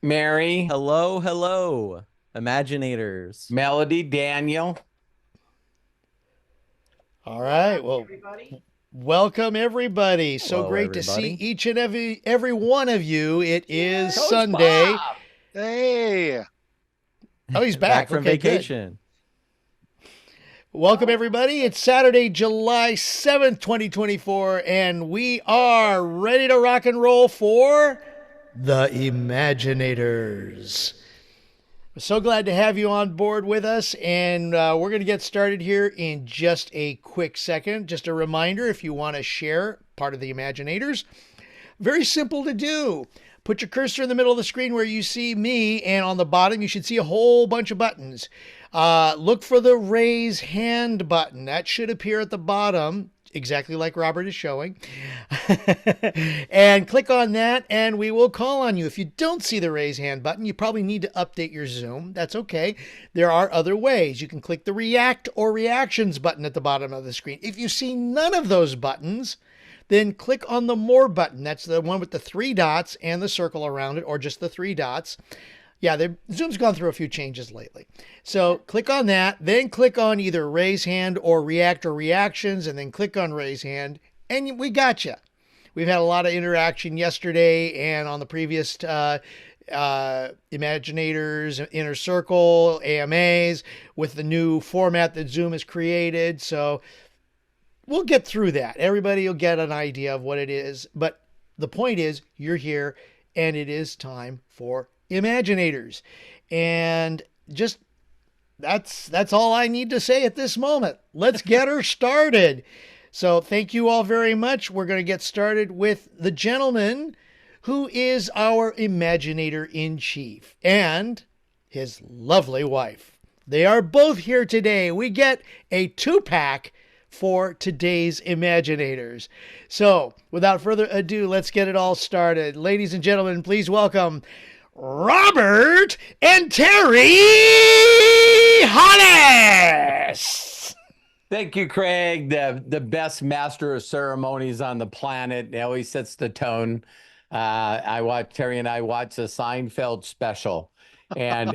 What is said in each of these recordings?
Mary, Hello, hello, Imaginators. Melody, Daniel. All right. Well, welcome everybody. So Hello, great to see everybody. each and every one of you. It is Coach Sunday. Bob. Hey, Oh, he's Back back. from Okay, good. vacation. Welcome everybody. It's Saturday, July 7th, 2024, and we are ready to rock and roll for the Imaginators. We're so glad to have you on board with us, and we're going to get started here in just a quick second. Just a reminder, if you want to share part of the Imaginators, very simple to do. Put your cursor in the middle of the screen where you see me, and on the bottom you should see a whole bunch of buttons. Look for the raise hand button. That should appear at the bottom, exactly like Robert is showing. And click on that, and we will call on you. If you don't see the raise hand button, you probably need to update your Zoom. That's okay. There are other ways. You can click the react or reactions button at the bottom of the screen. If you see none of those buttons, then click on the more button. That's the one with the three dots and the circle around it, or just the three dots. Yeah, Zoom's gone through a few changes lately. So click on that, then click on either raise hand or react or reactions, and then click on raise hand, and we got you. We've had a lot of interaction yesterday and on the previous Imaginators, Inner Circle, AMAs, with the new format that Zoom has created. So we'll get through that. Everybody will get an idea of what it is. But the point is, you're here, and it is time for Imaginators. And just that's all I need to say at this moment. Let's get her started. So thank you all very much. We're going to get started with the gentleman who is our Imaginator in Chief and his lovely wife. They are both here today. We get a two-pack for today's Imaginators. So, without further ado, let's get it all started. Ladies and gentlemen, please welcome Robert and Terry Hollis. Thank you, Craig. The best master of ceremonies on the planet. He always sets the tone. Terry and I watched the Seinfeld special, and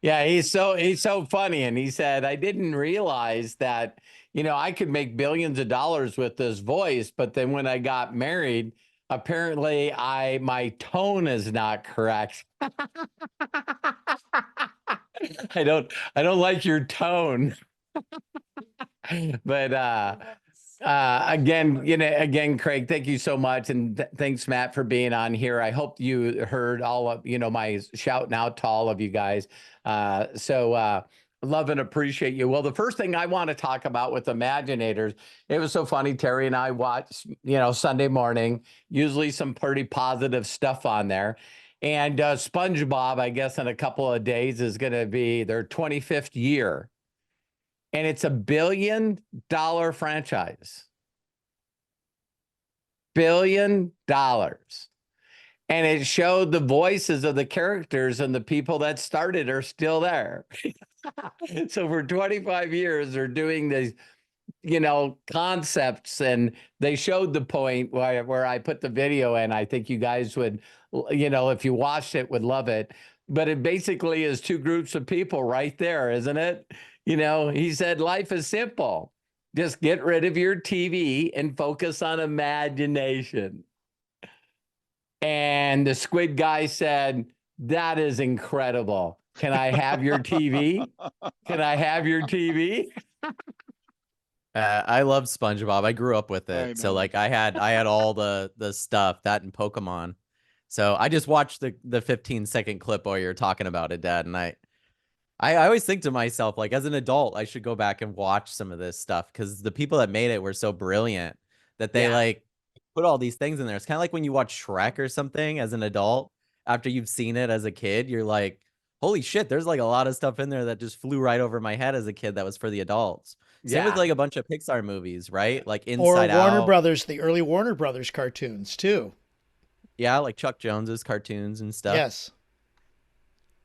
yeah, he's so funny. And he said, I didn't realize that I could make billions of dollars with this voice, but then when I got married, apparently my tone is not correct. I don't like your tone. But again, Craig, thank you so much, and thanks, Matt, for being on here. I hope you heard all of my shouting out to all of you guys. So love and appreciate you. Well, the first thing I want to talk about with Imaginators, it was so funny. Terry and I watched Sunday morning, usually some pretty positive stuff on there. And SpongeBob, I guess in a couple of days, is going to be their 25th year. And it's $1 billion franchise. $1 billion. And it showed the voices of the characters, and the people that started are still there. So for 25 years, they're doing these, concepts, and they showed the point where I put the video in. I think you guys would, if you watched it, would love it. But it basically is two groups of people right there, isn't it? He said, life is simple. Just get rid of your TV and focus on imagination. And the squid guy said, that is incredible. Can I have your TV? Can I have your TV? I love SpongeBob. I grew up with I it, so know. like I had all the stuff that and Pokemon. So I just watched the 15-second clip while you're talking about it, Dad, and I always think to myself, like, as an adult, I should go back and watch some of this stuff because the people that made it were so brilliant that they Yeah. like put all these things in there. It's kind of like when you watch Shrek or something as an adult after you've seen it as a kid, you're like, holy shit, there's like a lot of stuff in there that just flew right over my head as a kid that was for the adults. Same with Yeah. like a bunch of Pixar movies, right? Like Or Inside Warner Out. Brothers, the early Warner Brothers cartoons, too. Yeah, like Chuck Jones's cartoons and stuff. Yes.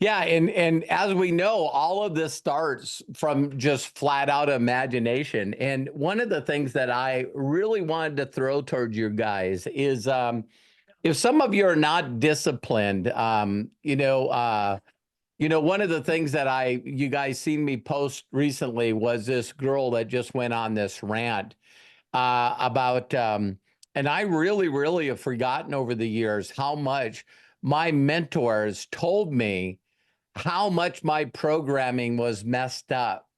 Yeah, and as we know, all of this starts from just flat out imagination. And one of the things that I really wanted to throw towards you guys is if some of you are not disciplined, one of the things that you guys seen me post recently was this girl that just went on this rant about, and I really, really have forgotten over the years how much my mentors told me how much my programming was messed up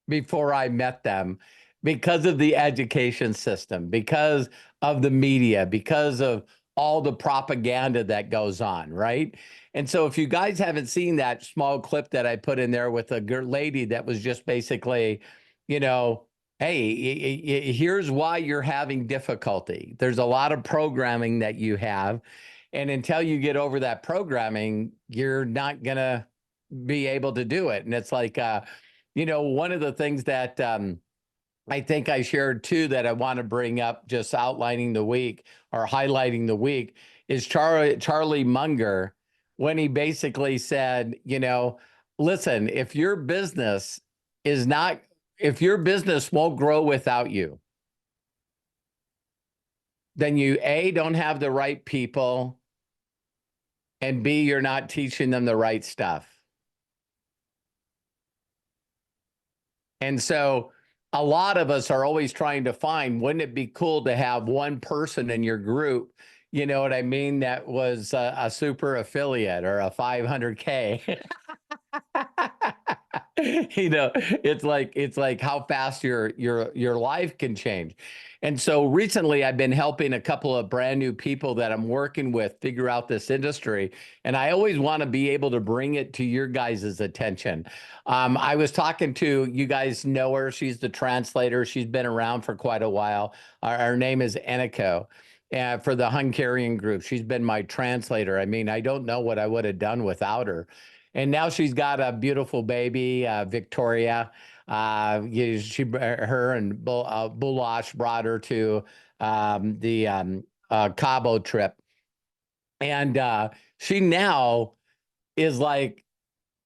before I met them because of the education system, because of the media, because of all the propaganda that goes on, right? And so if you guys haven't seen that small clip that I put in there with a lady that was just basically, hey, here's why you're having difficulty. There's a lot of programming that you have. And until you get over that programming, you're not going to be able to do it. And it's like, one of the things that I think I shared too that I want to bring up, just outlining the week or highlighting the week, is Charlie Munger, when he basically said, listen, if your business won't grow without you, then you A, don't have the right people, and B, you're not teaching them the right stuff. And so a lot of us are always trying to find, wouldn't it be cool to have one person in your group, you know what I mean, that was a super affiliate or a 500K. It's like how fast your life can change. And so recently I've been helping a couple of brand new people that I'm working with figure out this industry. And I always want to be able to bring it to your guys' attention. I was talking to, you guys know her. She's the translator. She's been around for quite a while. Her name is Eniko. For the Hungarian group. She's been my translator. I mean, I don't know what I would have done without her. And now she's got a beautiful baby, Victoria. Her and Bulash brought her to the Cabo trip. And she now is like,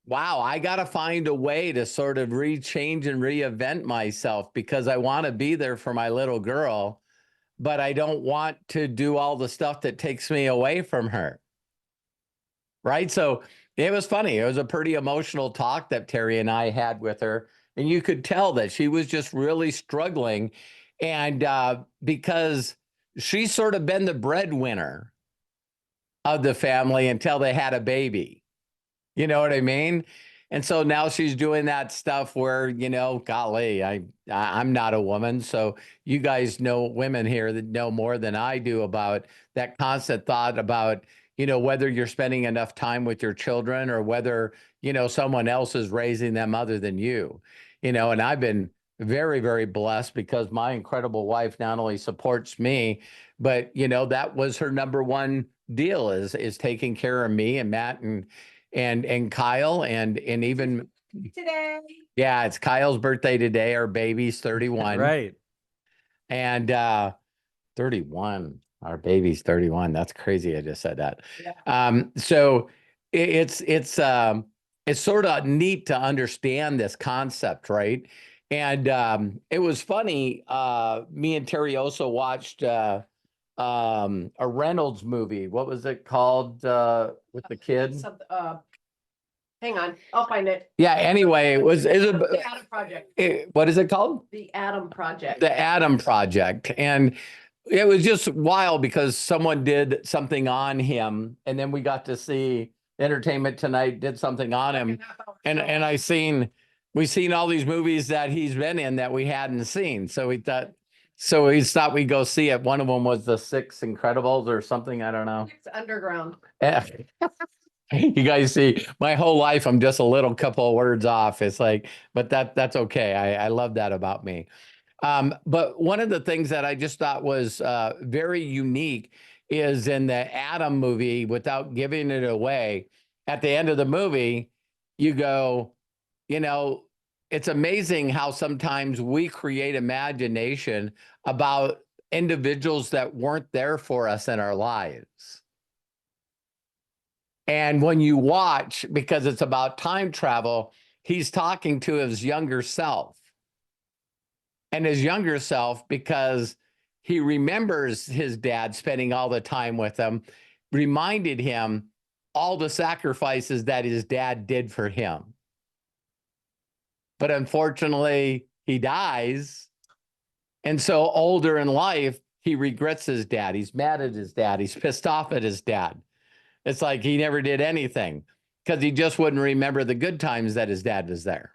wow, I got to find a way to sort of change and reinvent myself because I want to be there for my little girl, but I don't want to do all the stuff that takes me away from her. Right? So it was funny. It was a pretty emotional talk that Terry and I had with her. And you could tell that she was just really struggling. And because she's sort of been the breadwinner of the family until they had a baby. You know what I mean? And so now she's doing that stuff where, golly, I'm not a woman. So you guys know women here that know more than I do about that constant thought about, whether you're spending enough time with your children or whether, someone else is raising them other than you, and I've been very, very blessed because my incredible wife not only supports me, but, that was her number one deal is taking care of me and Matt and Kyle and even today. Yeah, it's Kyle's birthday today. Our baby's 31. Right. And 31. Our baby's 31. That's crazy. I just said that. Yeah. So it's sort of neat to understand this concept, right? And it was funny. Me and Terry also watched a Reynolds movie. What was it called with the kid? Hang on, I'll find it. Yeah. Anyway, The Adam Project. What is it called? The Adam Project. The Adam Project. And it was just wild because someone did something on him, and then we got to see Entertainment Tonight did something on him, and we've seen all these movies that he's been in that we hadn't seen. So we thought we'd go see it. One of them was The Six Incredibles or something. I don't know. It's underground. You guys see, my whole life, I'm just a little couple of words off. It's like, but that's okay. I love that about me. But one of the things that I just thought was very unique is in the Adam movie, without giving it away, at the end of the movie, you go, it's amazing how sometimes we create imagination about individuals that weren't there for us in our lives. And when you watch, because it's about time travel, he's talking to his younger self. And his younger self, because he remembers his dad spending all the time with him, reminded him all the sacrifices that his dad did for him. But unfortunately, he dies. And so older in life, he regrets his dad. He's mad at his dad. He's pissed off at his dad. It's like he never did anything because he just wouldn't remember the good times that his dad was there.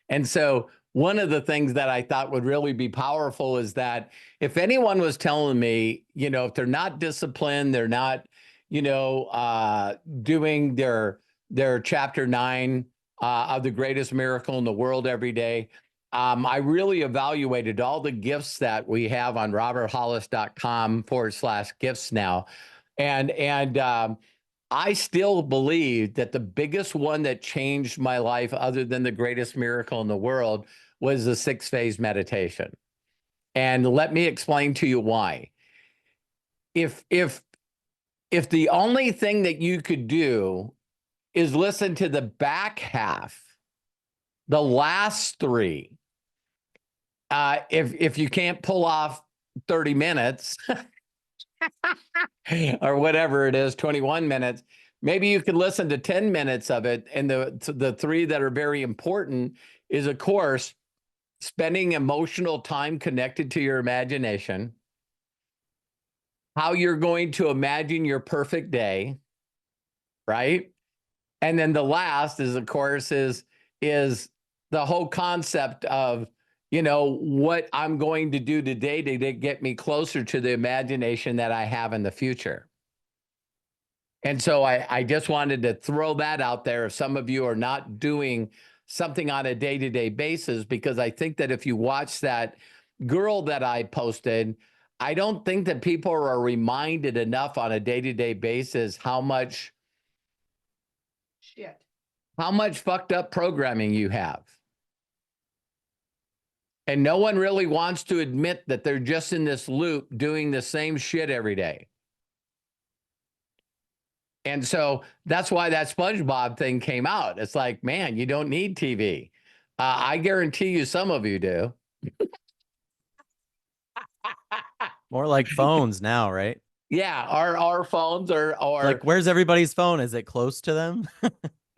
And so one of the things that I thought would really be powerful is that if anyone was telling me, you know, if they're not disciplined, they're not, you know, doing their chapter 9 of the greatest miracle in the world every day, I really evaluated all the gifts that we have on roberthollis.com/gifts now. And I still believe that the biggest one that changed my life, other than the greatest miracle in the world, was the 6-phase meditation. And let me explain to you why. If the only thing that you could do is listen to the back half, the last 3, if you can't pull off 30 minutes or whatever it is, 21 minutes, maybe you could listen to 10 minutes of it. And the 3 that are very important is, of course, spending emotional time connected to your imagination, how you're going to imagine your perfect day, right? And then the last is, of course, is the whole concept of, you know, what I'm going to do today to get me closer to the imagination that I have in the future. And so I just wanted to throw that out there if some of you are not doing something on a day-to-day basis, because I think that if you watch that girl that I posted, I don't think that people are reminded enough on a day-to-day basis how much fucked up programming you have. And no one really wants to admit that they're just in this loop doing the same shit every day. And so that's why that SpongeBob thing came out. It's like, man, you don't need TV. I guarantee you some of you do. More like phones now, right? Yeah, our phones are Like, where's everybody's phone? Is it close to them?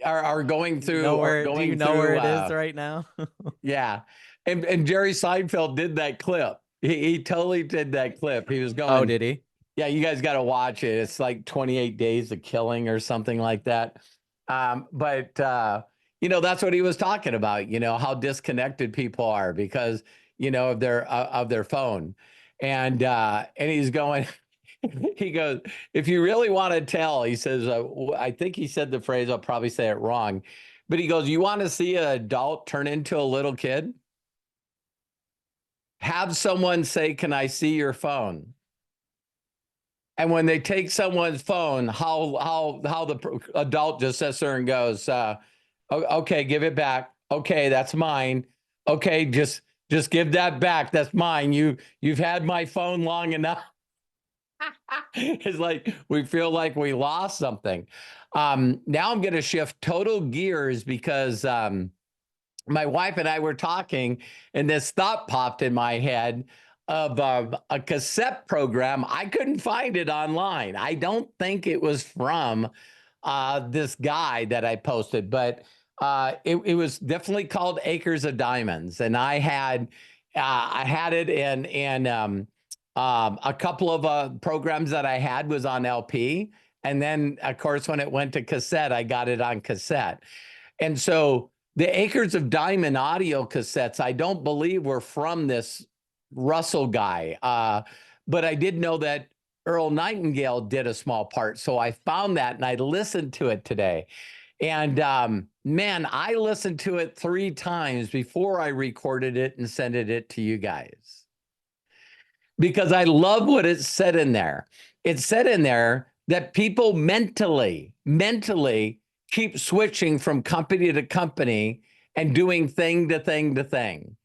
are going through. Do you know where it is right now? Yeah, and Jerry Seinfeld did that clip. He totally did that clip. He was going. Oh, did he? Yeah, you guys got to watch it. It's like 28 Days of Killing or something like that. But you know, that's what he was talking about. You know, how disconnected people are because, you know, of their phone, and he's going. He goes, if you really want to tell, he says, I think he said the phrase, I'll probably say it wrong, but he goes, you want to see an adult turn into a little kid? Have someone say, can I see your phone? And when they take someone's phone, how the adult just sits there and goes, okay, give it back. Okay, that's mine. Okay, just give that back. That's mine. You've had my phone long enough. It's like we feel like we lost something. Now I'm going to shift total gears because my wife and I were talking, and this thought popped in my head of a cassette program. I couldn't find it online. I don't think it was from this guy that I posted, but it was definitely called Acres of Diamonds, and I had it in a couple of programs that I had was on LP, and then of course when it went to cassette, I got it on cassette, and so the Acres of Diamond audio cassettes, I don't believe were from this Russell guy, but I did know that Earl Nightingale did a small part. So I found that and I listened to it today. And man, I listened to it 3 times before I recorded it and sent it to you guys. Because I love what it said in there. It said in there that people mentally keep switching from company to company and doing thing to thing to thing.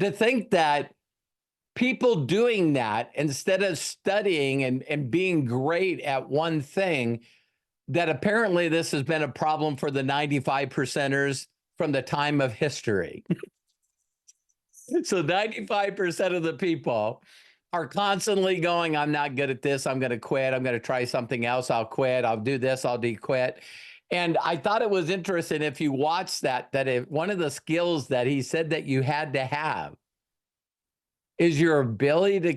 To think that people doing that instead of studying and being great at one thing, that apparently this has been a problem for the 95%ers from the time of history. So 95% of the people are constantly going, I'm not good at this. I'm going to quit. I'm going to try something else. I'll quit. I'll do this. I'll quit. And I thought it was interesting if you watch that one of the skills that he said that you had to have is your ability to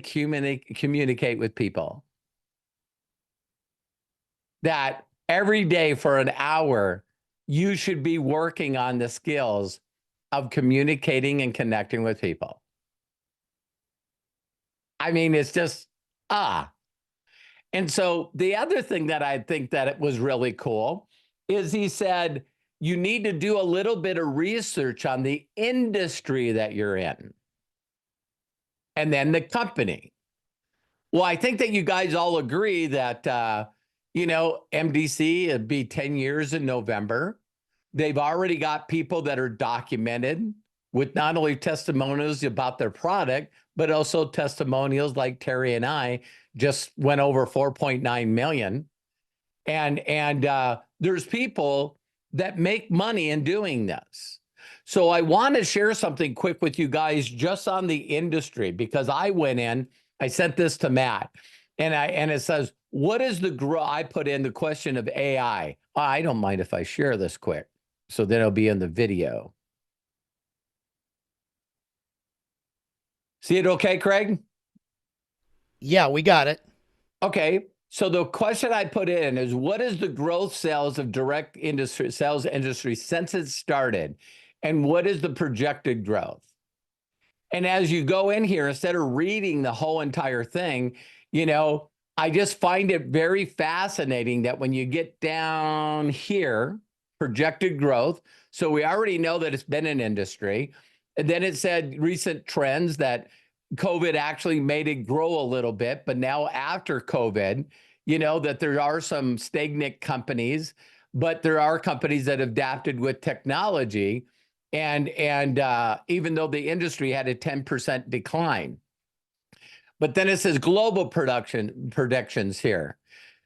communicate with people. That every day for an hour, you should be working on the skills of communicating and connecting with people. I mean, it's just, And so the other thing that I think that it was really cool is he said, you need to do a little bit of research on the industry that you're in. And then the company. Well, I think that you guys all agree that, MDC, it'd be 10 years in November. They've already got people that are documented with not only testimonials about their product, but also testimonials like Terry and I just went over 4.9 million. And there's people that make money in doing this. So I want to share something quick with you guys just on the industry, because I went in, I sent this to Matt, and it says, what is the growth? I put in the question of AI. I don't mind if I share this quick, so then it'll be in the video. See it okay, Craig? Yeah, we got it. Okay. So the question I put in is, what is the growth sales of direct industry sales industry since it started? And what is the projected growth? And as you go in here, instead of reading the whole entire thing, I just find it very fascinating that when you get down here, projected growth. So we already know that it's been an industry. And then it said recent trends that COVID actually made it grow a little bit. But now after COVID, that there are some stagnant companies, but there are companies that have adapted with technology. And even though the industry had a 10% decline. But then it says global predictions here,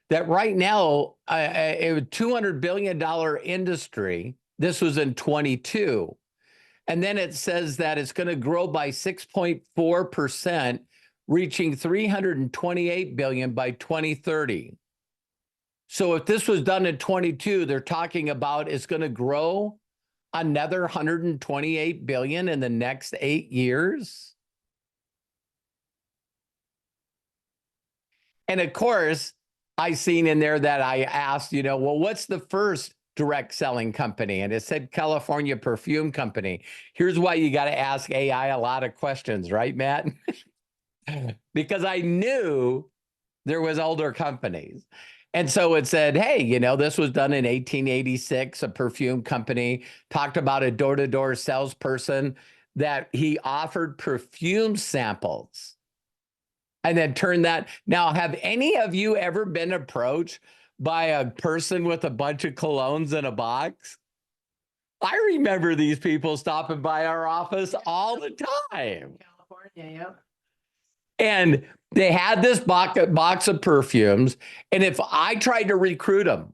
that right now, a $200 billion industry, this was in 22. And then it says that it's going to grow by 6.4%, reaching $328 billion by 2030. So if this was done in 22, they're talking about it's going to grow another $128 billion in the next 8 years. And of course, I seen in there that I asked, well, what's the first direct selling company? And it said California Perfume Company. Here's why you got to ask AI a lot of questions, right, Matt? Because I knew there was older companies. And so it said, hey, this was done in 1886, a perfume company, talked about a door-to-door salesperson that he offered perfume samples. And then turn that. Now, have any of you ever been approached by a person with a bunch of colognes in a box? I remember these people stopping by our office all the time. California, yeah. And they had this box of perfumes. And if I tried to recruit them,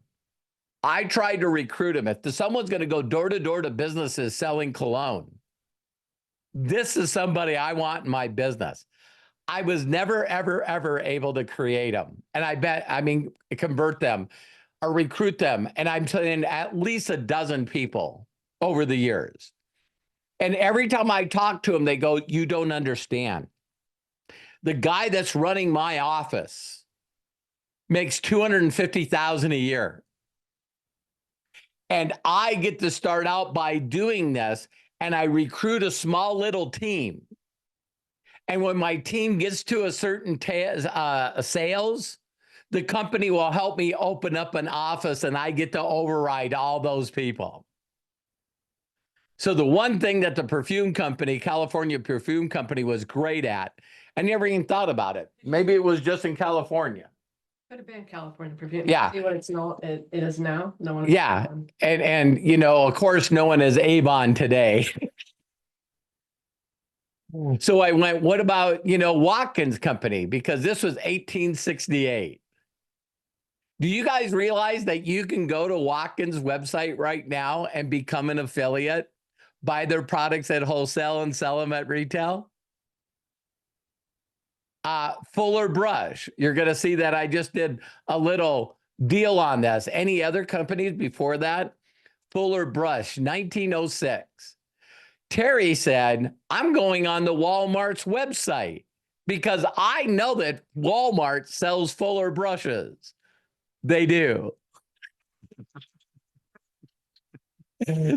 if someone's going to go door to door to businesses selling cologne, this is somebody I want in my business. I was never, ever, ever able to create them. And convert them or recruit them. And I'm telling at least a dozen people over the years. And every time I talk to them, they go, you don't understand. The guy that's running my office makes $250,000 a year. And I get to start out by doing this, and I recruit a small little team. And when my team gets to a certain sales, the company will help me open up an office, and I get to override all those people. So the one thing that the perfume company, California Perfume Company, was great at, I never even thought about it. Maybe it was just in California. Could have been California perfume. Yeah. See what it is now? No one. Yeah. And of course, no one is Avon today. So I went, what about, Watkins Company? Because this was 1868. Do you guys realize that you can go to Watkins' website right now and become an affiliate? buy their products at wholesale and sell them at retail? Fuller Brush. You're going to see that I just did a little deal on this. Any other companies before that? Fuller Brush, 1906. Terry said, I'm going on the Walmart's website because I know that Walmart sells Fuller brushes. They do.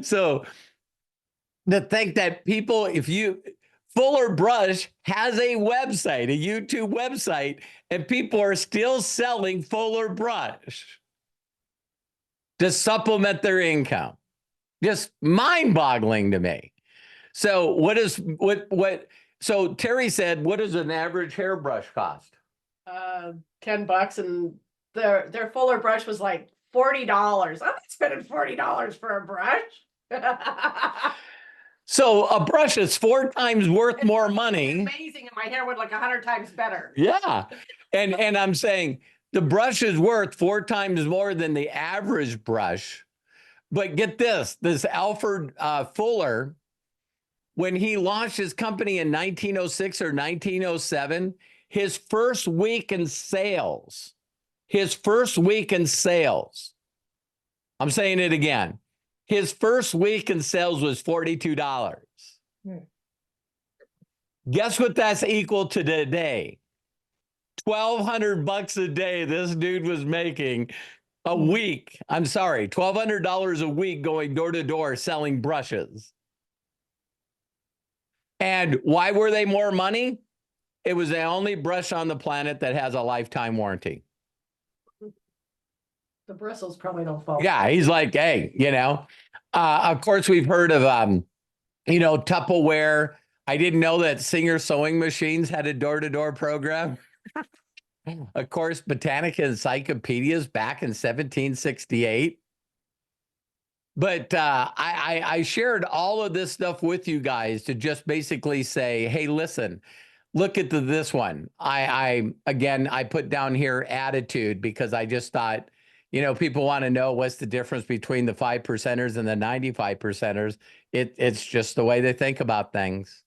So to think that people, Fuller Brush has a website, a YouTube website, and people are still selling Fuller Brush to supplement their income. Just mind-boggling to me. So so Terry said, what does an average hairbrush cost? $10, and their Fuller brush was like $40. I'm not spending $40 for a brush. So a brush is 4 times worth more money. Amazing, and my hair would look 100 times better. Yeah. And I'm saying the brush is worth 4 times more than the average brush. But get this Alfred Fuller, when he launched his company in 1906 or 1907, his first week in sales, I'm saying it again. His first week in sales was $42. Guess what that's equal to today? $1,200 a day this dude was making a week. I'm sorry, $1,200 a week going door to door selling brushes. And why were they more money? It was the only brush on the planet that has a lifetime warranty. The bristles probably don't fall. Yeah, he's like, hey, of course we've heard of, Tupperware. I didn't know that Singer sewing machines had a door-to-door program. Of course, Botanica encyclopedias back in 1768. But I shared all of this stuff with you guys to just basically say, hey, listen, look at this one. I put down here attitude because I just thought, people want to know what's the difference between the 5%ers and the 95%ers. It's just the way they think about things.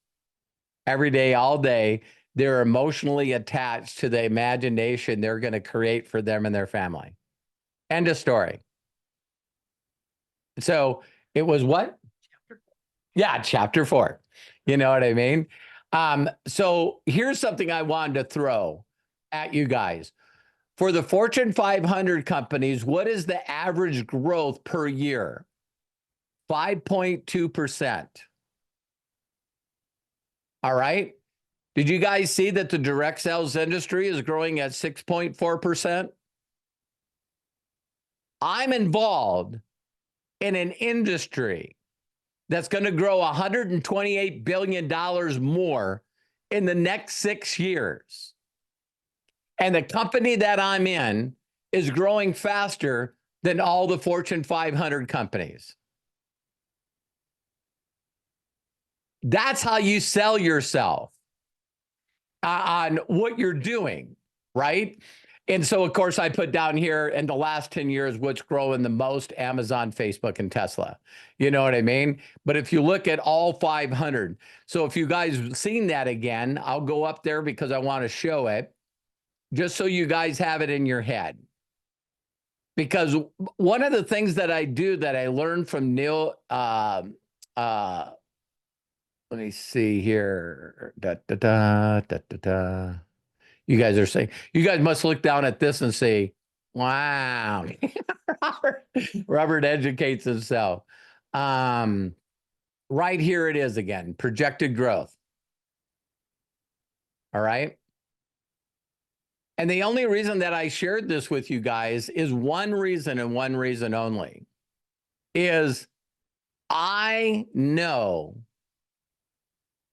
Every day, all day, they're emotionally attached to the imagination they're going to create for them and their family. End of story. So it was what? Yeah, chapter 4. You know what I mean? So here's something I wanted to throw at you guys. For the Fortune 500 companies, what is the average growth per year? 5.2%. All right. Did you guys see that the direct sales industry is growing at 6.4%? I'm involved in an industry that's going to grow $128 billion more in the next 6 years. And the company that I'm in is growing faster than all the Fortune 500 companies. That's how you sell yourself on what you're doing, right? And so, of course, I put down here in the last 10 years, what's growing the most? Amazon, Facebook, and Tesla. You know what I mean? But if you look at all 500, so if you guys have seen that again, I'll go up there because I want to show it, just so you guys have it in your head. Because one of the things that I do that I learned from Neil, let me see here. You guys are saying, you guys must look down at this and say, wow. Robert educates himself. Right here it is again, projected growth. All right. And the only reason that I shared this with you guys is one reason and one reason only, is I know.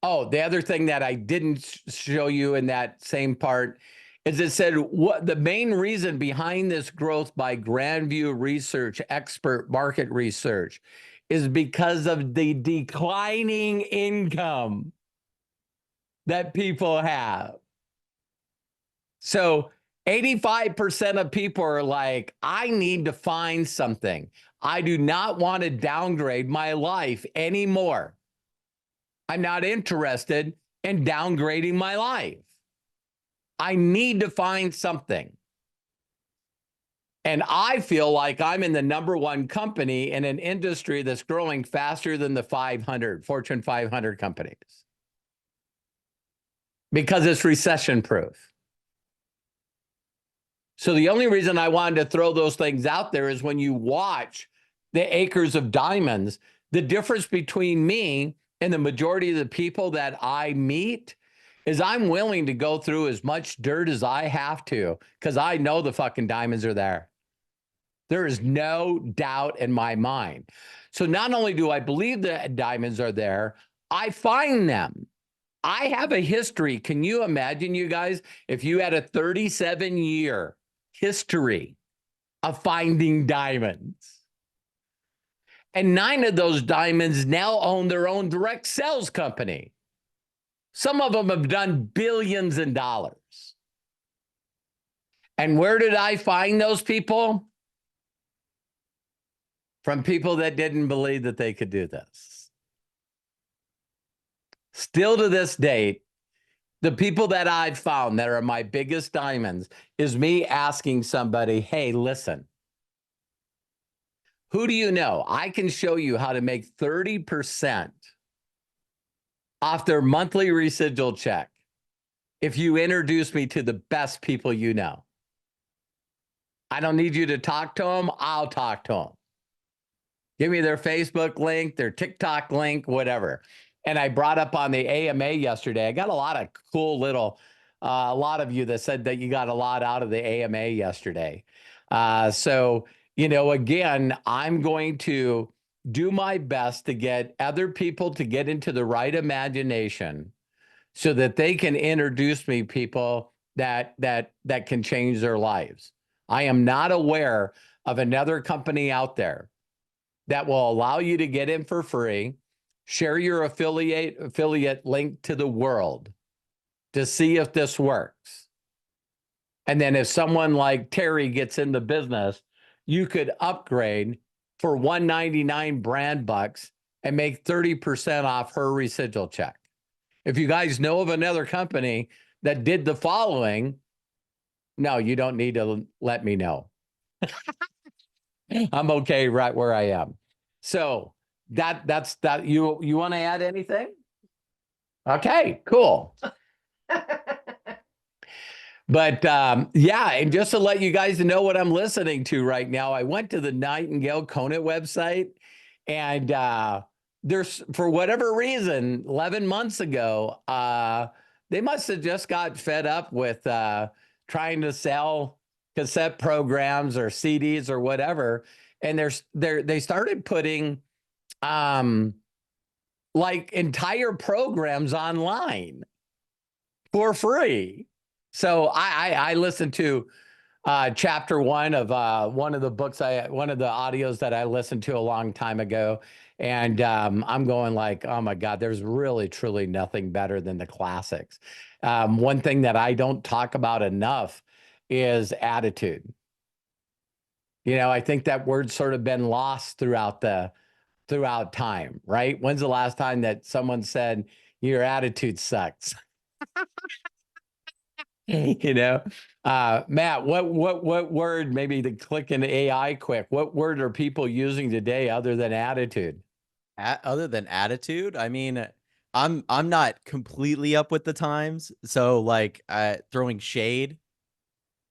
Oh, the other thing that I didn't show you in that same part is it said what the main reason behind this growth by Grandview Research, expert market research, is because of the declining income that people have. So 85% of people are like, I need to find something. I do not want to downgrade my life anymore. I'm not interested in downgrading my life. I need to find something. And I feel like I'm in the #1 company in an industry that's growing faster than the 500, Fortune 500 companies. Because it's recession proof. So the only reason I wanted to throw those things out there is when you watch the acres of diamonds, the difference between me and the majority of the people that I meet is I'm willing to go through as much dirt as I have to because I know the fucking diamonds are there. There is no doubt in my mind. So not only do I believe the diamonds are there, I find them. I have a history. Can you imagine, you guys, if you had a 37-year history of finding diamonds? And 9 of those diamonds now own their own direct sales company. Some of them have done billions in dollars. And where did I find those people? From people that didn't believe that they could do this. Still to this date, the people that I've found that are my biggest diamonds is me asking somebody, hey, listen, who do you know? I can show you how to make 30% off their monthly residual check if you introduce me to the best people you know. I don't need you to talk to them. I'll talk to them. Give me their Facebook link, their TikTok link, whatever. And I brought up on the AMA yesterday. I got a lot of cool little, a lot of you that said that you got a lot out of the AMA yesterday. So, you know, again, I'm going to do my best to get other people to get into the right imagination so that they can introduce me people that can change their lives. I am not aware of another company out there that will allow you to get in for free, share your affiliate link to the world to see if this works. And then if someone like Terry gets in the business, you could upgrade for $199 brand bucks and make 30% off her residual check. If you guys know of another company that did the following, no, you don't need to let me know. I'm okay right where I am. So that's that. You want to add anything? Okay, cool. But yeah, and just to let you guys know what I'm listening to right now, I went to the Nightingale Conant website, and there's, for whatever reason, 11 months ago, they must have just got fed up with trying to sell cassette programs or CDs or whatever, and they started putting like entire programs online for free. So I listened to chapter 1 of one of the books, one of the audios that I listened to a long time ago. And I'm going like, oh my God, there's really, truly nothing better than the classics. One thing that I don't talk about enough is attitude. You know, I think that word's sort of been lost throughout time, right? When's the last time that someone said your attitude sucks? You know, Matt, what word, maybe to click into AI quick, what word are people using today other than attitude? Other than attitude, I mean, I'm not completely up with the times. So like throwing shade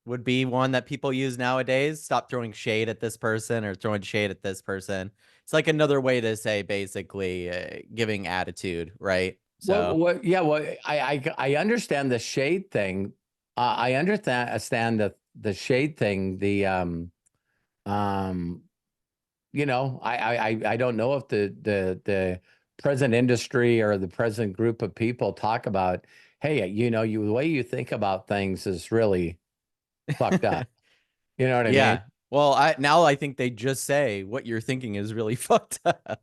would be one that people use nowadays. Stop throwing shade at this person or throwing shade at this person. It's like another way to say basically giving attitude, right? So Yeah, well, I understand the shade thing. I understand the shade thing. You know, I don't know if the present industry or the present group of people talk about, hey, you know, the way you think about things is really fucked up. You know what I mean? yeah. Well, I think they just say what you're thinking is really fucked up.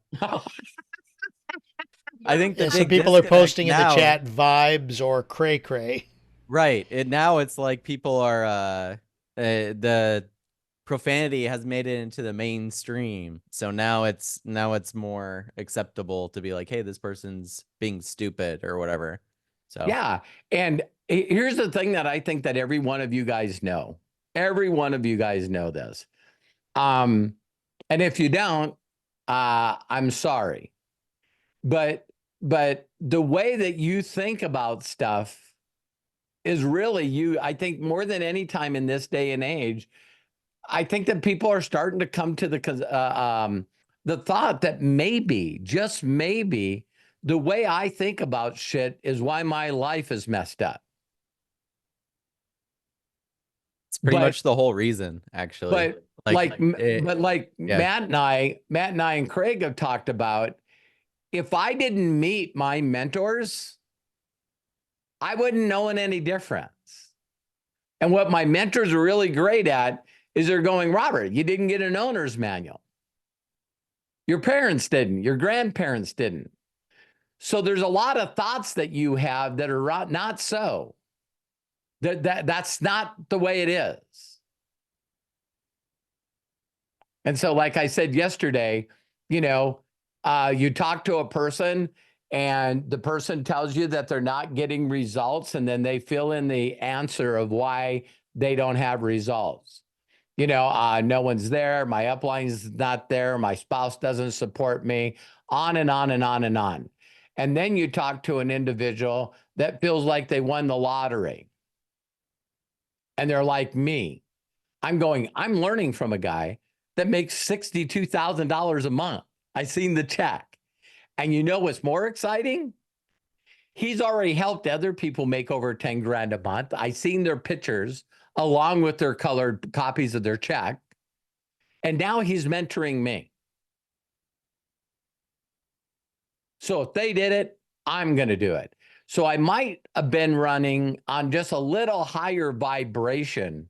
I think the Some big people are disconnect posting in the now- chat vibes or cray cray. Right. Now it's like people are the profanity has made it into the mainstream. So now it's more acceptable to be like, hey, this person's being stupid or whatever. So Yeah. And here's the thing that I think that every one of you guys know. Every one of you guys know this. And if you don't, I'm sorry. But the way that you think about stuff is really you. I think more than any time in this day and age, I think that people are starting to come to the thought that maybe, just maybe, the way I think about shit is why my life is messed up. it's pretty But much the whole reason, actually. but Yeah. Matt and I and Craig have talked about, if I didn't meet my mentors, I wouldn't know any difference. And what my mentors are really great at is they're going, Robert, you didn't get an owner's manual. Your parents didn't. Your grandparents didn't. So there's a lot of thoughts that you have that are not so. That's not the way it is. And so, like I said yesterday, you talk to a person and the person tells you that they're not getting results, and then they fill in the answer of why they don't have results. No one's there. My upline's not there. My spouse doesn't support me, on and on and on and on. And then you talk to an individual that feels like they won the lottery. And they're like me. I'm learning from a guy that makes $62,000 a month. I seen the check. And you know what's more exciting? He's already helped other people make over 10 grand a month. I seen their pictures along with their colored copies of their check. And now he's mentoring me. So if they did it, I'm going to do it. So I might have been running on just a little higher vibration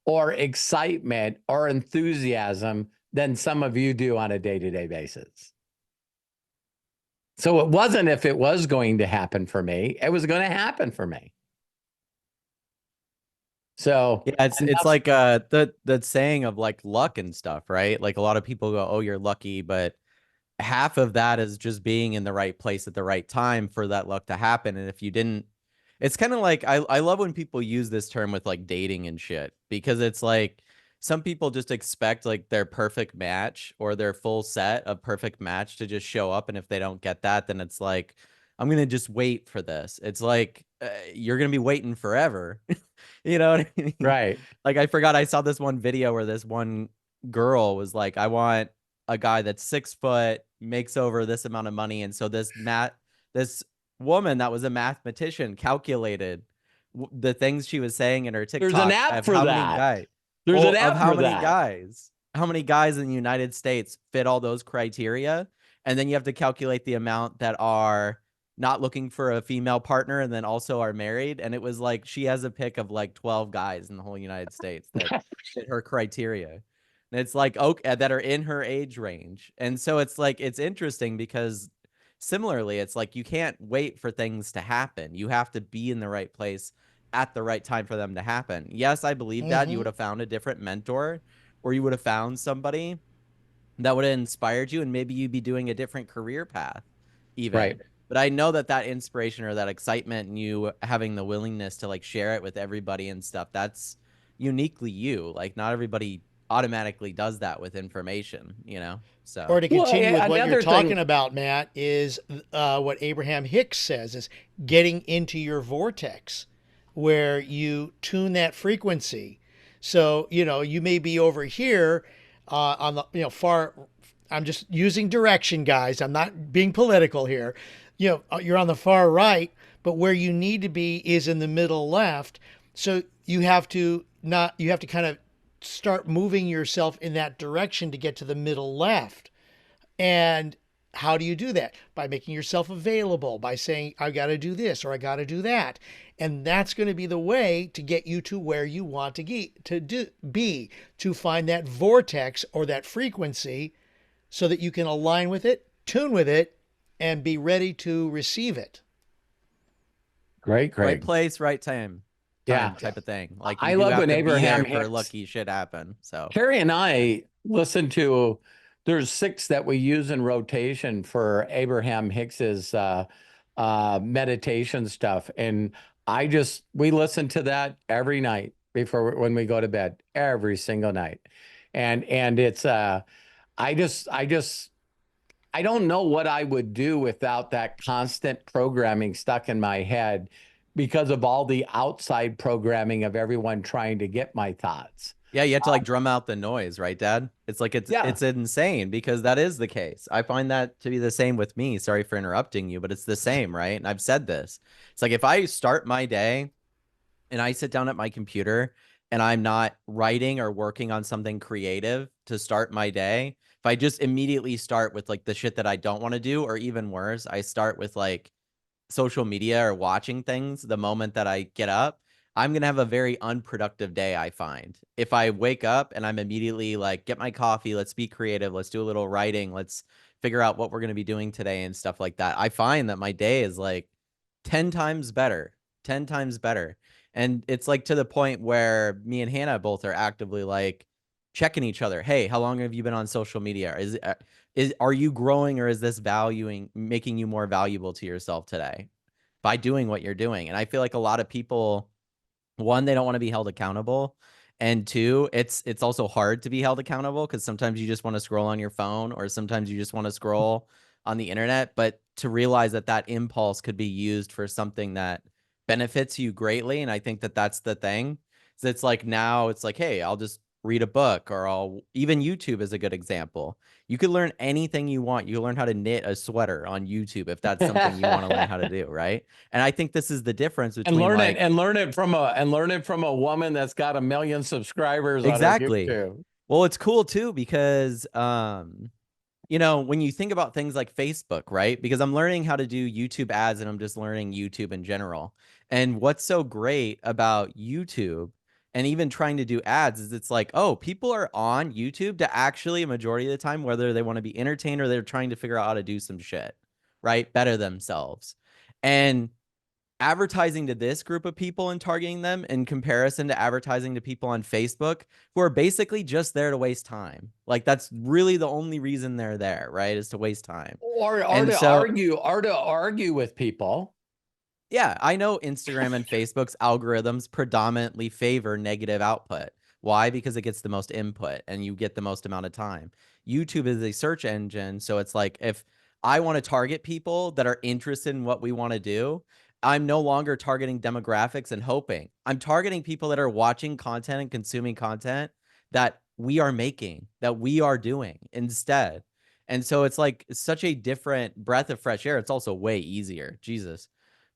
or excitement or enthusiasm than some of you do on a day-to-day basis. So it wasn't if it was going to happen for me, it was going to happen for me. So yeah, it's like the saying of like luck and stuff, right? Like a lot of people go, oh, you're lucky, but half of that is just being in the right place at the right time for that luck to happen. And if you didn't, it's kind of like, I love when people use this term with like dating and shit, because it's like some people just expect like their perfect match or their full set of perfect match to just show up. And if they don't get that, then it's like, I'm going to just wait for this. It's like, you're going to be waiting forever. You know what I mean? right. Like, I forgot I saw this one video where this one girl was like, I want a guy that's 6 foot, makes over this amount of money. And so this woman that was a mathematician calculated the things she was saying in her TikTok. There's an app for that. There's an app how for many that. guys, how many guys in the United States fit all those criteria. And then you have to calculate the amount that are not looking for a female partner and then also are married. And it was like, she has a pick of like 12 guys in the whole United States that fit her criteria. And it's like, okay, that are in her age range. And so it's like, it's interesting because similarly, it's like, you can't wait for things to happen. You have to be in the right place at the right time for them to happen. Yes, I believe that you would have found a different mentor, or you would have found somebody that would have inspired you, and maybe you'd be doing a different career path even. Right. But I know that inspiration or that excitement and you having the willingness to like share it with everybody and stuff, that's uniquely you. Like, not everybody automatically does that with information, so. Or to continue with what you're talking thing about, Matt, is what Abraham Hicks says is getting into your vortex where you tune that frequency. So, you may be over here on the, far, I'm just using direction, guys. I'm not being political here. You're on the far right, but where you need to be is in the middle left. So you have to kind of start moving yourself in that direction to get to the middle left. And how do you do that? By making yourself available, by saying, I got to do this or I got to do that. And that's going to be the way to get you to where you want to be, to find that vortex or that frequency so that you can align with it, tune with it, and be ready to receive it. Great. Right place, right time. Yeah. type of thing. Like I you do love have when to be Abraham there for Hicks, lucky shit happen. So Carrie and I listen to, there's 6 that we use in rotation for Abraham Hicks's meditation stuff. And we listen to that every night when we go to bed, every single night. And it's, I just, I don't know what I would do without that constant programming stuck in my head because of all the outside programming of everyone trying to get my thoughts. yeah, you have to like drum out the noise, right, Dad? It's like Yeah. it's insane because that is the case. I find that to be the same with me. Sorry for interrupting you, but it's the same, right? And I've said this. It's like if I start my day and I sit down at my computer and I'm not writing or working on something creative to start my day, if I just immediately start with like the shit that I don't want to do, or even worse, I start with like social media or watching things the moment that I get up, I'm going to have a very unproductive day, I find. If I wake up and I'm immediately like, get my coffee, let's be creative, let's do a little writing, let's figure out what we're going to be doing today and stuff like that, I find that my day is like 10 times better, 10 times better. And it's like to the point where me and Hannah both are actively like checking each other. Hey, how long have you been on social media? Are you growing, or is this making you more valuable to yourself today by doing what you're doing? And I feel like a lot of people, one, they don't want to be held accountable. And two, it's also hard to be held accountable because sometimes you just want to scroll on your phone, or sometimes you just want to scroll on the internet. But to realize that that impulse could be used for something that benefits you greatly. And I think that that's the thing. So it's like now it's like, hey, I'll just read a book, or even YouTube is a good example. You could learn anything you want. You can learn how to knit a sweater on YouTube if that's something you want to learn how to do, right? And I think this is the difference between learn it from a woman that's got 1 million subscribers on her exactly. YouTube. Well, it's cool too because you know, when you think about things like Facebook, right? Because I'm learning how to do YouTube ads and I'm just learning YouTube in general. And what's so great about YouTube and even trying to do ads is it's like, oh, people are on YouTube to actually, a majority of the time, whether they want to be entertained or they're trying to figure out how to do some shit, right? Better themselves. And advertising to this group of people and targeting them in comparison to advertising to people on Facebook who are basically just there to waste time. Like that's really the only reason they're there, right? Is to waste time. Or And to so argue with people. yeah, I know Instagram and Facebook's algorithms predominantly favor negative output. Why? Because it gets the most input and you get the most amount of time. YouTube is a search engine. So it's like if I want to target people that are interested in what we want to do, I'm no longer targeting demographics and hoping. I'm targeting people that are watching content and consuming content that we are making, that we are doing instead. And so it's like such a different breath of fresh air. It's also way easier. Jesus.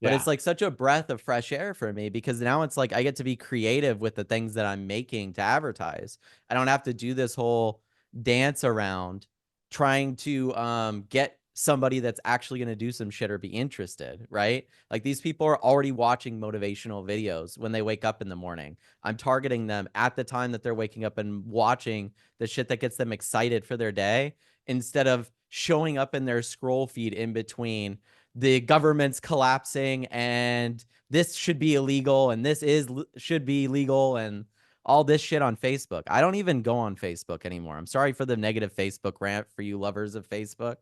But it's like such a breath of fresh air for me because now it's like I get to be creative with the things that I'm making to advertise. I don't have to do this whole dance around trying to get somebody that's actually going to do some shit or be interested, right? Like these people are already watching motivational videos when they wake up in the morning. I'm targeting them at the time that they're waking up and watching the shit that gets them excited for their day instead of showing up in their scroll feed in between the government's collapsing and this should be illegal and should be legal and all this shit on Facebook. I don't even go on Facebook anymore. I'm sorry for the negative Facebook rant for you lovers of Facebook.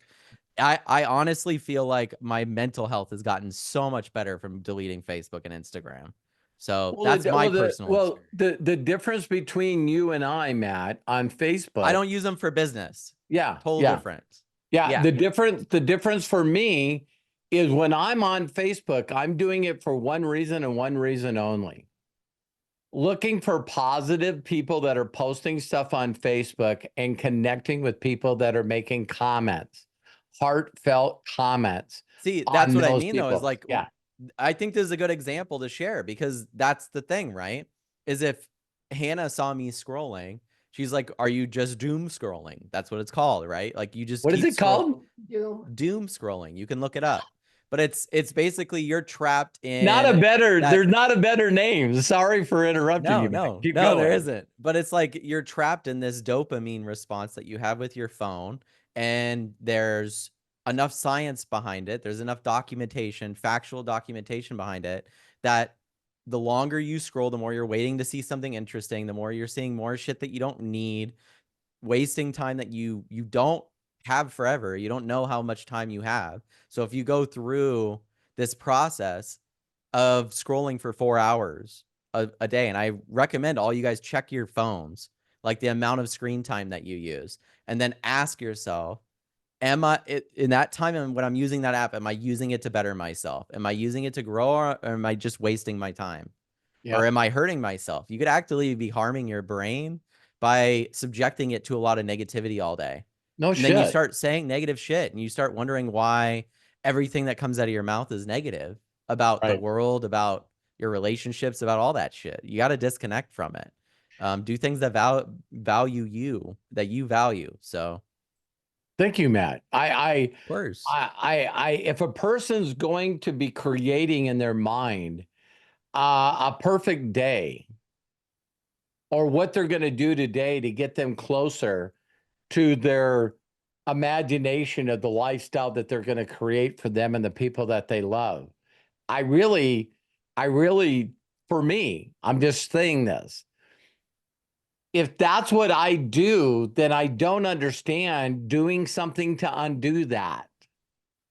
I honestly feel like my mental health has gotten so much better from deleting Facebook and Instagram. So that's my personal experience. The difference between you and I, Matt, on Facebook. I don't use them for business. Yeah. Total difference. Yeah. The difference for me is when I'm on Facebook, I'm doing it for one reason and one reason only. Looking for positive people that are posting stuff on Facebook and connecting with people that are making comments, heartfelt comments. See, that's what I mean people. though, is like, yeah. I think this is a good example to share because that's the thing, right? Is if Hannah saw me scrolling, she's like, are you just doom scrolling? That's what it's called, right? Like you just what is it called? Doom scrolling. You can look it up. But it's basically you're trapped in there's not a better name. Sorry for interrupting you. No, Keep going. there isn't. But it's like you're trapped in this dopamine response that you have with your phone, and there's enough science behind it. There's enough documentation, factual documentation behind it that the longer you scroll, the more you're waiting to see something interesting, the more you're seeing more shit that you don't need, wasting time that you don't have forever. You don't know how much time you have. So if you go through this process of scrolling for 4 hours a day, and I recommend all you guys check your phones, like the amount of screen time that you use, and then ask yourself, am I in that time, and when I'm using that app, am I using it to better myself? Am I using it to grow, or am I just wasting my time? Or am I hurting myself? You could actually be harming your brain by subjecting it to a lot of negativity all day. No And then you shit. start saying negative shit, and you start wondering why everything that comes out of your mouth is negative about the Right. world, about your relationships, about all that shit. You got to disconnect from it. Do things that value you, that you value. So Thank you, Matt. of course. If a person's going to be creating in their mind a perfect day, or what they're going to do today to get them closer to their imagination of the lifestyle that they're going to create for them and the people that they love, I really, for me, I'm just saying this. If that's what I do, then I don't understand doing something to undo that.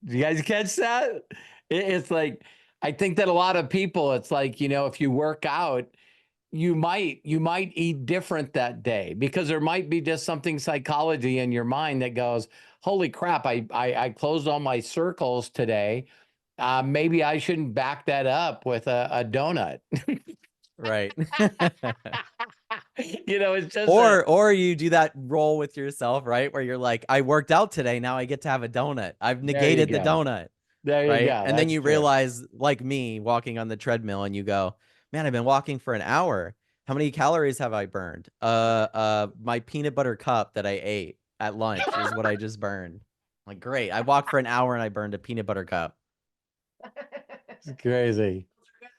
Do you guys catch that? It's like, I think that a lot of people, it's like, if you work out, you might eat different that day, because there might be just something psychology in your mind that goes, holy crap, I closed all my circles today. Maybe I shouldn't back that up with a donut. Right. It's just or you do that role with yourself, right? Where you're like, I worked out today, now I get to have a donut. I've negated the donut. There you Right. go. And then That's you true. realize, like me, walking on the treadmill, and you go, man, I've been walking for an hour. How many calories have I burned? My peanut butter cup that I ate at lunch is what I just burned. Like, great. I walked for an hour and I burned a peanut butter cup. It's crazy.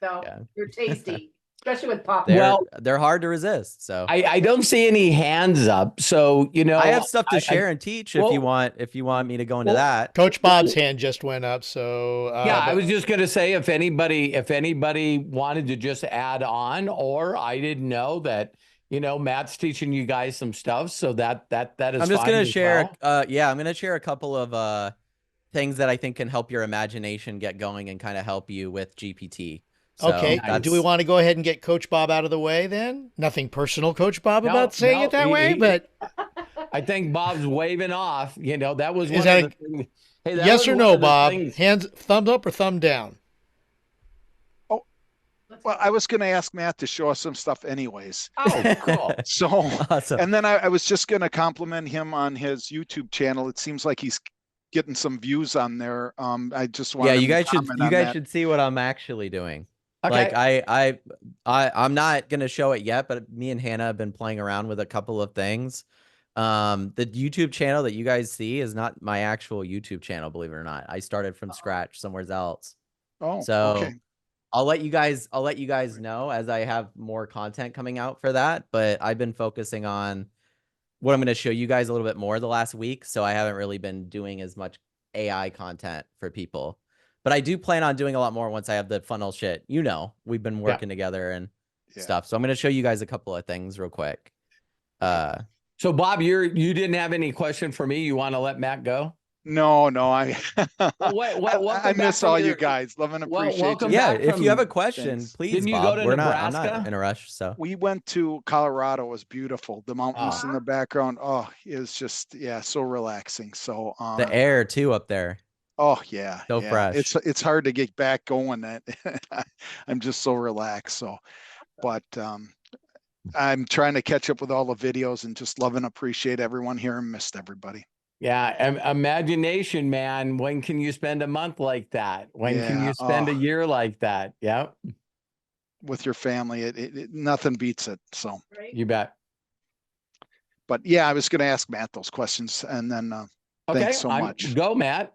though. Yeah. They're tasty, especially with popcorn. They're hard to resist. So I don't see any hands up. So, I have stuff to share and teach if you want me to go into that. Coach Bob's hand just went up, so yeah, I was just going to say, if anybody wanted to just add on, or I didn't know that, Matt's teaching you guys some stuff, so that is I'm just fine going to as share well. I'm going to share a couple of things that I think can help your imagination get going and kind of help you with GPT. So okay. Do we want to go ahead and get Coach Bob out of the way then? Nothing personal, Coach Bob, about saying it that way, but I think Bob's waving off. That was Is one that of the things. Hey, that yes was or one no, of the Bob? things. Hands, thumb up or thumb down? Oh, well, I was going to ask Matt to show us some stuff anyways. Oh, cool. So, awesome. And then I was just going to compliment him on his YouTube channel. It seems like he's getting some views on there. I just want you guys should see what I'm actually doing. Okay. Like I'm not gonna show it yet, but me and Hannah have been playing around with a couple of things. The YouTube channel that you guys see is not my actual YouTube channel, believe it or not. I started from scratch somewhere else. Oh, so okay. I'll let you guys know as I have more content coming out for that. But I've been focusing on what I'm going to show you guys a little bit more the last week. So I haven't really been doing as much AI content for people, but I do plan on doing a lot more once I have the funnel shit. We've been working together and stuff. So I'm going to show you guys a couple of things real quick. So Bob, you didn't have any question for me. You want to let Matt go? No, I I miss all you guys. Love and appreciate you. Yeah, if you have a question, please, didn't you Bob. go to Nebraska? I'm not in a rush. So we went to Colorado. It was beautiful. The mountains in the background. Oh, it was just so relaxing. So the air too up there. Oh yeah, so fresh. It's hard to get back going. I'm just so relaxed. So, but I'm trying to catch up with all the videos and just love and appreciate everyone here and missed everybody. Yeah, imagination, man. When can you spend a month like that? When can you spend a year like that? Yeah, with your family, nothing beats it. So you bet. But yeah, I was going to ask Matt those questions, and then thanks so much. Go, Matt.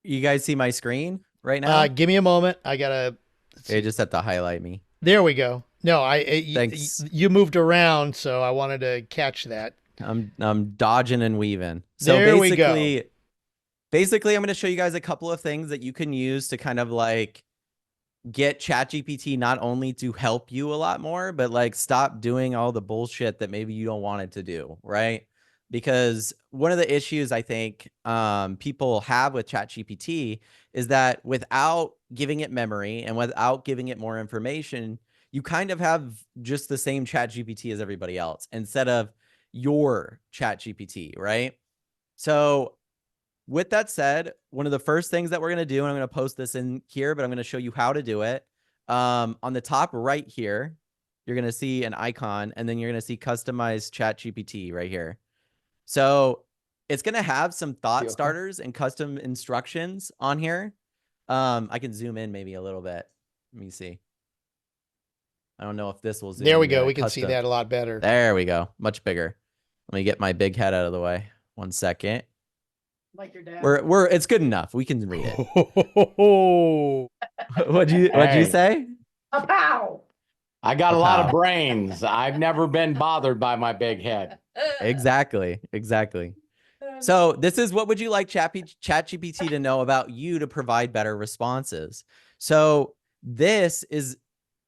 You guys see my screen right now? Give me a moment. I gotta. You just have to highlight me. There we go. No, Thanks. You moved around, so I wanted to catch that. I'm dodging and weaving. So there we go. Basically, I'm going to show you guys a couple of things that you can use to kind of like get ChatGPT not only to help you a lot more, but like stop doing all the bullshit that maybe you don't want it to do, right? Because one of the issues I think people have with ChatGPT is that without giving it memory and without giving it more information, you kind of have just the same ChatGPT as everybody else instead of your ChatGPT, right? So with that said, one of the first things that we're going to do, and I'm going to post this in here, but I'm going to show you how to do it. On the top right here, you're going to see an icon, and then you're going to see customize ChatGPT right here. So it's going to have some thought starters and custom instructions on here. I can zoom in maybe a little bit. Let me see. I don't know if this will zoom. There we go. into We can see that a lot better. There we go. Much bigger. Let me get my big head out of the way. 1 second. Like your dad. It's good enough. We can read it. What'd you say? A pow. I got a lot of brains. I've never been bothered by my big head. Exactly. So this is what would you like ChatGPT to know about you to provide better responses. So this is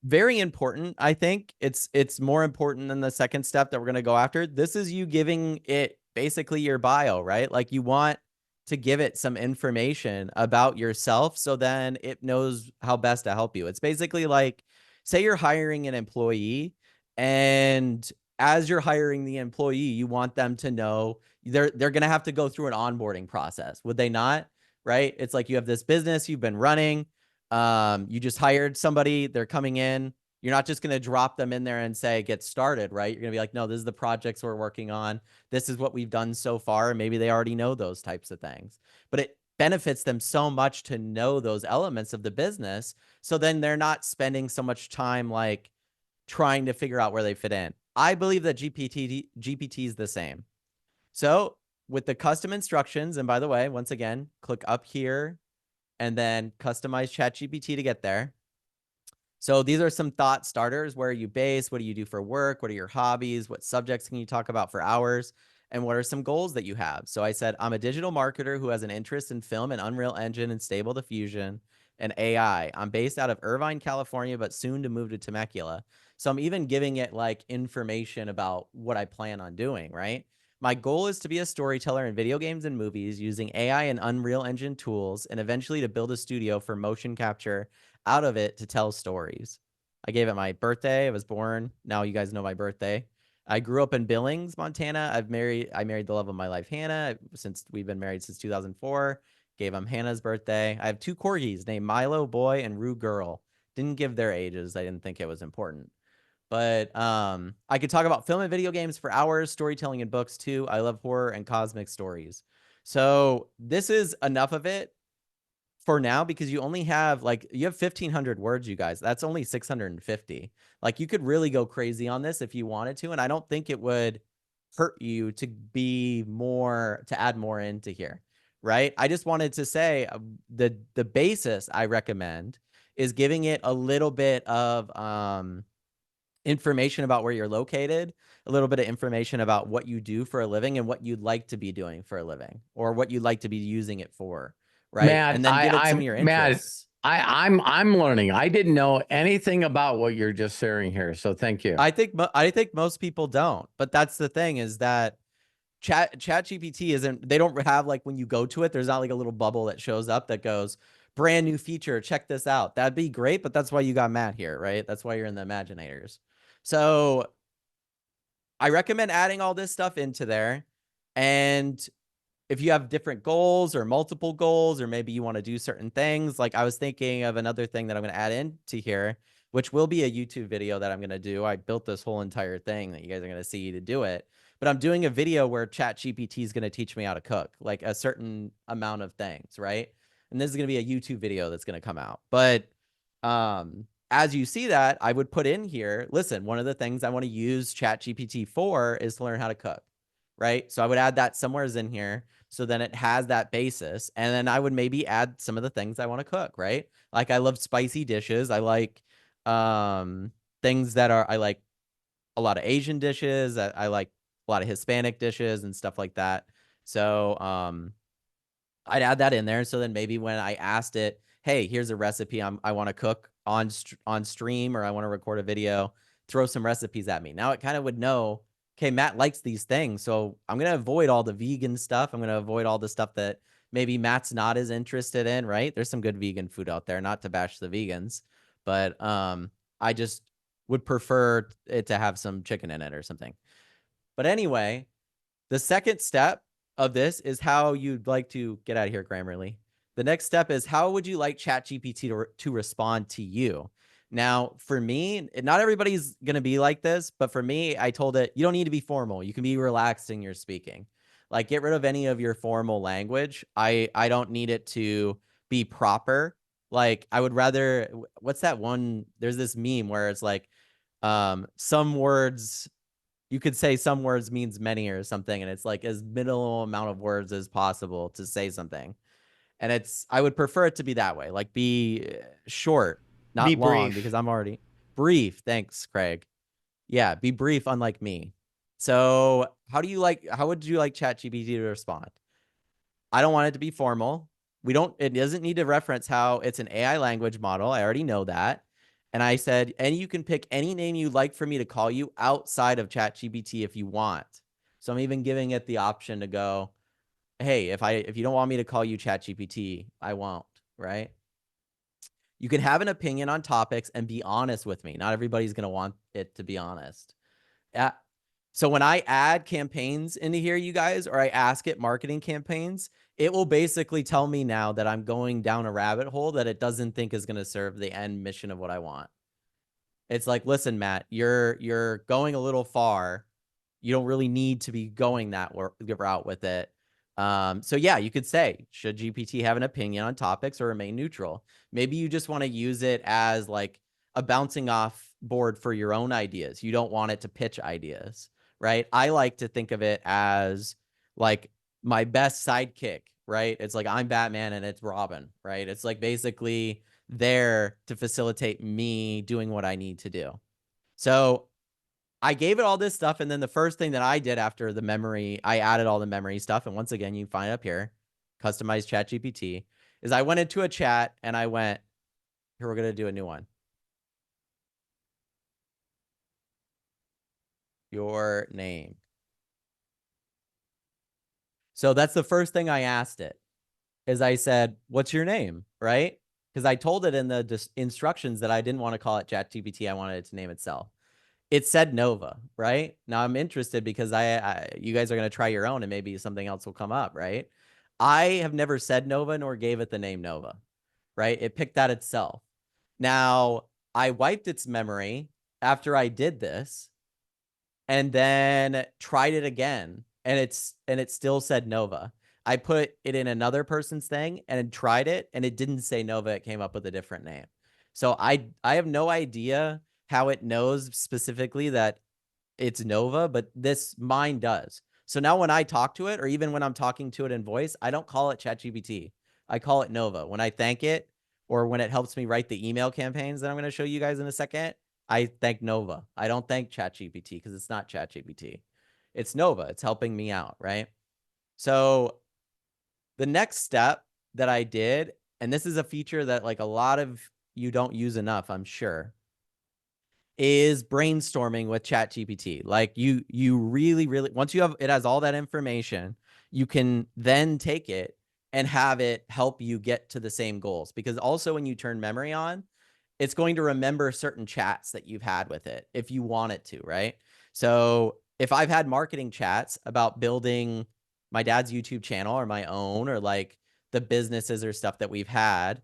very important. I think it's more important than the second step that we're going to go after. This is you giving it basically your bio, right? Like you want to give it some information about yourself so then it knows how best to help you. It's basically like, say you're hiring an employee, and as you're hiring the employee, you want them to know they're going to have to go through an onboarding process. Would they not? Right? It's like you have this business you've been running. You just hired somebody, they're coming in. You're not just going to drop them in there and say, get started, right? You're going to be like, no, this is the projects we're working on. This is what we've done so far. And maybe they already know those types of things, but it benefits them so much to know those elements of the business. So then they're not spending so much time like trying to figure out where they fit in. I believe that GPT is the same. So with the custom instructions, and by the way, once again, click up here and then customize ChatGPT to get there. So these are some thought starters. Where are you based? What do you do for work? What are your hobbies? What subjects can you talk about for hours? And what are some goals that you have? So I said, I'm a digital marketer who has an interest in film and Unreal Engine and Stable Diffusion and AI. I'm based out of Irvine, California, but soon to move to Temecula. So I'm even giving it like information about what I plan on doing, right? My goal is to be a storyteller in video games and movies using AI and Unreal Engine tools, and eventually to build a studio for motion capture out of it to tell stories. I gave it my birthday. I was born. Now you guys know my birthday. I grew up in Billings, Montana. I married the love of my life, Hannah, since we've been married since 2004. Gave him Hannah's birthday. I have 2 corgis named Milo Boy and Rue Girl. Didn't give their ages. I didn't think it was important. But I could talk about film and video games for hours, storytelling and books too. I love horror and cosmic stories. So this is enough of it for now, because you only have you have 1,500 words, you guys. That's only 650. Like you could really go crazy on this if you wanted to. And I don't think it would hurt you to add more into here, right? I just wanted to say the basis I recommend is giving it a little bit of information about where you're located, a little bit of information about what you do for a living and what you'd like to be doing for a living, or what you'd like to be using it for, right? Matt, and then give it some of your interests. I'm learning. I didn't know anything about what you're just sharing here, so thank you. I think most people don't, but that's the thing, is that ChatGPT isn't. They don't have when you go to it, there's not like a little bubble that shows up that goes, brand new feature, check this out. That'd be great, but that's why you got Matt here, right? That's why you're in the Imaginators. So I recommend adding all this stuff into there. And if you have different goals or multiple goals, or maybe you want to do certain things, like I was thinking of another thing that I'm going to add into here, which will be a YouTube video that I'm going to do. I built this whole entire thing that you guys are going to see to do it. But I'm doing a video where ChatGPT is going to teach me how to cook, like a certain amount of things, right? And this is going to be a YouTube video that's going to come out. But as you see that, I would put in here, listen, one of the things I want to use ChatGPT for is to learn how to cook, right? So I would add that somewhere in here. So then it has that basis. And then I would maybe add some of the things I want to cook, right? Like I love spicy dishes. I like things that I like a lot of Asian dishes. I like a lot of Hispanic dishes and stuff like that. So I'd add that in there. So then maybe when I asked it, hey, here's a recipe I want to cook, on stream, or I want to record a video, throw some recipes at me. Now it kind of would know, okay, Matt likes these things, so I'm going to avoid all the vegan stuff. I'm going to avoid all the stuff that maybe Matt's not as interested in, right? There's some good vegan food out there, not to bash the vegans, but I just would prefer it to have some chicken in it or something. But anyway, the second step of this is how you'd like to get out of here, Grammarly. The next step is, how would you like ChatGPT to respond to you? Now, for me, not everybody's going to be like this, but for me, I told it, you don't need to be formal. You can be relaxed in your speaking. Like, get rid of any of your formal language. I don't need it to be proper. Like, I would rather, what's that one? There's this meme where it's like, some words, you could say some words means many or something, and it's like as minimal amount of words as possible to say something. And I would prefer it to be that way, like be short, not Be long, brief. because I'm already brief. Thanks, Craig. Yeah, be brief, unlike me. So how would you like ChatGPT to respond? I don't want it to be formal. It doesn't need to reference how it's an AI language model. I already know that. And I said, and you can pick any name you'd like for me to call you outside of ChatGPT if you want. So I'm even giving it the option to go, hey, if you don't want me to call you ChatGPT, I won't, right? You can have an opinion on topics and be honest with me. Not everybody's going to want it to be honest. So when I add campaigns into here, you guys, or I ask it marketing campaigns, it will basically tell me now that I'm going down a rabbit hole that it doesn't think is going to serve the end mission of what I want. It's like, listen, Matt, you're going a little far. You don't really need to be going that route with it. So yeah, you could say, should GPT have an opinion on topics or remain neutral? Maybe you just want to use it as like a bouncing off board for your own ideas. You don't want it to pitch ideas, right? I like to think of it as like my best sidekick, right? It's like I'm Batman and it's Robin, right? It's like basically there to facilitate me doing what I need to do. So I gave it all this stuff, and then the first thing that I did after the memory, I added all the memory stuff, and once again, you can find it up here, customize ChatGPT, is I went into a chat and I went, here, we're going to do a new one. Your name. So that's the first thing I asked it, is I said, what's your name, right? Because I told it in the instructions that I didn't want to call it ChatGPT, I wanted it to name itself. It said Nova, right? Now I'm interested because you guys are going to try your own and maybe something else will come up, right? I have never said Nova nor gave it the name Nova, right? It picked that itself. Now I wiped its memory after I did this and then tried it again, and it still said Nova. I put it in another person's thing and tried it, and it didn't say Nova. It came up with a different name. So I have no idea how it knows specifically that it's Nova, but mine does. So now when I talk to it, or even when I'm talking to it in voice, I don't call it ChatGPT. I call it Nova. When I thank it, or when it helps me write the email campaigns that I'm going to show you guys in a second, I thank Nova. I don't thank ChatGPT because it's not ChatGPT. It's Nova. It's helping me out, right? So the next step that I did, and this is a feature that like a lot of you don't use enough, I'm sure, is brainstorming with ChatGPT. Like you really, once it has all that information, you can then take it and have it help you get to the same goals. Because also when you turn memory on, it's going to remember certain chats that you've had with it if you want it to, right? So if I've had marketing chats about building my dad's YouTube channel or my own, or like the businesses or stuff that we've had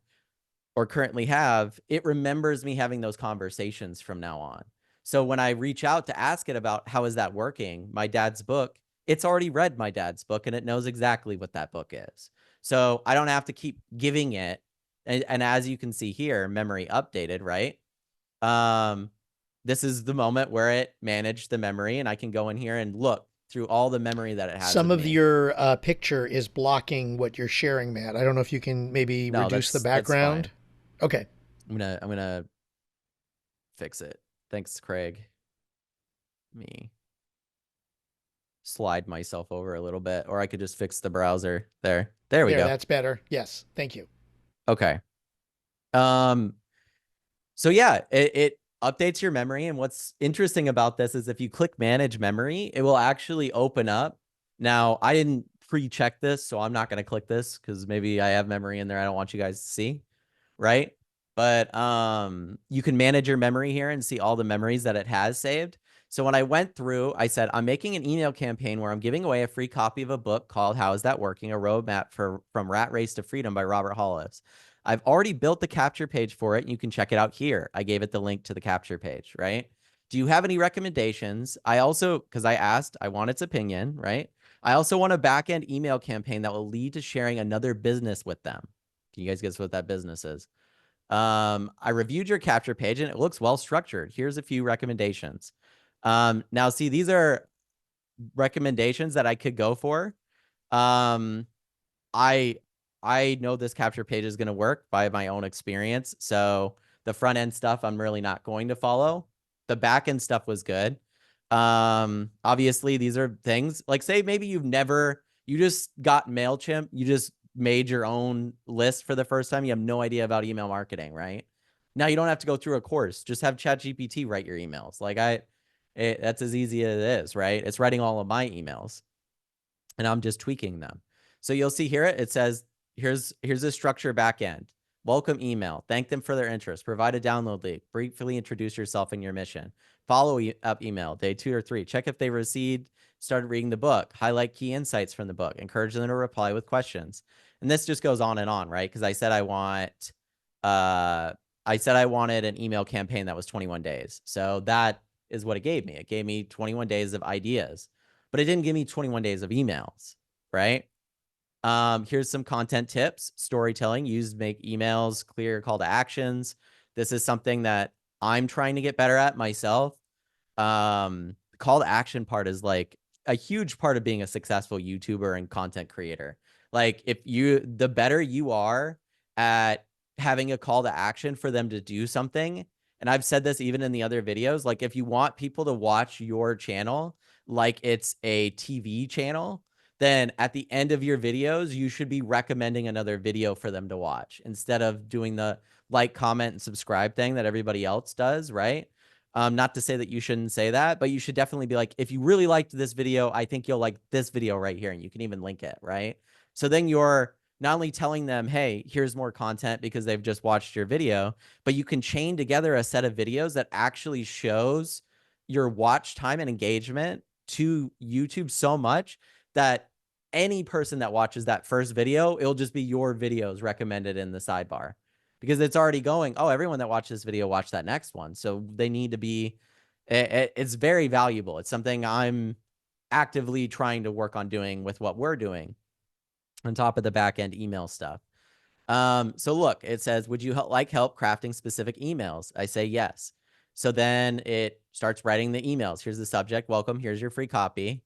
or currently have, it remembers me having those conversations from now on. So when I reach out to ask it about how is that working, my dad's book, it's already read my dad's book and it knows exactly what that book is. So I don't have to keep giving it. And as you can see here, memory updated, right? This is the moment where it managed the memory, and I can go in here and look through all the memory that it has. Some of your picture is blocking what you're sharing, Matt. I don't know if you can maybe reduce the background. Okay. I'm gonna fix it. Thanks, Craig. Me slide myself over a little bit, or I could just fix the browser. There we go. That's better. Yes. Thank you. Okay. So yeah, it updates your memory. And what's interesting about this is if you click manage memory, it will actually open up. Now, I didn't pre-check this, so I'm not going to click this because maybe I have memory in there I don't want you guys to see, right? But you can manage your memory here and see all the memories that it has saved. So when I went through, I said, I'm making an email campaign where I'm giving away a free copy of a book called How Is That Working? A Roadmap From Rat Race to Freedom by Robert Hollis. I've already built the capture page for it, and you can check it out here. I gave it the link to the capture page, right? Do you have any recommendations? I also, because I asked, I want its opinion, right? I also want a back-end email campaign that will lead to sharing another business with them. Can you guys guess what that business is? I reviewed your capture page and it looks well structured. Here's a few recommendations. Now see, these are recommendations that I could go for. I know this capture page is going to work by my own experience. So the front end stuff, I'm really not going to follow. The back end stuff was good. Obviously these are things like, say maybe you just got MailChimp, you just made your own list for the first time. You have no idea about email marketing, right? Now you don't have to go through a course. Just have ChatGPT write your emails. Like that's as easy as it is, right? It's writing all of my emails and I'm just tweaking them. So you'll see here, it says, here's a structure backend. Welcome email. Thank them for their interest. Provide a download link. Briefly introduce yourself and your mission. Follow up email, day 2 or 3. Check if they received, started reading the book. Highlight key insights from the book. Encourage them to reply with questions. And this just goes on and on, right? Because I said I wanted an email campaign that was 21 days. So that is what it gave me. It gave me 21 days of ideas, but it didn't give me 21 days of emails, right? Here's some content tips. Storytelling, make emails clear, call to actions. This is something that I'm trying to get better at myself. The call to action part is like a huge part of being a successful YouTuber and content creator. Like the better you are at having a call to action for them to do something. And I've said this even in the other videos, like if you want people to watch your channel, like it's a TV channel, then at the end of your videos, you should be recommending another video for them to watch instead of doing the like, comment, and subscribe thing that everybody else does, right? Not to say that you shouldn't say that, but you should definitely be like, if you really liked this video, I think you'll like this video right here, and you can even link it, right? So then you're not only telling them, hey, here's more content because they've just watched your video, but you can chain together a set of videos that actually shows your watch time and engagement to YouTube so much that any person that watches that first video, it'll just be your videos recommended in the sidebar because it's already going, oh, everyone that watched this video watched that next one. So they need to be, it's very valuable. It's something I'm actively trying to work on doing with what we're doing on top of the back end email stuff. So look, it says, would you like help crafting specific emails? I say yes. So then it starts writing the emails. Here's the subject. Welcome. Here's your free copy.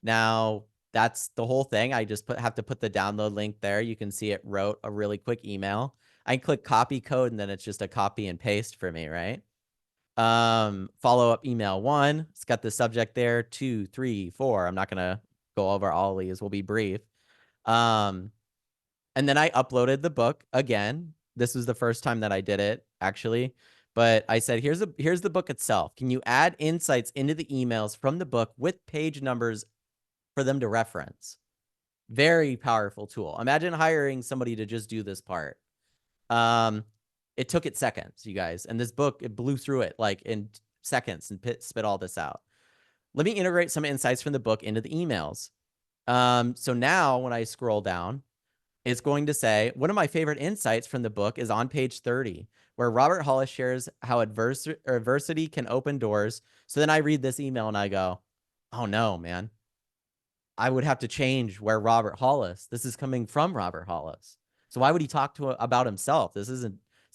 Now that's the whole thing. I just have to put the download link there. You can see it wrote a really quick email. I click copy code and then it's just a copy and paste for me, right? Follow up email 1. It's got the subject there. 2, 3, 4. I'm not going to go over all these. We'll be brief. And then I uploaded the book again. This was the first time that I did it, actually. But I said, here's the book itself. Can you add insights into the emails from the book with page numbers for them to reference? Very powerful tool. Imagine hiring somebody to just do this part. It took it seconds, you guys. And this book, it blew through it like in seconds and spit all this out. Let me integrate some insights from the book into the emails. So now when I scroll down, it's going to say, one of my favorite insights from the book is on page 30, where Robert Hollis shares how adversity can open doors. So then I read this email and I go, oh no, man. I would have to change where Robert Hollis, this is coming from Robert Hollis. So why would he talk about himself? It's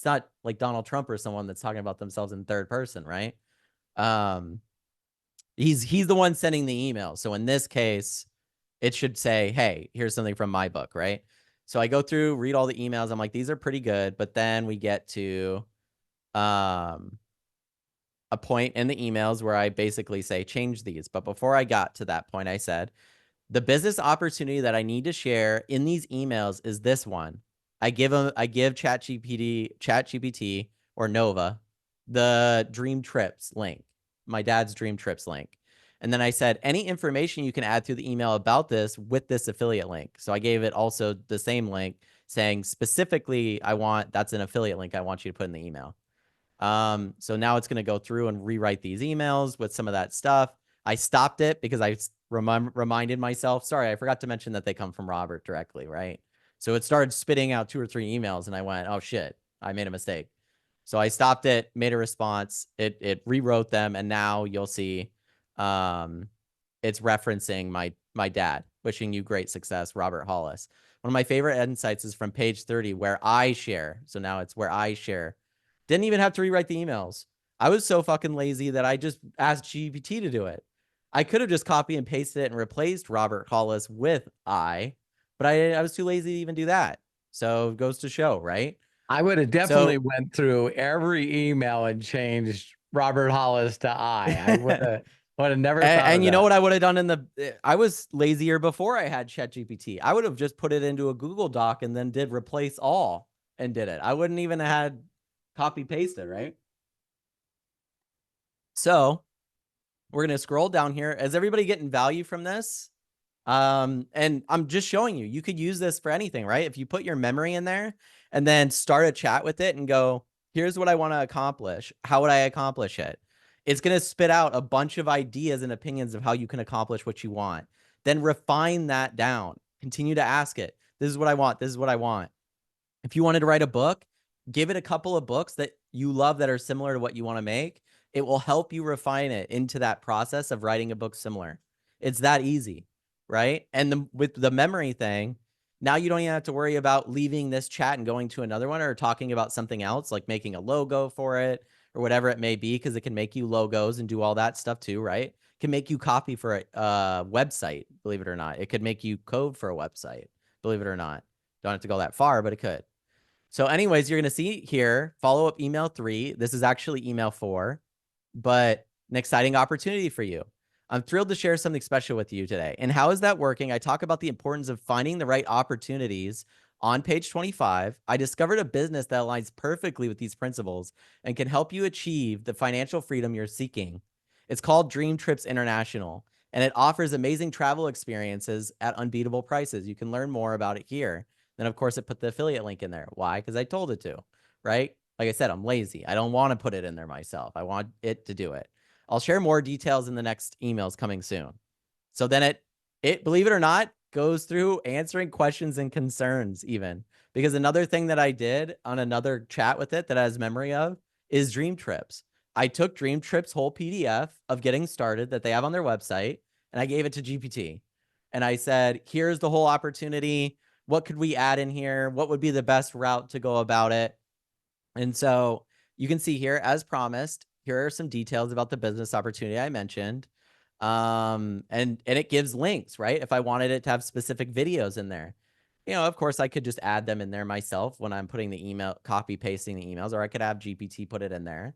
not like Donald Trump or someone that's talking about themselves in third person, right? He's the one sending the email. So in this case, it should say, hey, here's something from my book, right? So I go through, read all the emails. I'm like, these are pretty good. But then we get to a point in the emails where I basically say, change these. But before I got to that point, I said, the business opportunity that I need to share in these emails is this one. I give ChatGPT or Nova. the Dream Trips link, my dad's Dream Trips link. And then I said, any information you can add through the email about this with this affiliate link. So I gave it also the same link saying specifically, that's an affiliate link I want you to put in the email. So now it's going to go through and rewrite these emails with some of that stuff. I stopped it because I reminded myself, sorry, I forgot to mention that they come from Robert directly, right? So it started spitting out 2 or 3 emails and I went, oh shit, I made a mistake. So I stopped it, made a response, it rewrote them, and now you'll see it's referencing my dad, wishing you great success, Robert Hollis. One of my favorite insights is from page 30 where I share. So now it's where I share. Didn't even have to rewrite the emails. I was so fucking lazy that I just asked GPT to do it. I could have just copy and pasted it and replaced Robert Hollis with but I was too lazy to even do that. So it goes to show, right? I would have definitely went through every email and changed Robert Hollis to I would have never thought and of you know that. what I would have done I was lazier before I had ChatGPT. I would have just put it into a Google Doc and then did replace all and did it. I wouldn't even have had copy paste it, right? So we're going to scroll down here. Is everybody getting value from this? And I'm just showing you could use this for anything, right? If you put your memory in there and then start a chat with it and go, here's what I want to accomplish. How would I accomplish it? It's going to spit out a bunch of ideas and opinions of how you can accomplish what you want. Then refine that down. Continue to ask it. This is what I want. This is what I want. If you wanted to write a book, give it a couple of books that you love that are similar to what you want to make. It will help you refine it into that process of writing a book similar. It's that easy, right? And with the memory thing, now you don't even have to worry about leaving this chat and going to another one or talking about something else, like making a logo for it or whatever it may be, because it can make you logos and do all that stuff too, right? It can make you copy for a website, believe it or not. It could make you code for a website, believe it or not. Don't have to go that far, but it could. So anyways, you're going to see here, follow-up email 3. This is actually email 4, but an exciting opportunity for you. I'm thrilled to share something special with you today. And how is that working? I talk about the importance of finding the right opportunities. On page 25, I discovered a business that aligns perfectly with these principles and can help you achieve the financial freedom you're seeking. It's called Dream Trips International, and it offers amazing travel experiences at unbeatable prices. You can learn more about it here. Then, of course, it put the affiliate link in there. Why? Because I told it to, right? Like I said, I'm lazy. I don't want to put it in there myself. I want it to do it. I'll share more details in the next emails coming soon. So then it, believe it or not, goes through answering questions and concerns even. Because another thing that I did on another chat with it that I has memory of is Dream Trips. I took Dream Trips' whole PDF of getting started that they have on their website, and I gave it to GPT. And I said, here's the whole opportunity. What could we add in here? What would be the best route to go about it? And so you can see here, as promised, here are some details about the business opportunity I mentioned. And it gives links, right? If I wanted it to have specific videos in there, of course I could just add them in there myself when I'm putting the email, copy pasting the emails, or I could have GPT put it in there.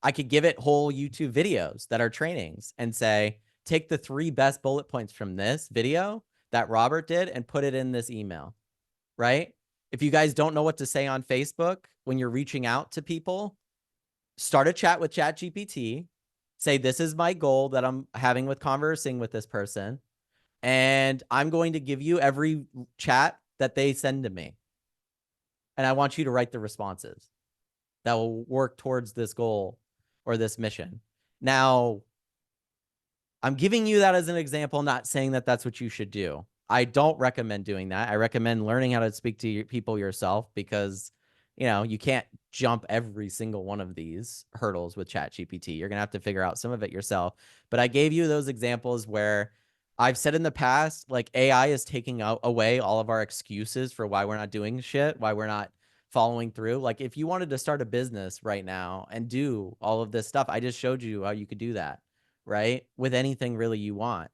I could give it whole YouTube videos that are trainings and say, take the 3 best bullet points from this video that Robert did and put it in this email, right? If you guys don't know what to say on Facebook when you're reaching out to people, start a chat with ChatGPT. Say, this is my goal that I'm having with conversing with this person. And I'm going to give you every chat that they send to me. And I want you to write the responses that will work towards this goal or this mission. Now, I'm giving you that as an example, not saying that that's what you should do. I don't recommend doing that. I recommend learning how to speak to people yourself because, you can't jump every single one of these hurdles with ChatGPT. You're going to have to figure out some of it yourself. But I gave you those examples where I've said in the past, like AI is taking away all of our excuses for why we're not doing shit, why we're not following through. Like if you wanted to start a business right now and do all of this stuff, I just showed you how you could do that, right? With anything really you want.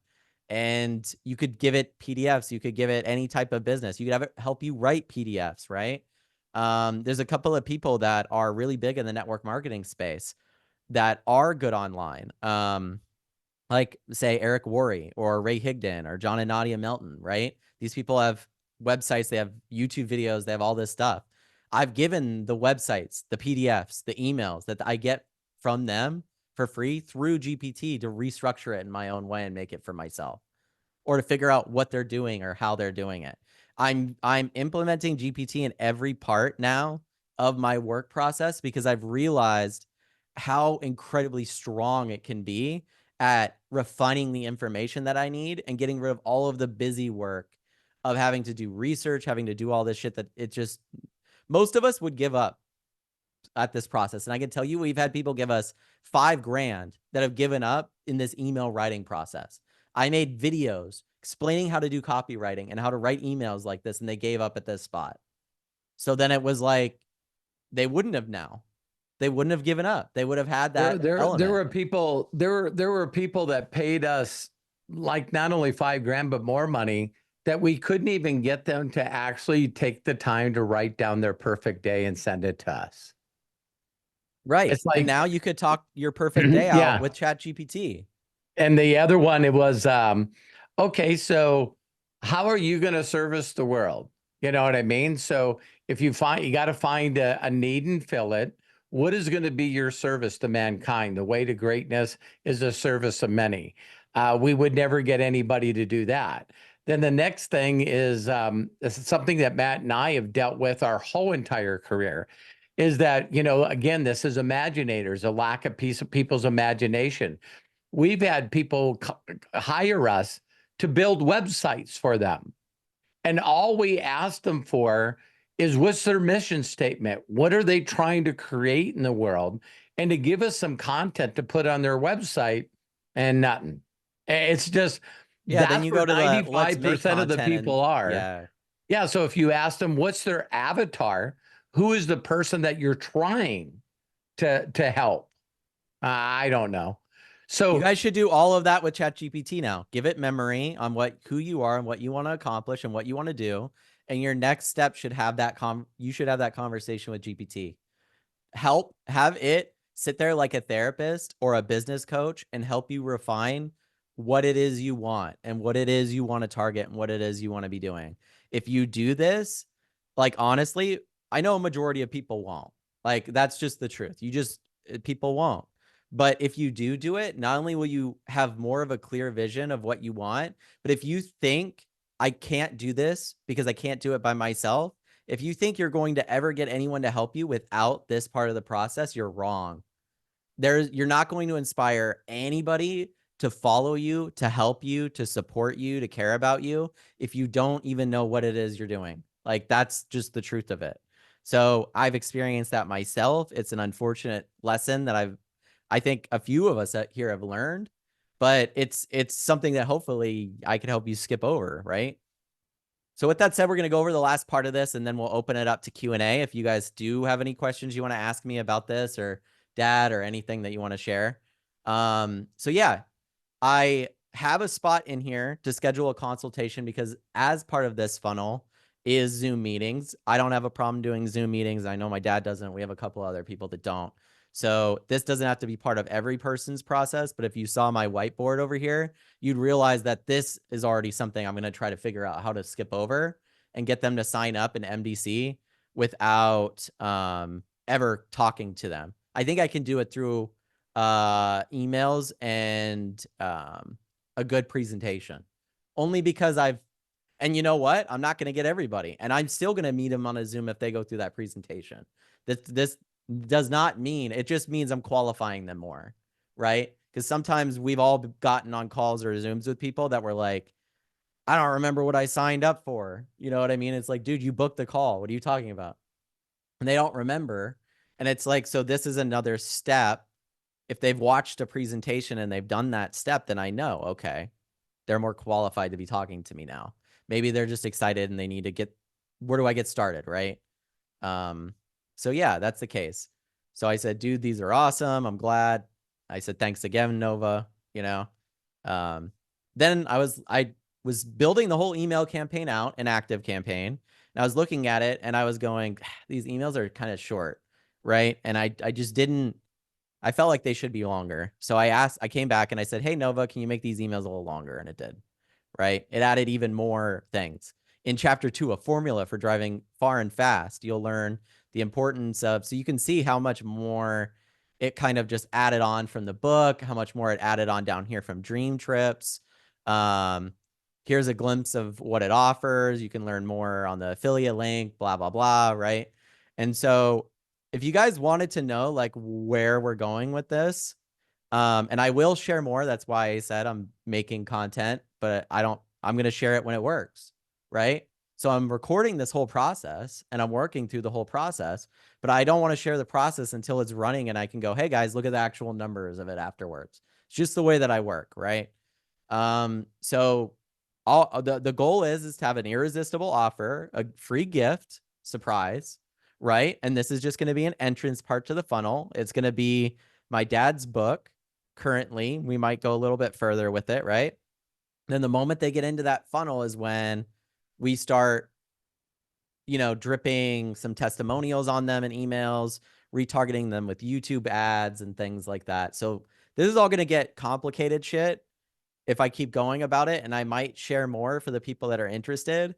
And you could give it PDFs. You could give it any type of business. You could have it help you write PDFs, right? There's a couple of people that are really big in the network marketing space that are good online. Like say Eric Worre or Ray Higdon or John and Nadia Melton, right? These people have websites, they have YouTube videos, they have all this stuff. I've given the websites, the PDFs, the emails that I get from them for free through GPT to restructure it in my own way and make it for myself, or to figure out what they're doing or how they're doing it. I'm implementing GPT in every part now of my work process because I've realized how incredibly strong it can be at refining the information that I need and getting rid of all of the busy work of having to do research, having to do all this shit that it just, most of us would give up at this process. And I can tell you, we've had people give us $5,000 that have given up in this email writing process. I made videos explaining how to do copywriting and how to write emails like this, and they gave up at this spot. So then it was like, they wouldn't have now. They wouldn't have given up. They would have had that element. There were people that paid us like not only $5,000 but more money that we couldn't even get them to actually take the time to write down their perfect day and send it to us. Right. It's like, and now you could talk your perfect day out Yeah. with ChatGPT. And the other one, it was, okay, so how are you going to service the world? You know what I mean? So if you got to find a need and fill it. What is going to be your service to mankind? The way to greatness is a service of many. We would never get anybody to do that. Then the next thing is this is something that Matt and I have dealt with our whole entire career, is that, you know, again, this is imaginators, a lack of people's imagination. We've had people hire us to build websites for them. And all we ask them for is, what's their mission statement? What are they trying to create in the world? And to give us some content to put on their website, and nothing. It's just, Yeah, then you go to the 95% of the people are. Yeah. Yeah. So if you ask them, what's their avatar? Who is the person that you're trying to help? I don't know. So you guys should do all of that with ChatGPT now. Give it memory on who you are and what you want to accomplish and what you want to do. And your next step should have that you should have that conversation with GPT. Have it sit there like a therapist or a business coach and help you refine what it is you want and what it is you want to target and what it is you want to be doing. If you do this, like, honestly, I know a majority of people won't. Like, that's just the truth. People won't. But if you do it, not only will you have more of a clear vision of what you want, but if you think, I can't do this because I can't do it by myself, if you think you're going to ever get anyone to help you without this part of the process, you're wrong. You're not going to inspire anybody to follow you, to help you, to support you, to care about you, if you don't even know what it is you're doing. Like, that's just the truth of it. So I've experienced that myself. It's an unfortunate lesson that I think a few of us here have learned, but it's something that hopefully I can help you skip over, right? So with that said, we're going to go over the last part of this, and then we'll open it up to Q&A. If you guys do have any questions you want to ask me about this, or Dad, or anything that you want to share. So yeah, I have a spot in here to schedule a consultation because as part of this funnel is Zoom meetings. I don't have a problem doing Zoom meetings. I know my dad doesn't. We have a couple other people that don't. So this doesn't have to be part of every person's process, but if you saw my whiteboard over here, you'd realize that this is already something I'm going to try to figure out how to skip over and get them to sign up in MDC without ever talking to them. I think I can do it through emails and a good presentation, only because and you know what? I'm not going to get everybody, and I'm still going to meet them on a Zoom if they go through that presentation. This does not mean, it just means I'm qualifying them more, right? Because sometimes we've all gotten on calls or Zooms with people that were like, I don't remember what I signed up for. You know what I mean? It's like, dude, you booked the call. What are you talking about? And they don't remember. And it's like, so this is another step. If they've watched a presentation and they've done that step, then I know, okay, they're more qualified to be talking to me now. Maybe they're just excited and they need to where do I get started, right? So yeah, that's the case. So I said, dude, these are awesome. I'm glad. I said, thanks again, Nova, you know. Then I was building the whole email campaign out, an active campaign. And I was looking at it and I was going, these emails are kind of short, right? And I just didn't, I felt like they should be longer. So I came back and I said, hey, Nova, can you make these emails a little longer? And it did, right? It added even more things. In chapter 2, a formula for driving far and fast, you'll learn the importance of, so you can see how much more it kind of just added on from the book, how much more it added on down here from Dream Trips. Here's a glimpse of what it offers. You can learn more on the affiliate link, blah, blah, blah, right? And so if you guys wanted to know like where we're going with this, and I will share more. That's why I said I'm making content, but I'm going to share it when it works, right? So I'm recording this whole process and I'm working through the whole process, but I don't want to share the process until it's running and I can go, hey guys, look at the actual numbers of it afterwards. It's just the way that I work, right? So the goal is to have an irresistible offer, a free gift, surprise, right? And this is just going to be an entrance part to the funnel. It's going to be my dad's book. Currently, we might go a little bit further with it, right? Then the moment they get into that funnel is when we start, dripping some testimonials on them in emails, retargeting them with YouTube ads and things like that. So this is all going to get complicated shit if I keep going about it, and I might share more for the people that are interested.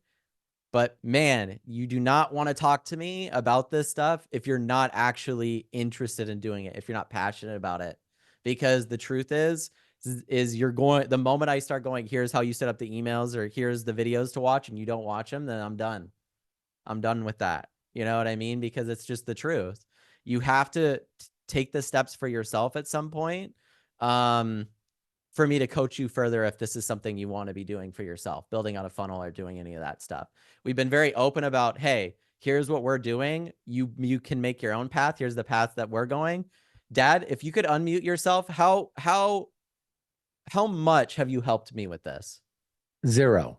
But man, you do not want to talk to me about this stuff if you're not actually interested in doing it, if you're not passionate about it. Because the truth is the moment I start going, here's how you set up the emails or here's the videos to watch and you don't watch them, then I'm done. I'm done with that. You know what I mean? Because it's just the truth. You have to take the steps for yourself at some point. For me to coach you further if this is something you want to be doing for yourself, building out a funnel or doing any of that stuff. We've been very open about, hey, here's what we're doing. You can make your own path. Here's the path that we're going. Dad, if you could unmute yourself, how much have you helped me with this? 0.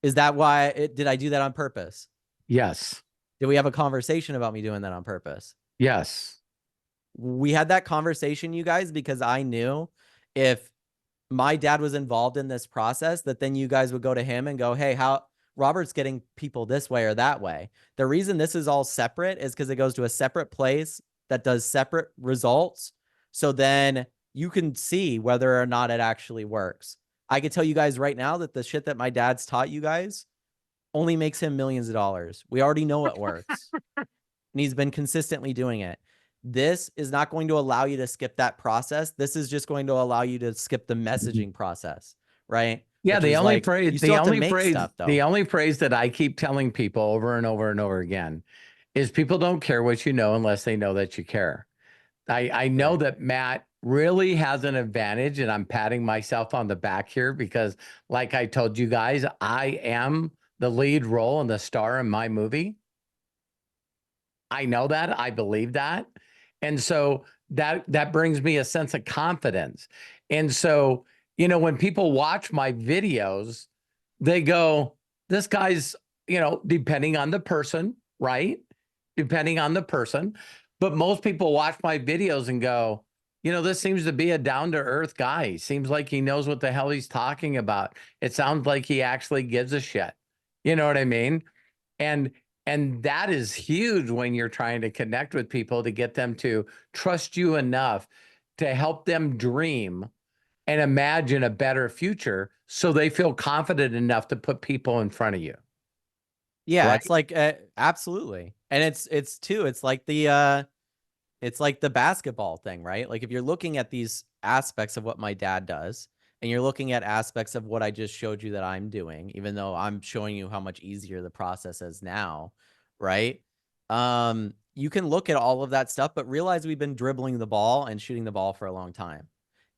Is that why did I do that on purpose? Yes. Did we have a conversation about me doing that on purpose? Yes. We had that conversation, you guys, because I knew if my dad was involved in this process, that then you guys would go to him and go, hey, how Robert's getting people this way or that way. The reason this is all separate is because it goes to a separate place that does separate results. So then you can see whether or not it actually works. I could tell you guys right now that the shit that my dad's taught you guys only makes him millions of dollars. We already know it works. And he's been consistently doing it. This is not going to allow you to skip that process. This is just going to allow you to skip the messaging process, right? Yeah, Which the is only like, phrase, you still have to make stuff, though. the only phrase that I keep telling people over and over and over again is people don't care what you know unless they know that you care. I know Right. that Matt really has an advantage, and I'm patting myself on the back here because, like I told you guys, I am the lead role and the star in my movie. I know that. I believe that. And so that brings me a sense of confidence. And so, when people watch my videos, they go, this guy's, depending on the person, right? Depending on the person. But most people watch my videos and go, this seems to be a down-to-earth guy. Seems like he knows what the hell he's talking about. It sounds like he actually gives a shit. You know what I mean? And that is huge when you're trying to connect with people to get them to trust you enough to help them dream and imagine a better future so they feel confident enough to put people in front of you. Yeah, Right? it's like absolutely. And it's like the basketball thing, right? Like if you're looking at these aspects of what my dad does and you're looking at aspects of what I just showed you that I'm doing, even though I'm showing you how much easier the process is now, right? You can look at all of that stuff, but realize we've been dribbling the ball and shooting the ball for a long time.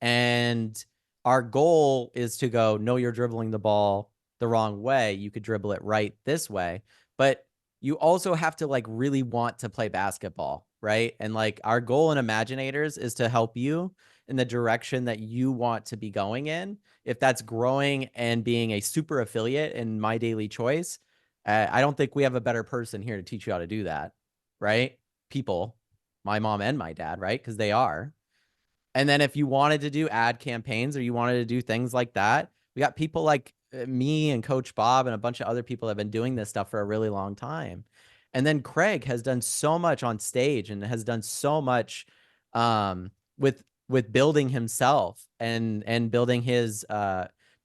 And our goal is to go, no, you're dribbling the ball the wrong way. You could dribble it right this way. But you also have to like really want to play basketball, right? And like our goal in Imaginators is to help you in the direction that you want to be going in. If that's growing and being a super affiliate in My Daily Choice, I don't think we have a better person here to teach you how to do that, right? People, my mom and my dad, right? Because they are. And then if you wanted to do ad campaigns or you wanted to do things like that, we got people like me and Coach Bob and a bunch of other people that have been doing this stuff for a really long time. And then Craig has done so much on stage and has done so much with building himself and building his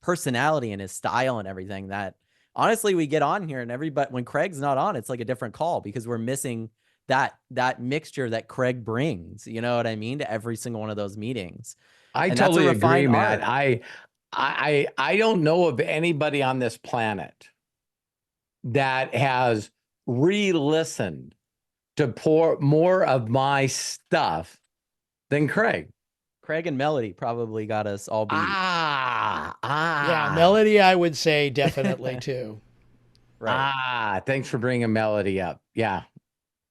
personality and his style and everything that honestly we get on here and everybody when Craig's not on, it's like a different call because we're missing that mixture that Craig brings, you know what I mean, to every single one of those meetings. I And that's a totally agree, refined Matt. art. I don't know of anybody on this planet that has re-listened to pour more of my stuff than Craig. Craig and Melody probably got us all beat. Yeah, Melody, I would say definitely too. Right. Thanks for bringing Melody up. Yeah.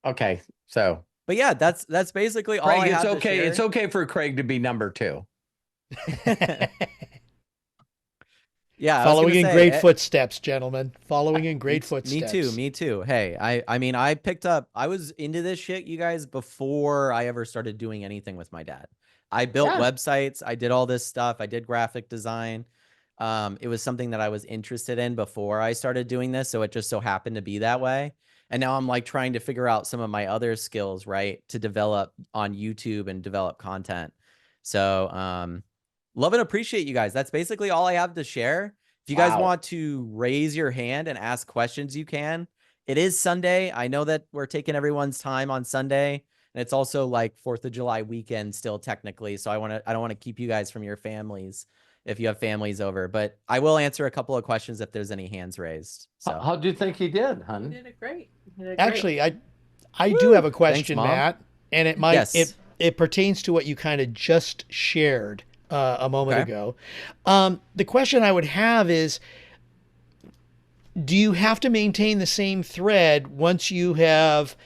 Okay. So, But yeah, that's basically all Craig, I it's have okay. to share. It's okay for Craig to be number 2. Yeah, Following in great say, footsteps, gentlemen. Following in great footsteps. Me too. Hey, I mean, I was into this shit, you guys, before I ever started doing anything with my dad. I built websites. I did all this stuff. I did graphic design. It was something that I was interested in before I started doing this. So it just so happened to be that way. And now I'm like trying to figure out some of my other skills, right, to develop on YouTube and develop content. So, love and appreciate you guys. That's basically all I have to share. If you guys want to raise your hand and ask questions, you can. It is Sunday. I know that we're taking everyone's time on Sunday, and it's also like 4th of July weekend still technically. So I don't want to keep you guys from your families if you have families over, but I will answer a couple of questions if there's any hands raised. So How do you think he did, hon? You did it great. You did it great. Actually, I do have a question, Mom. Matt, and it might Yes. it pertains to what you kind of just shared a moment ago. The question I would have is, do you have to maintain the same thread once you have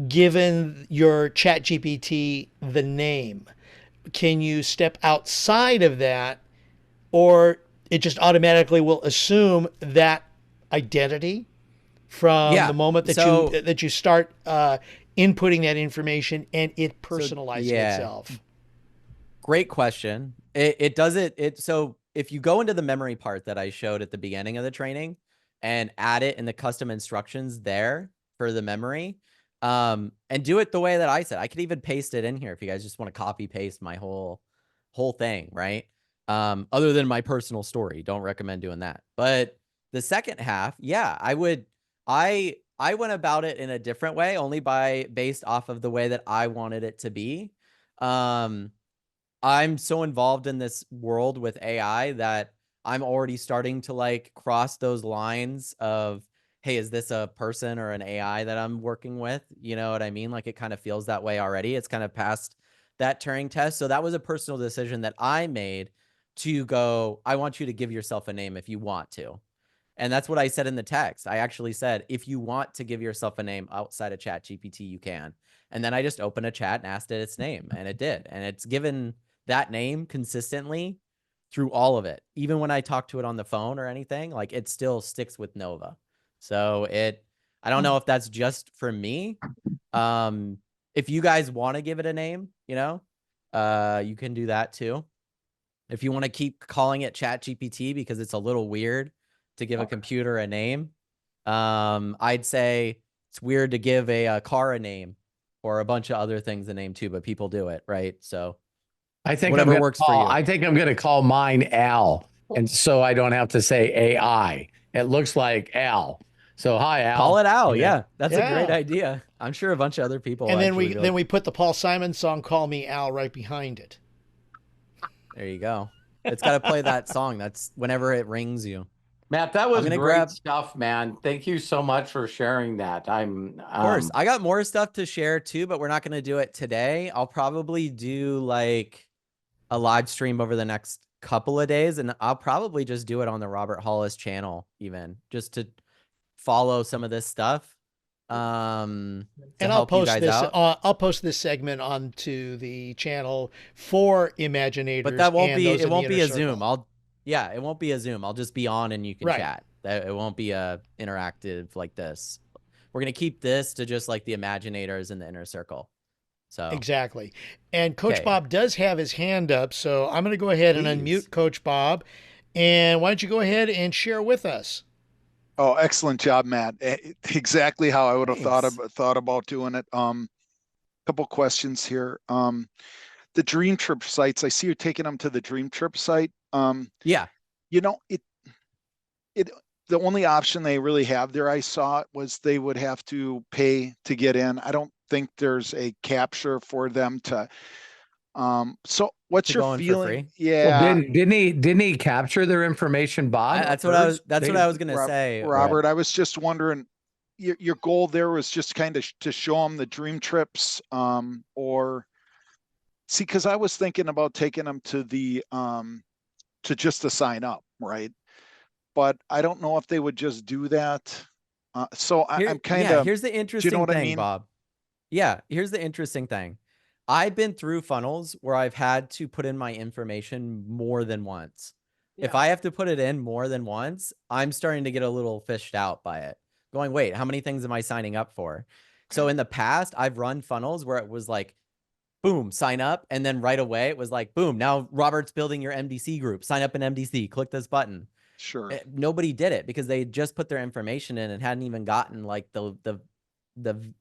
given your ChatGPT the name? Can you step outside of that, or it just automatically will assume that identity from the moment that you start inputting that information and it personalizing itself? Great question. It does it. So if you go into the memory part that I showed at the beginning of the training and add it in the custom instructions there for the memory, and do it the way that I said, I could even paste it in here if you guys just want to copy paste my whole thing, right? Other than my personal story, don't recommend doing that. But the second half, yeah, I went about it in a different way, only based off of the way that I wanted it to be. I'm so involved in this world with AI that I'm already starting to like cross those lines of, hey, is this a person or an AI that I'm working with? You know what I mean? Like it kind of feels that way already. It's kind of past that Turing test. So that was a personal decision that I made to go, I want you to give yourself a name if you want to. And that's what I said in the text. I actually said, if you want to give yourself a name outside of ChatGPT, you can. And then I just opened a chat and asked it its name, and it did. And it's given that name consistently through all of it. Even when I talk to it on the phone or anything, like it still sticks with Nova. So I don't know if that's just for me. If you guys want to give it a name, you know, you can do that too. If you want to keep calling it ChatGPT because it's a little weird to give a computer a name, I'd say it's weird to give a car a name or a bunch of other things a name too, but people do it, right? So I think whatever works for you. I think I'm going to call mine Al, and so I don't have to say AI. It looks like Al. So hi, Al. Call it Al. Yeah, that's a great idea. I'm sure a bunch of other people. And then we put the Paul Simon song "Call Me Al" right behind it. There you go. It's got to play that song. That's whenever it rings you. Matt, that was great stuff, man. Thank you so much for sharing that. Of course, I got more stuff to share too, but we're not going to do it today. I'll probably do like a live stream over the next couple of days, and I'll probably just do it on the Robert Hollis channel, even just to follow some of this stuff. And I'll post this. I'll post this segment onto the channel for Imaginators. But that won't be. It won't be a Zoom. It won't be a Zoom. I'll just be on and you can chat. It won't be a interactive like this. We're gonna keep this to just like the Imaginators in the inner circle. So exactly. And Coach Bob does have his hand up, so I'm gonna go ahead and unmute Coach Bob. And why don't you go ahead and share with us? Oh, excellent job, Matt. Exactly how I would have thought about doing it. Couple questions here. The Dream Trip sites. I see you're taking them to the Dream Trip site. Yeah. You know, the only option they really have there I saw was they would have to pay to get in. I don't think there's a capture for them to, so what's To your go in for feeling? free? Well, Yeah. didn't he capture their information, Bob? That's what I was. First? That's what I was gonna say. Robert, I was just wondering, your goal there was just kind of to show them the dream trips, or see, because I was thinking about taking them to the to just to sign up, right? But I don't know if they would just do that. So I'm kind Yeah, of, here's the do you know interesting what I thing, mean? Bob. Yeah, here's the interesting thing. I've been through funnels where I've had to put in my information more than once. If Yeah. I have to put it in more than once, I'm starting to get a little fished out by it. Going, wait, how many things am I signing up for? So in the past, I've run funnels where it was like, boom, sign up. And then right away, it was like, boom, now Robert's building your MDC group. Sign up in MDC, click this button. Sure. Nobody did it because they just put their information in and hadn't even gotten like the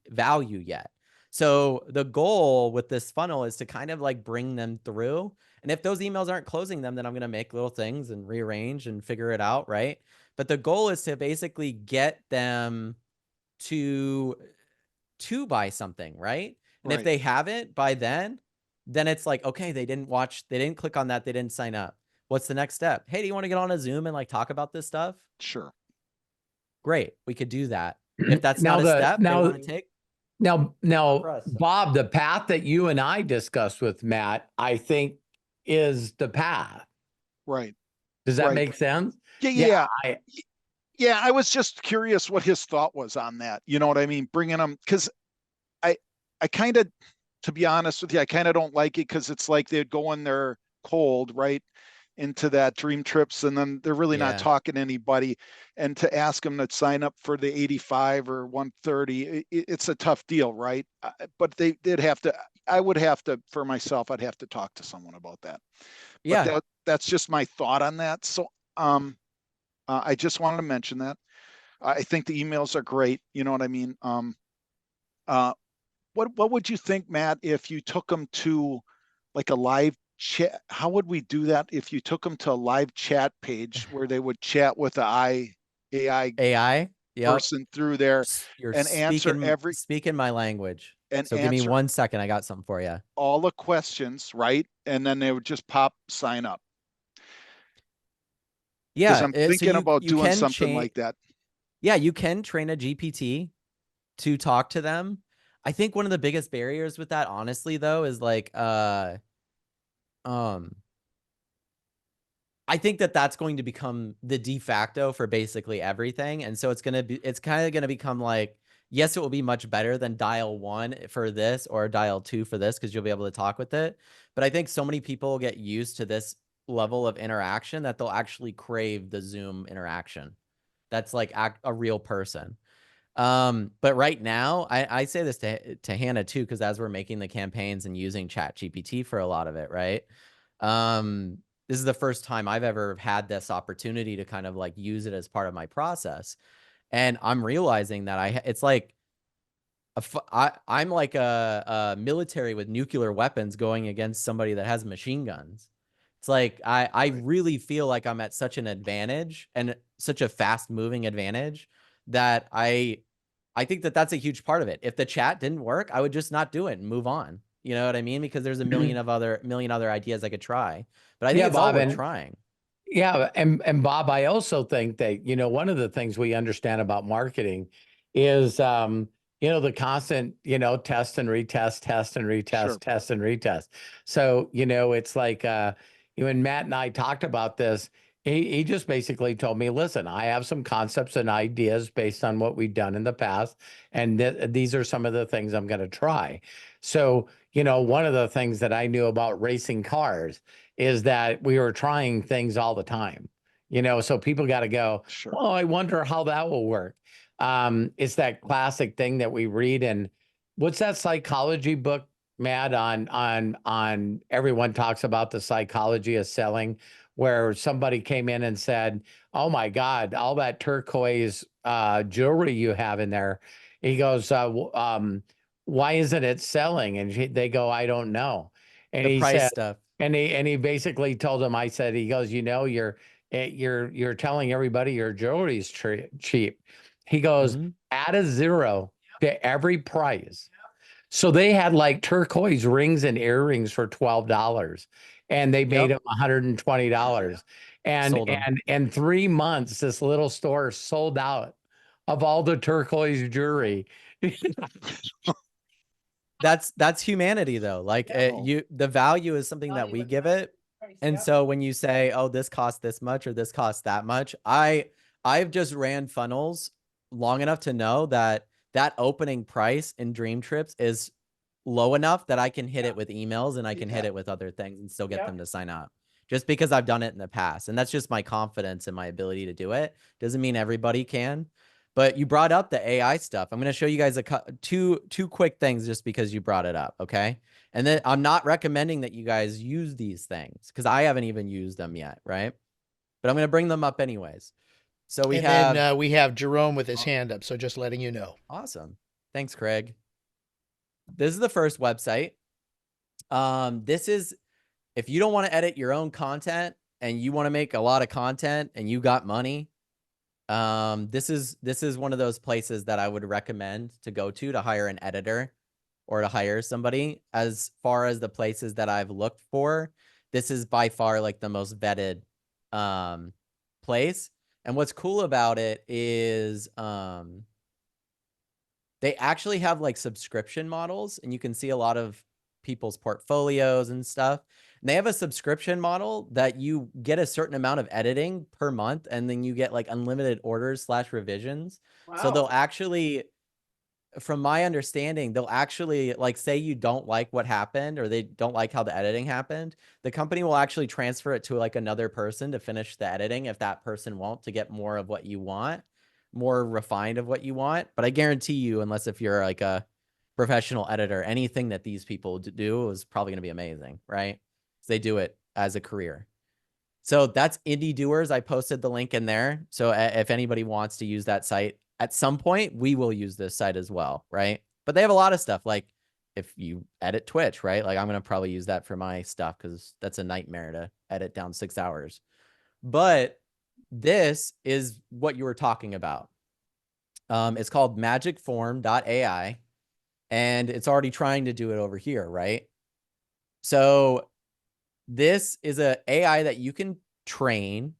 value yet. So the goal with this funnel is to kind of like bring them through. And if those emails aren't closing them, then I'm going to make little things and rearrange and figure it out. Right. But the goal is to basically get them to buy something. Right. And if Right. they haven't by then it's like, okay, they didn't click on that. They didn't sign up. What's the next step? Hey, do you want to get on a Zoom and like talk about this stuff? Sure. Great. We could do that. If that's Now not a step they want to take. Now, Press. Bob, the path that you and I discussed with Matt, I think is the path. Right. Does that Right. make sense? Yeah. I- Yeah. I was just curious what his thought was on that. You know what I mean? Bringing them, because I kind of, to be honest with you, I kind of don't like it because it's like they'd go in there cold, right, into that dream trips, and then they're really not Yeah. talking to anybody. And to ask them to sign up for the 85 or 130, it's a tough deal, right? But they did have to. I would have to, for myself, I'd have to talk to someone about that. Yeah. But that's just my thought on that. So I just wanted to mention that. I think the emails are great. You know what I mean? What would you think, Matt, if you took them to like a live chat? How would we do that if you took them to a live chat page where they would chat with the AI Yep. person through there You're and answer speaking my language. and So give me answer 1 second. I got something for you. all the questions, right? And then they would just pop sign up. Because Yeah. I'm thinking about doing can something like that. Yeah, you can train a GPT to talk to them. I think one of the biggest barriers with that, honestly, though, is like I think that's going to become the de facto for basically everything. And so it's kind of going to become like, yes, it will be much better than dial 1 for this or dial 2 for this, because you'll be able to talk with it. But I think so many people get used to this level of interaction that they'll actually crave the Zoom interaction. That's like a real person. But right now, I say this to Hannah too, because as we're making the campaigns and using ChatGPT for a lot of it, right? This is the first time I've ever had this opportunity to kind of like use it as part of my process. And I'm realizing that it's like, I'm like a military with nuclear weapons going against somebody that has machine guns. It's like, I really feel like I'm at such an advantage and such a fast moving advantage that I think that's a huge part of it. If the chat didn't work, I would just not do it and move on. You know what I mean? Because there's a million other ideas I could try. But I think it's all worth trying. Yeah, and Bob, I also think that, one of the things we understand about marketing is the constant, test and retest, test and retest, Sure. test and retest. So, it's like when Matt and I talked about this, he just basically told me, listen, I have some concepts and ideas based on what we've done in the past, and these are some of the things I'm going to try. So, one of the things that I knew about racing cars is that we were trying things all the time, so people got to go, Sure. oh, I wonder how that will work. It's that classic thing that we read. And what's that psychology book, Matt, on everyone talks about the psychology of selling, where somebody came in and said, oh my God, all that turquoise jewelry you have in there. He goes, why isn't it selling? And they go, I don't know. And The he price said, stuff. and he basically told him, he goes, you're telling everybody your jewelry's cheap. He goes, add a zero to every price. So they had like turquoise rings and earrings for $12 and they made them $120. Sold 'em. And in 3 months, this little store sold out of all the turquoise jewelry. That's humanity though. Like Yeah. the value is something that Value we is give price. it. And so when you say, oh, this costs this much or this costs that much, I've just ran funnels long enough to know that that opening price in Dream Trips is low enough that I can hit it with emails and I can hit it with other things and still get them to sign up. Just because I've done it in the past. And that's just my confidence in my ability to do it. Doesn't mean everybody can. But you brought up the AI stuff. I'm going to show you guys two quick things just because you brought it up, okay? And then I'm not recommending that you guys use these things because I haven't even used them yet, right? But I'm going to bring them up anyways. So we have Jerome with his hand up, so just letting you know. Awesome. Thanks, Craig. This is the first website. This is if you don't want to edit your own content and you want to make a lot of content and you got money, this is one of those places that I would recommend to go to hire an editor or to hire somebody. As far as the places that I've looked for, this is by far like the most vetted place. And what's cool about it is they actually have like subscription models, and you can see a lot of people's portfolios and stuff. And they have a subscription model that you get a certain amount of editing per month, and then you get like unlimited orders / revisions. Wow. So they'll actually, from my understanding, they'll actually like say you don't like what happened or they don't like how the editing happened. The company will actually transfer it to like another person to finish the editing if that person won't, to get more of what you want, more refined of what you want. But I guarantee you, unless if you're like a professional editor, anything that these people do is probably going to be amazing, right? They do it as a career. So that's Indie Doers. I posted the link in there. So if anybody wants to use that site at some point, we will use this site as well, right? But they have a lot of stuff. Like if you edit Twitch, right? Like I'm going to probably use that for my stuff because that's a nightmare to edit down 6 hours. But this is what you were talking about. It's called magicform.ai, and it's already trying to do it over here, right? So this is a AI that you can train,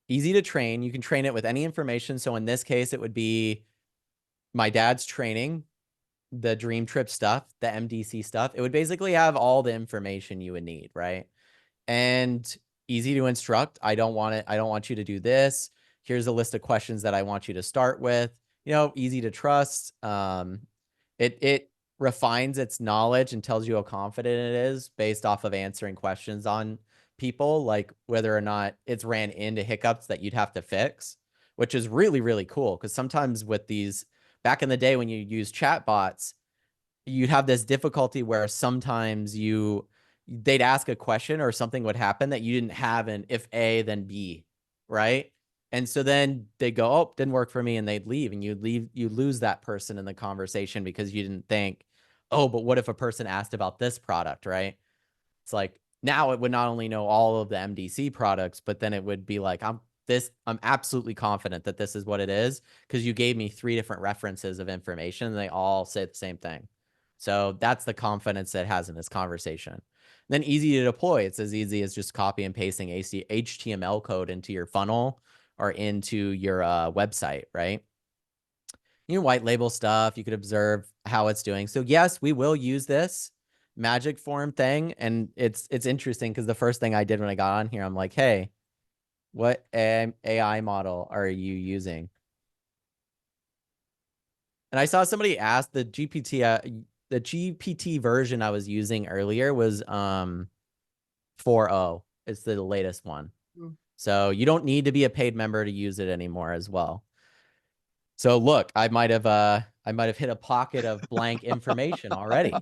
easy to train. You can train it with any information. So in this case, it would be my dad's training, the Dream Trip stuff, the MDC stuff. It would basically have all the information you would need, right? And easy to instruct. I don't want you to do this. Here's a list of questions that I want you to start with. You know, easy to trust. It refines its knowledge and tells you how confident it is based off of answering questions on people, like whether or not it's ran into hiccups that you'd have to fix, which is really, really cool. Because sometimes with these, back in the day when you use chatbots, you'd have this difficulty where sometimes they'd ask a question or something would happen that you didn't have an if A, then B, right? And so then they go, oh, didn't work for me, and they'd leave, and you lose that person in the conversation because you didn't think, oh, but what if a person asked about this product, right? It's like now it would not only know all of the MDC products, but then it would be like, I'm absolutely confident that this is what it is because you gave me 3 different references of information and they all say the same thing. So that's the confidence that it has in this conversation. And then easy to deploy. It's as easy as just copy and pasting HTML code into your funnel or into your website, right? You know, white label stuff. You could observe how it's doing. So yes, we will use this magic form thing. And it's interesting because the first thing I did when I got on here, I'm like, hey, what AI model are you using? And I saw somebody ask the GPT version I was using earlier was 4.0. It's the latest one. So you don't need to be a paid member to use it anymore as well. So look, I might have hit a pocket of blank information already.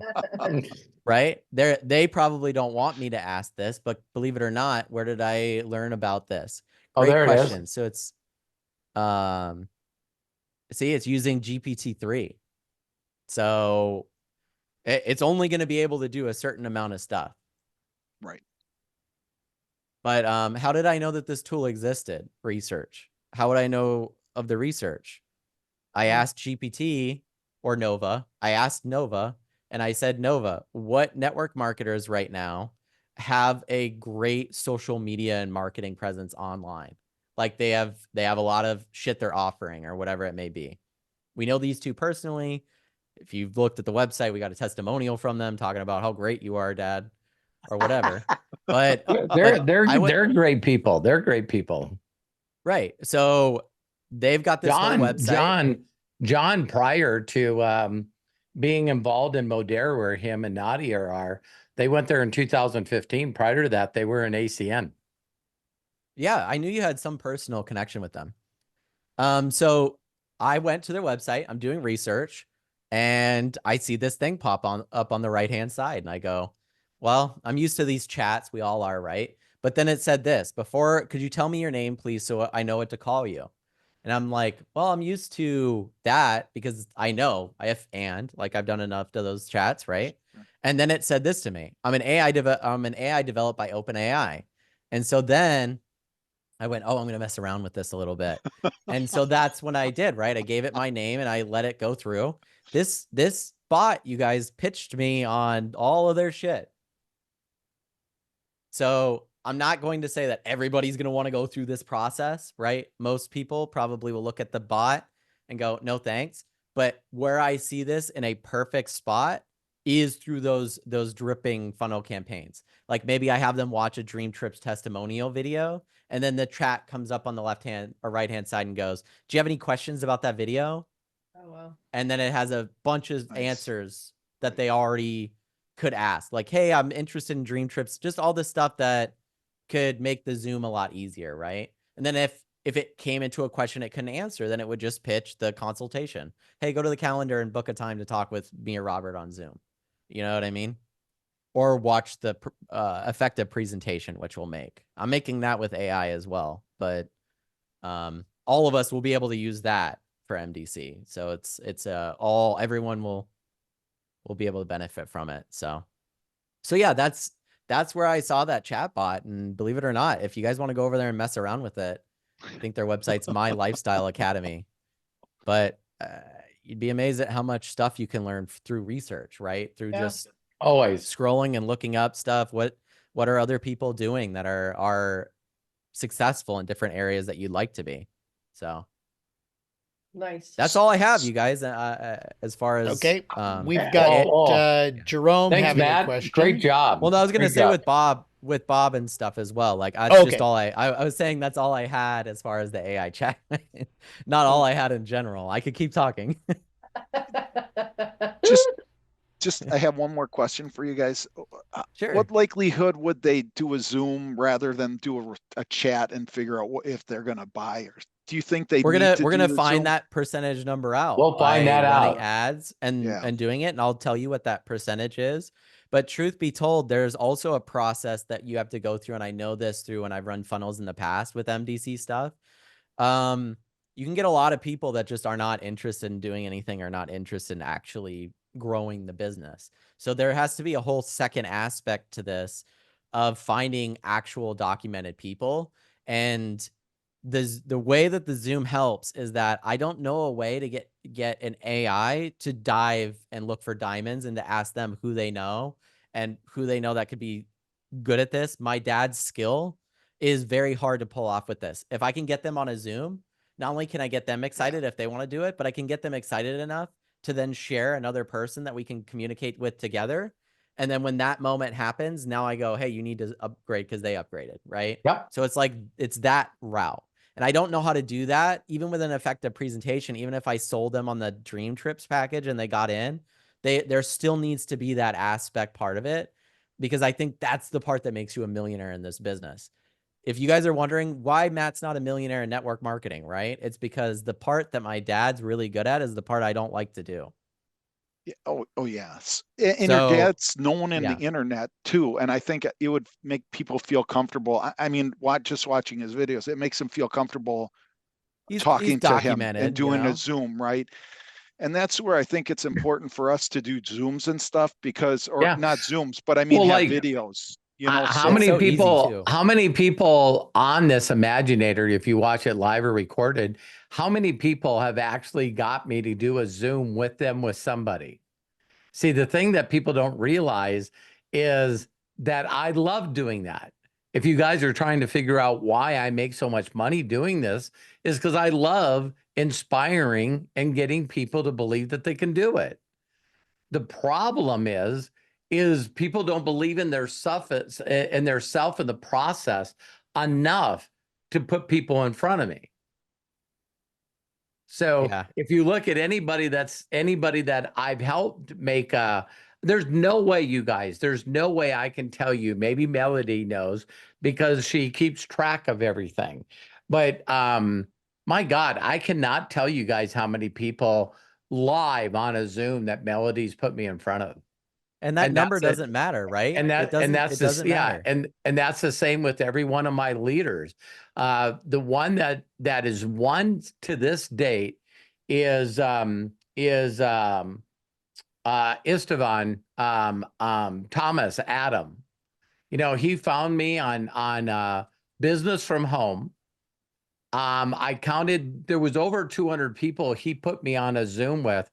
Right? They probably don't want me to ask this, but believe it or not, where did I learn about this? Great there question. it is. So it's see, it's using GPT-3. So it's only going to be able to do a certain amount of stuff. Right. But how did I know that this tool existed? Research. How would I know of the research? I asked GPT or Nova. I asked Nova, and I said, Nova, what network marketers right now have a great social media and marketing presence online? Like they have a lot of shit they're offering or whatever it may be. We know these two personally. If you've looked at the website, we got a testimonial from them talking about how great you are, Dad, or whatever. But they're great people. They're great people. Right. So they've got this whole website. John, prior to being involved in Modera, where him and Nadia are, they went there in 2015. Prior to that, they were in ACN. Yeah, I knew you had some personal connection with them. So I went to their website. I'm doing research, and I see this thing pop up on the right-hand side, and I go, well, I'm used to these chats. We all are, right? But then it said this, could you tell me your name, please, so I know what to call you? And I'm like, well, I'm used to that because I know I've done enough to those chats, right? And then it said this to me. I'm an AI developed by OpenAI. And so then I went, oh, I'm going to mess around with this a little bit. And so that's when I did, right? I gave it my name and I let it go through. This bot, you guys pitched me on all of their shit. So I'm not going to say that everybody's going to want to go through this process, right? Most people probably will look at the bot and go, no, thanks. But where I see this in a perfect spot is through those dripping funnel campaigns. Like maybe I have them watch a Dream Trips testimonial video, and then the chat comes up on the left-hand or right-hand side and goes, do you have any questions about that video? Oh, wow. And then it has a bunch of answers that they already could ask. Like, hey, I'm interested in Dream Trips, just all this stuff that could make the Zoom a lot easier, right? And then if it came into a question it couldn't answer, then it would just pitch the consultation. Hey, go to the calendar and book a time to talk with me or Robert on Zoom. You know what I mean? Or watch the effective presentation, which we'll make. I'm making that with AI as well, but all of us will be able to use that for MDC. So it's everyone will be able to benefit from it. So yeah, that's where I saw that chat bot. And believe it or not, if you guys want to go over there and mess around with it, I think their website's My Lifestyle Academy. But you'd be amazed at how much stuff you can learn through research, right? Through just always scrolling and looking up stuff. What are other people doing that are successful in different areas that you'd like to be? So nice. that's all I have, you guys. As far as we've got Jerome. Thanks, having Matt. a question. Great job. Well, I was gonna say with Bob and stuff as well. Like that's just all I was saying. That's all I had as far as the AI chat. Not all I had in general. I could keep talking. Just I have one more question for you guys. Sure. What likelihood would they do a Zoom rather than do a chat and figure out if they're going to buy, or do you think we're gonna find that percentage number out? We'll find that running out. ads and doing it, and I'll tell you what that percentage is. But truth be told, there's also a process that you have to go through, and I know this through when I've run funnels in the past with MDC stuff. You can get a lot of people that just are not interested in doing anything or not interested in actually growing the business. So there has to be a whole second aspect to this of finding actual documented people. And the way that the Zoom helps is that I don't know a way to get an AI to dive and look for diamonds and to ask them who they know that could be good at this. My dad's skill is very hard to pull off with this. If I can get them on a Zoom, not only can I get them excited if they want to do it, but I can get them excited enough to then share another person that we can communicate with together. And then when that moment happens, now I go, hey, you need to upgrade because they upgraded, right? Yep. So it's like, it's that route. And I don't know how to do that, even with an effective presentation. Even if I sold them on the Dream Trips package and they got in, there still needs to be that aspect part of it, because I think that's the part that makes you a millionaire in this business. If you guys are wondering why Matt's not a millionaire in network marketing, right? It's because the part that my dad's really good at is the part I don't like to do. Yeah. Oh yes. And your dad's known in the internet too. And I think it would make people feel comfortable. I mean, just watching his videos, it makes them feel comfortable talking to him and doing a Zoom, right? And that's where I think it's important for us to do Zooms and stuff not Zooms, but I mean, have videos. You know, how many people on this Imaginator, if you watch it live or recorded, how many people have actually got me to do a Zoom with them with somebody? See, the thing that people don't realize is that I love doing that. If you guys are trying to figure out why I make so much money doing this, is because I love inspiring and getting people to believe that they can do it. The problem is people don't believe in their self in the process enough to put people in front of me. So Yeah. if you look at anybody that I've helped make there's no way, you guys, there's no way I can tell you. Maybe Melody knows because she keeps track of everything. But my God, I cannot tell you guys how many people live on a Zoom that Melody's put me in front of. And that And number that's it. doesn't matter, right? And It doesn't, that's it doesn't matter. and that's the same with every one of my leaders. The one that is one to this date is Istvan Thomas Adam. You know, he found me on Business from Home. I counted, there was over 200 people he put me on a Zoom with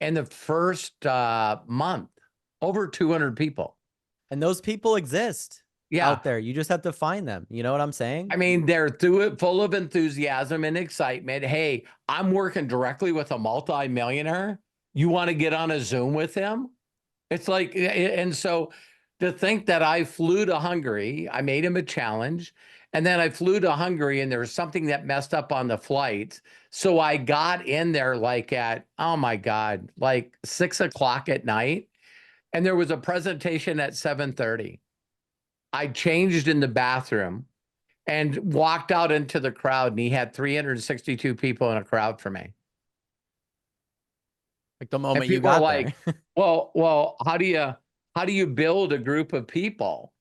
in the first month, over 200 people. And those people exist Yeah. out there. You just have to find them. You know what I'm saying? I mean, they're full of enthusiasm and excitement. Hey, I'm working directly with a multi-millionaire. You want to get on a Zoom with him? It's like, and so to think that I flew to Hungary, I made him a challenge, and then I flew to Hungary and there was something that messed up on the flight. So I got in there like at, oh my God, like 6 o'clock at night. And there was a presentation at 7:30. I changed in the bathroom and walked out into the crowd, and he had 362 people in a crowd for me. Like the And moment you people are got like, there. well, how do you build a group of people?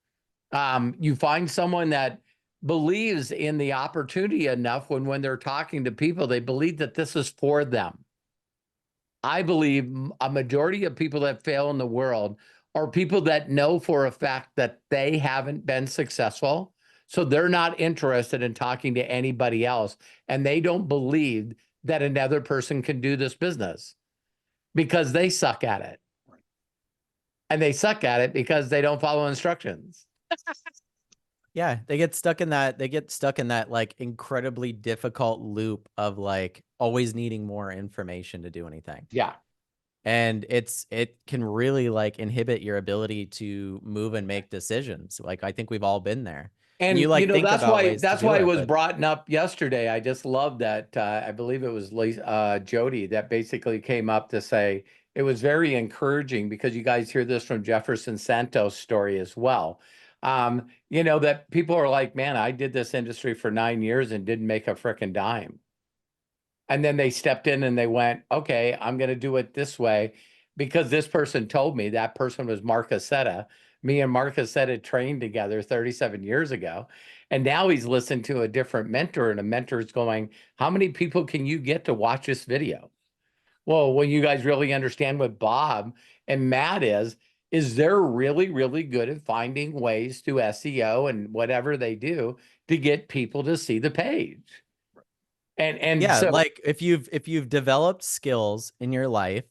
You find someone that believes in the opportunity enough when they're talking to people, they believe that this is for them. I believe a majority of people that fail in the world are people that know for a fact that they haven't been successful. So they're not interested in talking to anybody else. And they don't believe that another person can do this business because they suck at it. And they suck at it because they don't follow instructions. Yeah, they get stuck in that like incredibly difficult loop of like always needing more information to do anything. Yeah. And it can really like inhibit your ability to move and make decisions. Like I think we've all been there. And you like think that's about why ways to do it it, was but brought up yesterday. I just love that. I believe it was Jody that basically came up to say it was very encouraging because you guys hear this from Jefferson Santos' story as well. You know, that people are like, man, I did this industry for 9 years and didn't make a frickin' dime. And then they stepped in and they went, okay, I'm going to do it this way because this person told me. That person was Mark Aceta. Me and Mark Aceta trained together 37 years ago. And now he's listened to a different mentor, and a mentor is going, how many people can you get to watch this video? Well, when you guys really understand what Bob and Matt is they're really, really good at finding ways to SEO and whatever they do to get people to see the page. And yeah, so, like if you've developed skills in your life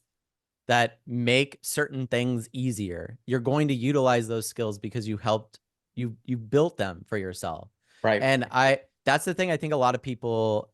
that make certain things easier, you're going to utilize those skills because you built them for yourself. right. And that's the thing I think a lot of people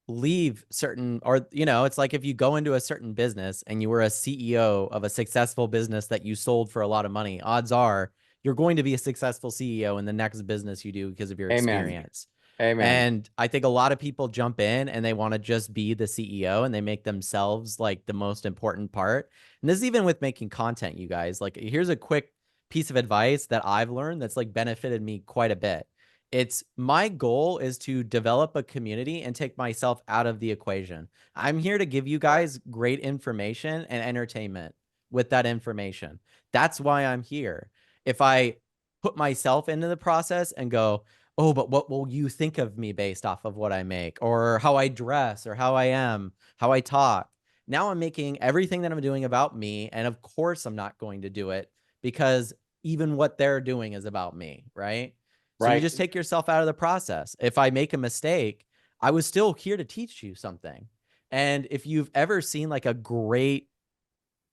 leave certain, or you know, it's like if you go into a certain business and you were a CEO of a successful business that you sold for a lot of money, odds are you're going to be a successful CEO in the next business you do because of your Amen. experience. Amen. And I think a lot of people jump in and they want to just be the CEO and they make themselves like the most important part. And this is even with making content, you guys. Like, here's a quick piece of advice that I've learned that's like benefited me quite a bit. It's my goal is to develop a community and take myself out of the equation. I'm here to give you guys great information and entertainment with that information. That's why I'm here. If I put myself into the process and go, oh, but what will you think of me based off of what I make or how I dress or how I am, how I talk? Now I'm making everything that I'm doing about me. And of course, I'm not going to do it because even what they're doing is about me, right? So you Right. just take yourself out of the process. If I make a mistake, I was still here to teach you something. And if you've ever seen like a great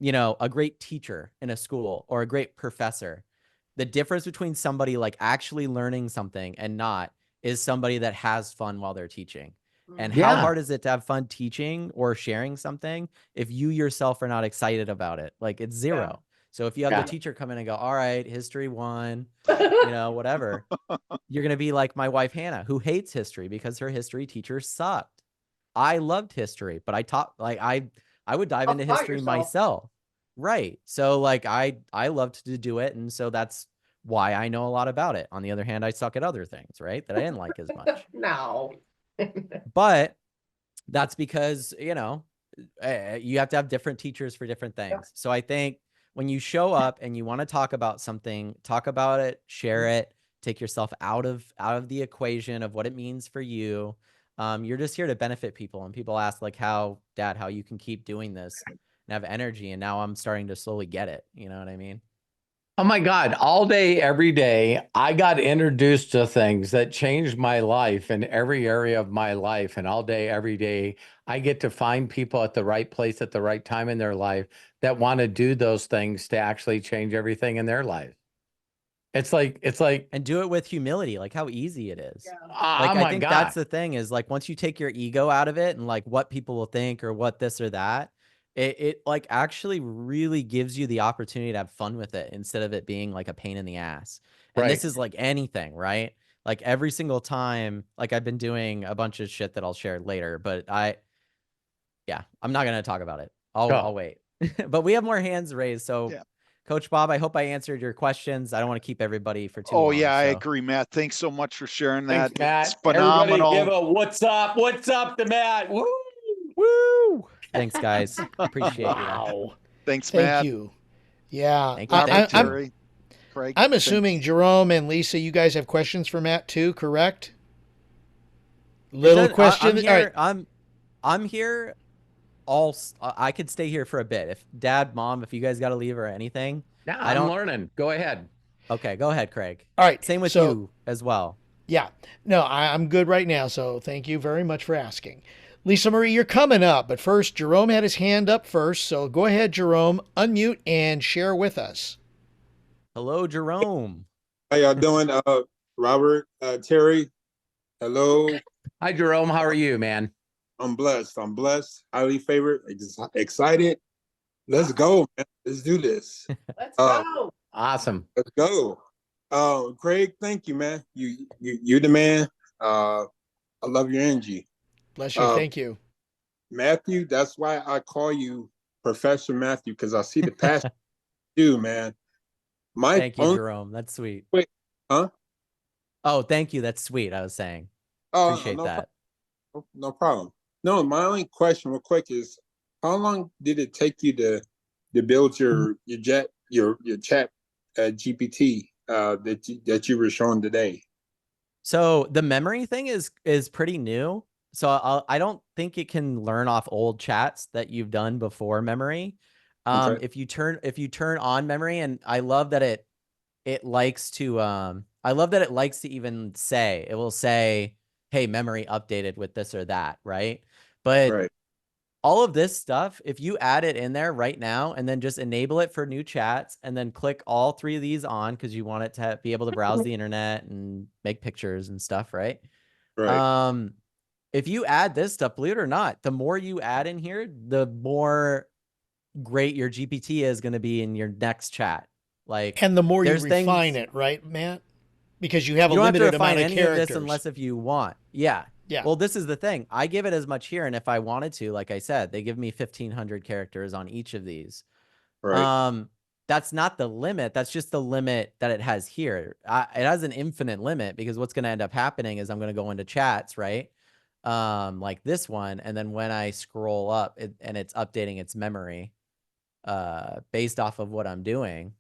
you know, a great teacher in a school or a great professor. The difference between somebody like actually learning something and not is somebody that has fun while they're teaching. And how Yeah. hard is it to have fun teaching or sharing something if you yourself are not excited about it? Like, it's zero. So if you have Yeah. the teacher come in and go, all right, history 1, you know, whatever, you're going to be like my wife, Hannah, who hates history because her history teacher sucked. I loved history, but I taught, like, I would dive into Taught history yourself. myself. Right. So like, I loved to do it. And so that's why I know a lot about it. On the other hand, I suck at other things, right, that I didn't like as much. No. But that's because, you know, you have to have different teachers for different things. So I think when you show up and you want to talk about something, talk about it, share it, take yourself out of the equation of what it means for you. You're just here to benefit people. And people ask like, how you can keep doing this and have energy. And now I'm starting to slowly get it. You know what I mean? Oh my God, all day, every day, I got introduced to things that changed my life in every area of my life. And all day, every day, I get to find people at the right place at the right time in their life that want to do those things to actually change everything in their life. It's like, And do it with humility, like how easy it is. Yeah. Like, oh I my think God. that's the thing is like, once you take your ego out of it and like what people will think or what this or that, it like actually really gives you the opportunity to have fun with it instead of it being like a pain in the ass. And this Right. is like anything, right? Like every single time, like I've been doing a bunch of shit that I'll share later, but yeah, I'm not going to talk about it. I'll wait. But we have more hands raised. So Yeah. Coach Bob, I hope I answered your questions. I don't want to keep everybody for too long. Oh yeah, I so. agree, Matt. Thanks so much for sharing Thanks, that. Matt. It's phenomenal. Everybody give a what's up to Matt. Woo! Woo! Thanks, guys. Appreciate you. Wow. Thanks, Thank Matt. you. Yeah. Thank you. Robert, Thank you. Terry, Craig. I'm thank- assuming Jerome and Lisa, you guys have questions for Matt too, correct? Little questions. All right. I'm here. I could stay here for a bit. If Dad, Mom, if you guys got to leave or anything. Yeah, I I'm don't. learning. Go ahead. Okay, go ahead, Craig. All right. Same with so, you as well. Yeah. No, I'm good right now. So thank you very much for asking. Lisa Marie, you're coming up. But first, Jerome had his hand up first. So go ahead, Jerome, unmute and share with us. Hello, Jerome. How y'all doing? Robert, Terry, hello. Hi, Jerome. How are you, man? I'm blessed. Highly favored, excited. Let's go, man. Let's do this. Let's go. Awesome. Let's go. Craig, thank you, man. You're the man. I love your energy. Bless you. Thank you. Matthew, that's why I call you Professor Matthew, because I see the passion you, man. Thank you, Jerome. That's sweet. Wait, huh? Oh, thank you. That's sweet. I was saying. Oh, Appreciate that. No problem. No, my only question real quick is, how long did it take you to build your chat GPT that you were showing today? So the memory thing is pretty new. So I don't think it can learn off old chats that you've done before memory. Okay. If you turn on memory, and I love that it likes to even say, it will say, hey, memory updated with this or that, right? But Right. all of this stuff, if you add it in there right now and then just enable it for new chats and then click all 3 of these on because you want it to be able to browse the internet and make pictures and stuff, right? Right. If you add this stuff, believe it or not, the more you add in here, the more great your GPT is going to be in your next chat. Like, And the more you there's refine things- it, right, Matt? Because you have you a don't have to limited refine amount of any of characters. this unless if you want. Yeah. Yeah. Well, this is the thing. I give it as much here, and if I wanted to, like I said, they give me 1,500 characters on each of these. Right. That's not the limit. That's just the limit that it has here. It has an infinite limit because what's going to end up happening is I'm going to go into chats, right? Like this one, and then when I scroll up, and it's updating its memory, based off of what I'm doing.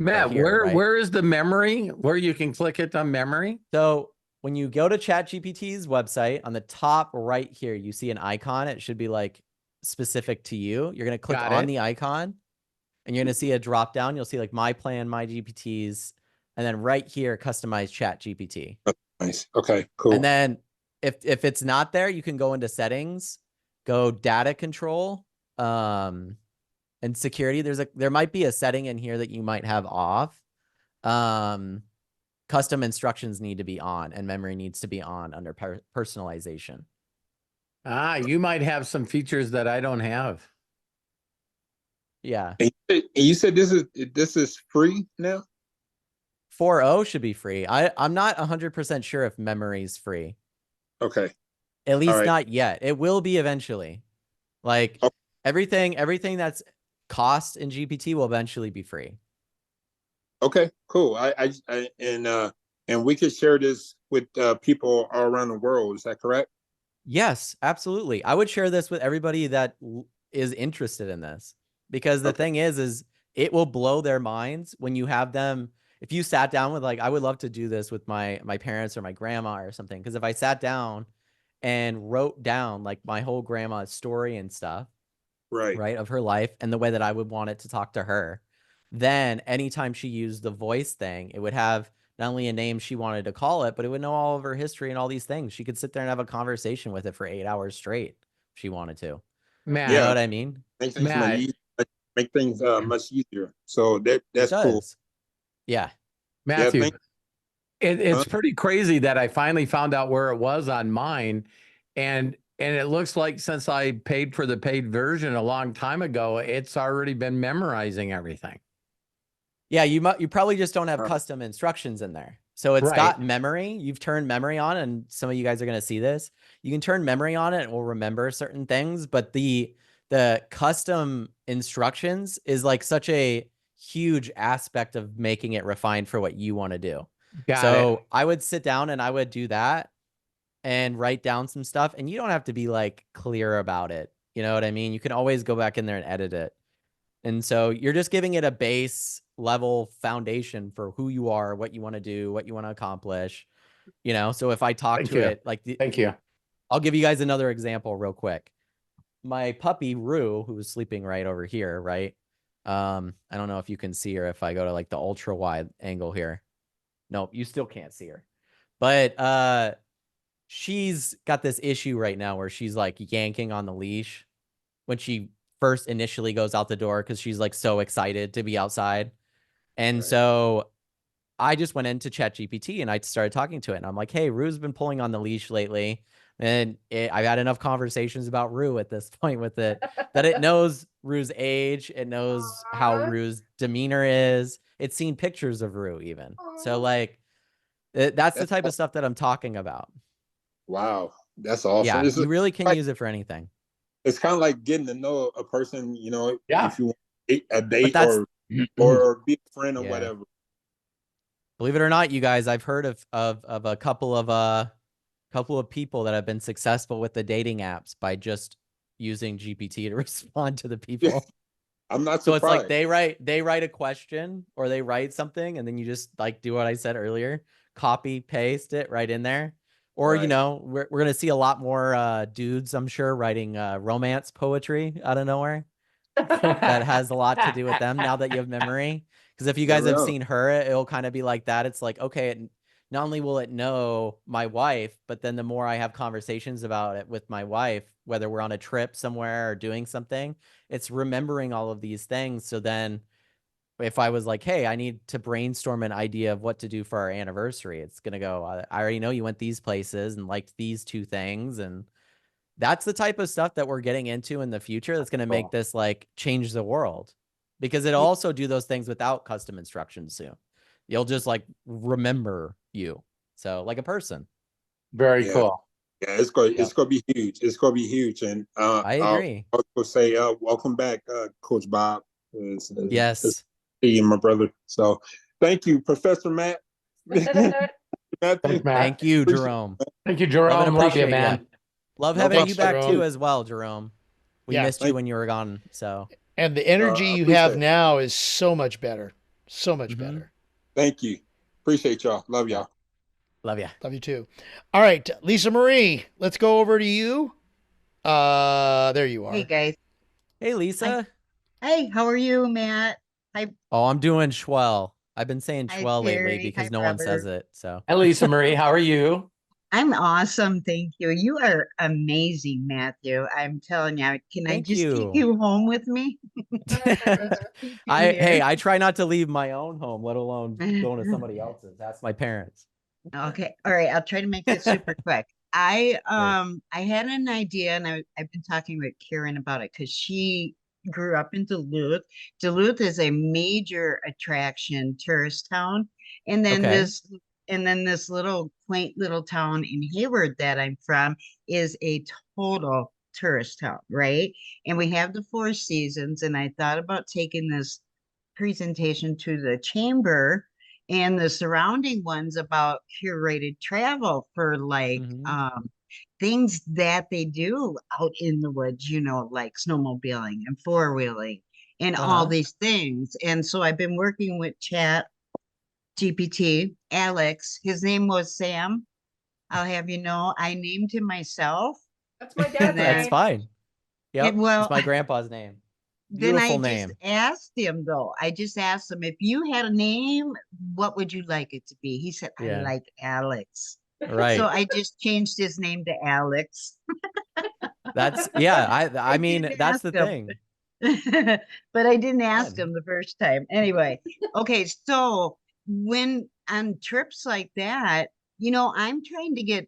Matt, right here, right? where is the memory where you can click it on memory? So when you go to ChatGPT's website, on the top right here, you see an icon. It should be like specific to you. You're going to click Got on it. the icon and you're going to see a drop down. You'll see like my plan, my GPTs, and then right here, customize ChatGPT. Nice. Okay, cool. And then if it's not there, you can go into settings, go data control, And security, there might be a setting in here that you might have off. Custom instructions need to be on, and memory needs to be on under personalization. Ah, you might have some features that I don't have. Yeah. And you said this is free now? 4.0 should be free. I'm not 100% sure if memory is free. Okay. At least right. not yet. It will be eventually. Like Oh. everything that's cost in GPT will eventually be free. Okay, cool. And we could share this with people all around the world. Is that correct? Yes, absolutely. I would share this with everybody that is interested in this, because the thing is it will blow their minds when you have them. If you sat down with, like, I would love to do this with my parents or my grandma or something. Because if I sat down and wrote down like my whole grandma's story and stuff, right, of her life and the way that I would want it to talk to her, then anytime she used the voice thing, it would have not only a name she wanted to call it, but it would know all of her history and all these things. She could sit there and have a conversation with it for 8 hours straight if she wanted to. Matt, You know what I mean? Make things Matt. make things much easier. So that's cool. Yeah. Matthew, Yeah, it's pretty crazy that I finally found out where it was on mine. And it looks like since I paid for the paid version a long time ago, it's already been memorizing everything. Yeah, you probably just don't have custom instructions in there. So it's got memory. You've turned memory on, and some of you guys are going to see this. You can turn memory on it and it will remember certain things, but the custom instructions is like such a huge aspect of making it refined for what you want to do. So I would sit down and I would do that and write down some stuff, and you don't have to be like clear about it. You know what I mean? You can always go back in there and edit it. And so you're just giving it a base level foundation for who you are, what you want to do, what you want to accomplish. You know, so if I talk to it, like, thank you. I'll give you guys another example real quick. My puppy Rue, who is sleeping right over here, right? I don't know if you can see her if I go to like the ultra wide angle here. Nope, you still can't see her. But she's got this issue right now where she's like yanking on the leash when she first initially goes out the door, because she's like so excited to be outside. And so I just went into ChatGPT and I started talking to it, and I'm like, hey, Rue's been pulling on the leash lately. And I've had enough conversations about Rue at this point with it that it knows Rue's age. It knows how Rue's demeanor is. It's seen pictures of Rue even. So like, that's the type of stuff that I'm talking about. Wow, that's awesome. Yeah, you really can use it for anything. It's kind of like getting to know a person, you know, if you want a date or be a friend or whatever. Believe it or not, you guys, I've heard of a couple of people that have been successful with the dating apps by just using GPT to respond to the people. I'm not surprised. So it's like they write a question or they write something, and then you just like do what I said earlier, copy paste it right in there. Or you know, we're gonna see a lot more dudes, I'm sure, writing romance poetry out of nowhere. That has a lot to do with them now that you have memory. Because if you guys have seen her, it'll kind of be like that. It's like, okay, not only will it know my wife, but then the more I have conversations about it with my wife, whether we're on a trip somewhere or doing something, it's remembering all of these things. So then if I was like, hey, I need to brainstorm an idea of what to do for our anniversary, it's going to go, I already know you went these places and liked these two things. And that's the type of stuff that we're getting into in the future that's going to make this like change the world, because it'll also do those things without custom instructions soon. You'll just like remember you. So like a person. Very cool. Yeah, it's going to be huge. It's going to be huge. And I agree. I'll also say, welcome back, Coach Bob. Yes. You, my brother. So thank you, Professor Matt. Thank you, Jerome. Thank you, Jerome. Love you, man. Love having you back too as well, Jerome. We missed you when you were gone. So, and the energy you have now is so much better. So much better. Thank you. Appreciate y'all. Love y'all. Love you. Love you too. All right, Lisa Marie, let's go over to you. There you are. Hey guys. Hey Lisa. Hey, how are you, Matt? Oh, I'm doing swell. I've been saying swell lately because no one says it. So hi Lisa Marie, how are you? I'm awesome. Thank you. You are amazing, Matthew. I'm telling you, can I Thank just take you. you home with me? Keep you Hey, here. I try not to leave my own home, let alone going to somebody else's. That's my parents. Okay. All right. I'll try to make this super quick. I had an idea and I've been talking with Karen about it because she grew up in Duluth. Duluth is a major attraction tourist town. And then Okay. this little quaint little town in Hayward that I'm from is a total tourist town, right? And we have the Four Seasons, and I thought about taking this presentation to the chamber and the surrounding ones about curated travel for like Mhm. things that they do out in the woods, like snowmobiling and four-wheeling and all Uh-huh. these things. And so I've been working with Chat GPT, Alex. His name was Sam. I'll have you know, I named him myself. That's my And dad's That's name. fine. Yep. well, It's my grandpa's name. then I Beautiful just name. asked him though. I just asked him, if you had a name, what would you like it to be? He said, I Yeah. like Alex. Right. So I just changed his name to Alex. That's yeah, I mean, didn't that's ask the him. thing. But I didn't ask Fun. him the first time. Anyway, okay, so when on trips like that, I'm trying to get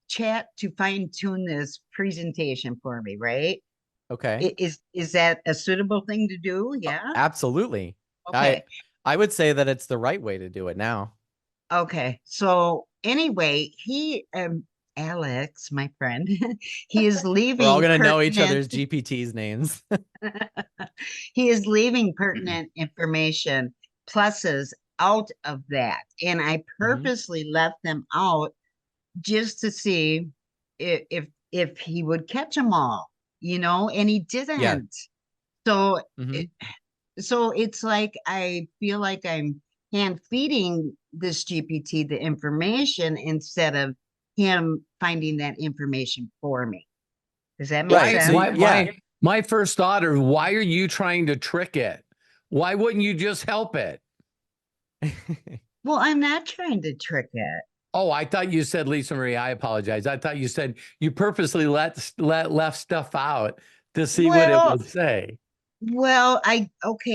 chat to fine tune this presentation for me, right? Okay. Is that a suitable thing to do? Yeah. Absolutely. Okay. I would say that it's the right way to do it now. Okay. So anyway, Alex, my friend, he is We're all leaving gonna know each pertinent other's GPT's names. he is leaving pertinent information pluses out of that. And I Mhm. purposely left them out just to see if he would catch them all, and he Yeah. didn't. So Mhm. so it's like I feel like I'm hand feeding this GPT the information instead of him finding that information for me. Does that make Right. Why, So sense? yeah. my first thought is, why are you trying to trick it? Why wouldn't you just help it? Well, I'm not trying to trick it. Oh, I thought you said, Lisa Marie, I apologize. I thought you said you purposely left stuff out to see what it Well, would say.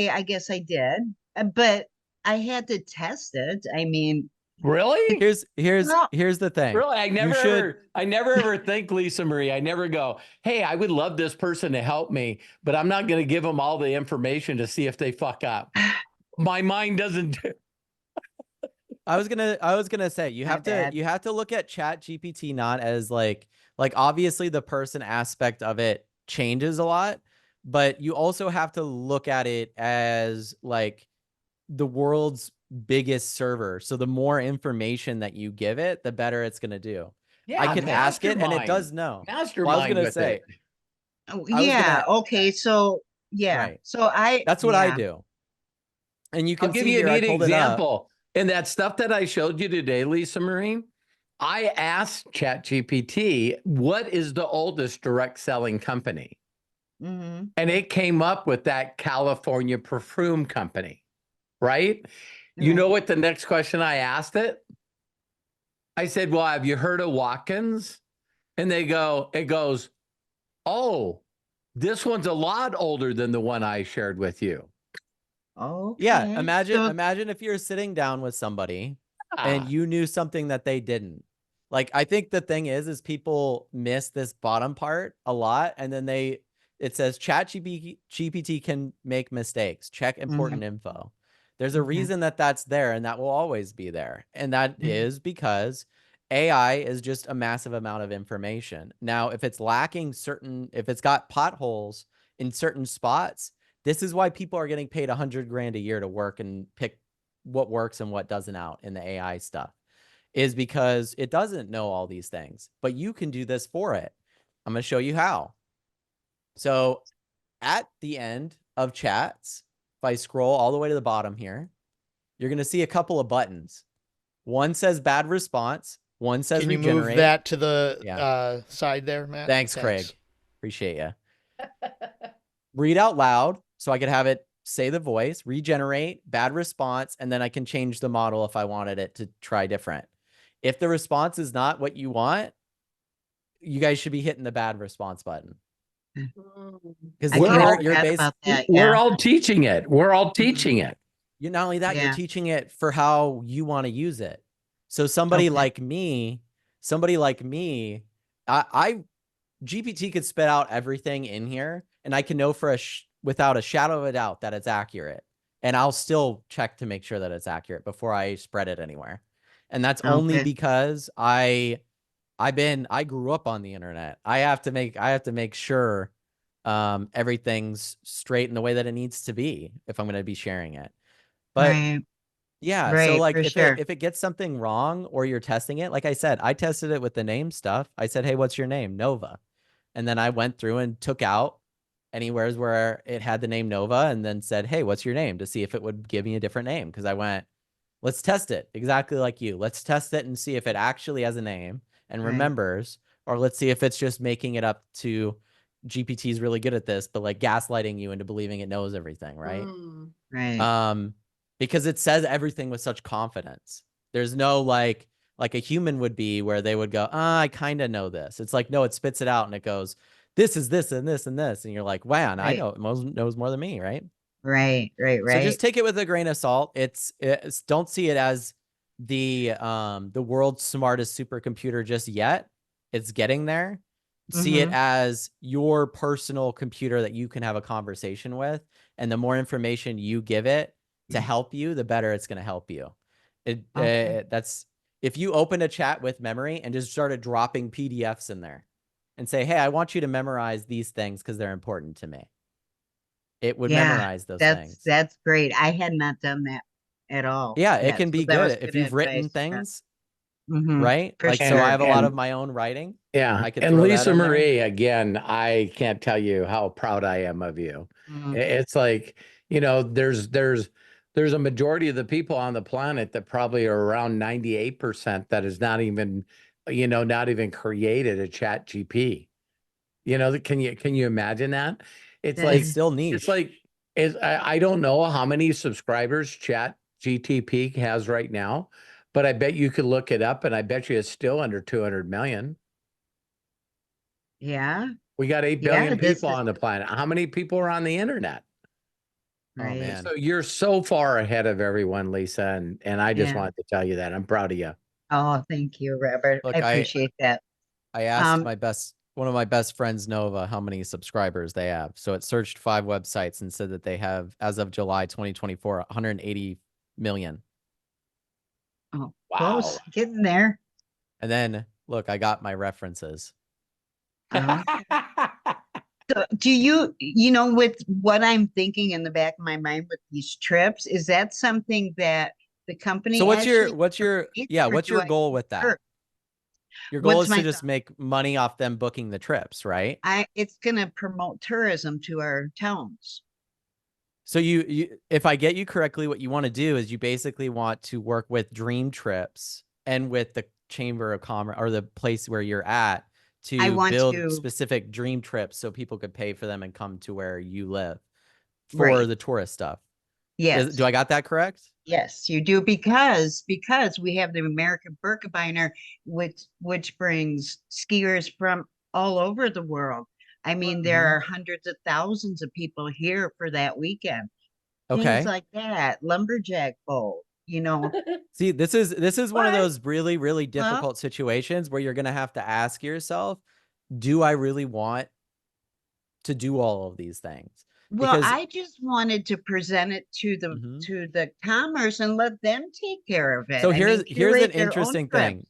I guess I did, but I had to test it. I mean, Really? Here's well, the thing. Really? You should I never ever think, Lisa Marie, I never go, hey, I would love this person to help me, but I'm not going to give them all the information to see if they fuck up. My mind doesn't do. I was gonna say my bad. you have to look at Chat GPT not as like obviously the person aspect of it changes a lot, but you also have to look at it as like the world's biggest server. So the more information that you give it, the better it's gonna do. I Yeah, can ask it and it does mastermind. know. Well, I was Mastermind gonna with say, it. Oh, I was yeah. gonna Okay. So, yeah. right. So That's what I do. And you I'll can give see you a here, I neat pulled it up. example. In that stuff that I showed you today, Lisa Marie, I asked ChatGPT, what is the oldest direct selling company? Mhm. And it came up with that California perfume company, right? You Right. know what the next question I asked it? I said, well, have you heard of Watkins? And it goes, oh, this one's a lot older than the one I shared with you. Yeah, Okay. imagine if you're sitting down with somebody and Ah, you knew something that they didn't. Like, I think the thing is people miss this bottom part a lot, and then it says GPT can make mistakes. Check important info. There's a Okay. reason that that's there, and that will always be there, and that is because AI is just a massive amount of information. Now, if it's if it's got potholes in certain spots, this is why people are getting paid $100 grand a year to work and pick what works and what doesn't out in the AI stuff, is because it doesn't know all these things, but you can do this for it. I'm going to show you how. So at the end of chats, if I scroll all the way to the bottom here, you're going to see a couple of buttons. One says bad response. One says Can you regenerate. move that to the Yeah. side there, Matt? Thanks, Craig. Appreciate you. Read out loud, so I could have it say the voice, regenerate, bad response, and then I can change the model if I wanted it to try different. If the response is not what you want, you guys should be hitting the bad response button. Because I We're kind all- of forgot about that. we're Yeah. all teaching it. We're all teaching it. you're not only that, you're Yeah. teaching it for how you want to use it. So somebody Okay. like me, I GPT could spit out everything in here, and I can know for without a shadow of a doubt that it's accurate. And I'll still check to make sure that it's accurate before I spread it anywhere. And that's only Okay. because I grew up on the internet. I have to make sure everything's straight in the way that it needs to be if I'm going to be sharing it. But Right. yeah, so Right, like for sure. if it gets something wrong or you're testing it, like I said, I tested it with the name stuff. I said, "Hey, what's your name?" Nova. And then I went through and took out anywheres where it had the name Nova and then said, "Hey, what's your name?" to see if it would give me a different name, because I went, "Let's test it." Exactly like you. Let's test it and see if it actually has a name and Right. remembers, or let's see if it's just making it up to GPT is really good at this, but like gaslighting you into believing it knows everything, right? Right. Because it says everything with such confidence. There's no like a human would be, where they would go, I kind of know this. It's like, no, it spits it out and it goes, this is this and this and this. And you're like, wow, I Right. know it knows more than me, right? Right. Right. So just Right. take it with a grain of salt. It's don't see it as the world's smartest supercomputer just yet. It's getting there. See it Mhm. as your personal computer that you can have a conversation with, and the more information you give it to help you, the better it's going to help you. Okay. That's if you open a chat with memory and just started dropping PDFs in there and say, "Hey, I want you to memorize these things because they're important to me." It would Yeah. memorize those things. That's great. I had not done that at all Yeah, it yet. can So be that was good if good you've written advice. Yeah. things, Mhm. right? For Like, so I sure. have a Yeah. lot of my own writing. Yeah. I could And throw that Lisa in there. Marie, again, I can't tell you how proud I am of you. Mhm. It's like, there's a majority of the people on the planet that probably are around 98% that is not even, not even created a chat GP. Can you imagine that? It's That like, It's still it's niche. like, I don't know how many subscribers Chat GTP has right now, but I bet you could look it up and I bet you it's still under 200 million. Yeah. We got 8 Yeah. billion This people is on the planet. How many people are on the internet? Oh right. man. So you're so far ahead of everyone, Lisa, and I just Yeah. wanted to tell you that. I'm proud of you. Oh, thank you, Robert. I Look, appreciate that. I asked Um, one of my best friends, Nova, how many subscribers they have. So it searched 5 websites and said that they have, as of July 2024, 180 million. oh, Wow. close, getting there. And then look, I got my references. Oh. So do you with what I'm thinking in the back of my mind with these trips, is that something that the company So what's actually your pays, yeah, or what's do your I goal with that? Sure. Your goal What's is to my just make money off them booking the trips, right? It's gonna promote tourism to our towns. So if I get you correctly, what you want to do is you basically want to work with Dream Trips and with the Chamber of Commerce, or the place where you're at, I to want build to, specific dream trips so people could pay for them and come to where you live for right. the tourist stuff. Yes. Do I got that correct? Yes, you do, because we have the American Birkebeiner, which brings skiers from all over the world. I mean, there are hundreds of thousands of people here for that weekend. Things Okay. like that, lumberjack bowl, See, this is one of What? those really, really Well, difficult situations where you're going to have to ask yourself, do I really want to do all of these things? well, Because I just wanted to present it to the Mhm. to the commerce and let them take care of it. So I mean, here's an curate their own interesting trips.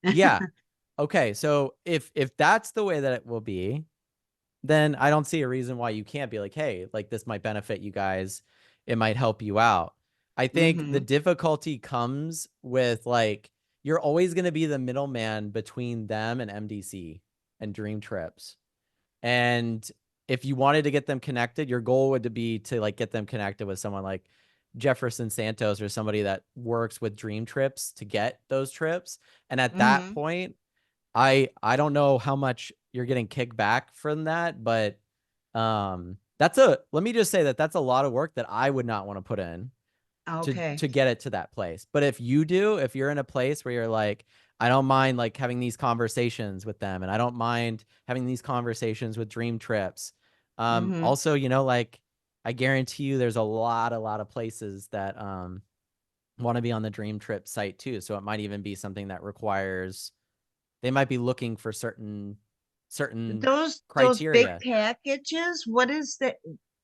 thing. Yeah. Okay, so if that's the way that it will be, then I don't see a reason why you can't be like, hey, like, this might benefit you guys. It might help you out. I think the Mhm. difficulty comes with, like, you're always going to be the middleman between them and MDC and Dream Trips. And if you wanted to get them connected, your goal would be to like get them connected with someone like Jefferson Santos or somebody that works with Dream Trips to get those trips. And at that Mhm. point, I don't know how much you're getting kicked back from that, but let me just say that that's a lot of work that I would not want to put in Okay. to get it to that place. But if you're in a place where you're like, I don't mind like having these conversations with them, and I don't mind having these conversations with Dream Trips. Mhm. Also, you know, like I guarantee you there's a lot of places that want to be on the Dream Trip site too. So it might even be something that requires, they might be looking for certain Those big criteria. packages, what is that?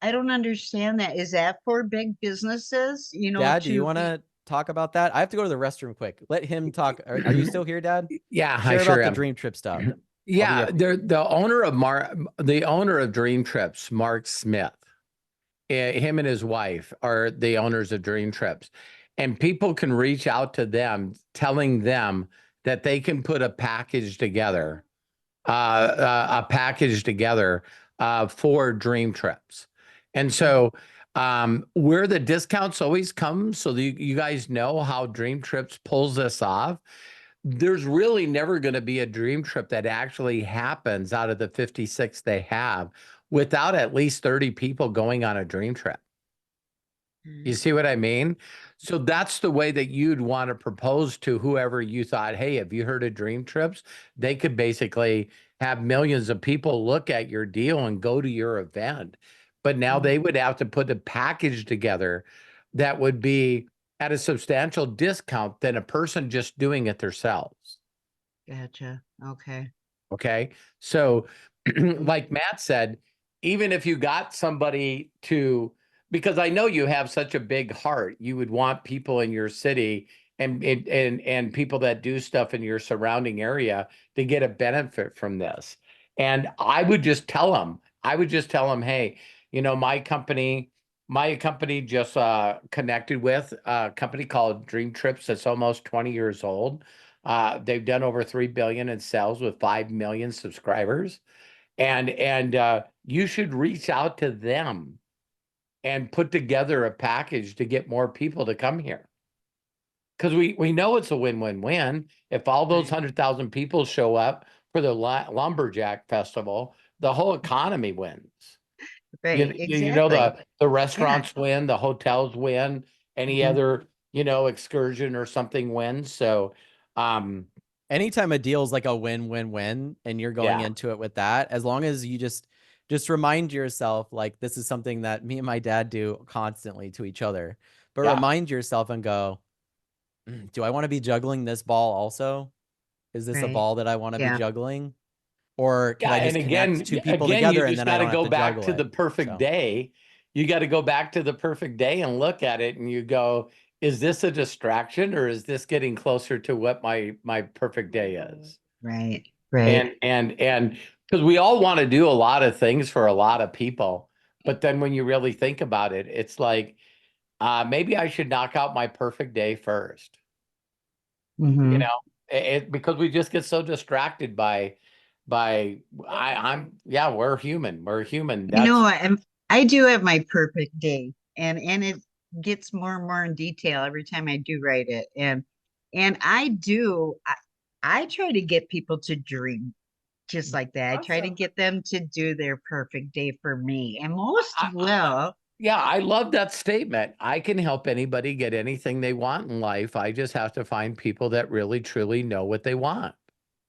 I don't understand that. Is that for big businesses, Dad, do you to want be to talk about that? I have to go to the restroom quick. Let him talk. Are you still here, Dad? Yeah, I Share sure about the am. Dream Trip stuff. I'll be Yeah, right. the owner of Dream Trips, Mark Smith, him and his wife are the owners of Dream Trips, and people can reach out to them, telling them that they can put a package together, for Dream Trips, and so where the discounts always come, so that you guys know how Dream Trips pulls this off. There's really never going to be a dream trip that actually happens out of the 56 they have without at least 30 people going on a dream trip. You see what I mean? So that's the way that you'd want to propose to whoever you thought, hey, have you heard of dream trips? They could basically have millions of people look at your deal and go to your event. But now they would have to put a package together that would be at a substantial discount than a person just doing it themselves. Gotcha. Okay. Okay. So, like Matt said, even if you got somebody to, because I know you have such a big heart, you would want people in your city and people that do stuff in your surrounding area to get a benefit from this. And I would just tell them, hey, my company just connected with a company called Dream Trips that's almost 20 years old. They've done over 3 billion in sales with 5 million subscribers. And you should reach out to them and put together a package to get more people to come here. Because we know it's a win-win-win. If all those 100,000 people show up for the Lumberjack Festival, the whole economy wins. Right. You know, Exactly. the restaurants win, the hotels win, any other, excursion or something wins. So, Anytime a deal is like a win-win-win and you're going yeah. into it with that, as long as you just remind yourself, like, this is something that me and my dad do constantly to each other, but Yeah. remind yourself and go, do I want to be juggling this ball also? Is this a Right. ball that I want to be Yeah. juggling? Or could Yeah, I and just connect two people again, you together and just then I got to don't have go to back juggle to the it? perfect So day. You got to go back to the perfect day and look at it, and you go, is this a distraction or is this getting closer to what my perfect day is? Right. Right. And because we all want to do a lot of things for a lot of people, but then when you really think about it, it's like maybe I should knock out my perfect day first. You Mhm. know, because we just get so distracted I'm yeah, we're human. We're human. That's I do have my perfect day, and it gets more and more in detail every time I do write it. And I try to get people to dream just like that. I try to Awesome. get them to do their perfect day for me, and most I, will. yeah, I love that statement. I can help anybody get anything they want in life. I just have to find people that really truly know what they want.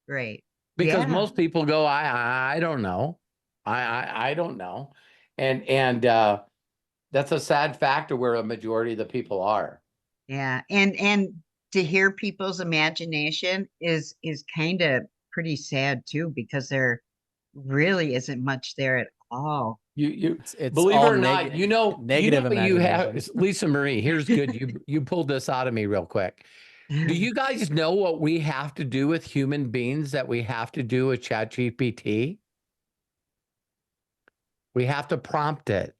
Right. Because Yeah. most people go, I don't know. I don't know. And that's a sad fact of where a majority of the people are. Yeah. And to hear people's imagination is kind of pretty sad too, because there really isn't much there at all. You it's believe it all or not, negative you have imagination. Lisa Marie, here's good. You pulled this out of me real quick. Do you guys know what we have to do with human beings that we have to do with ChatGPT? We have to prompt it.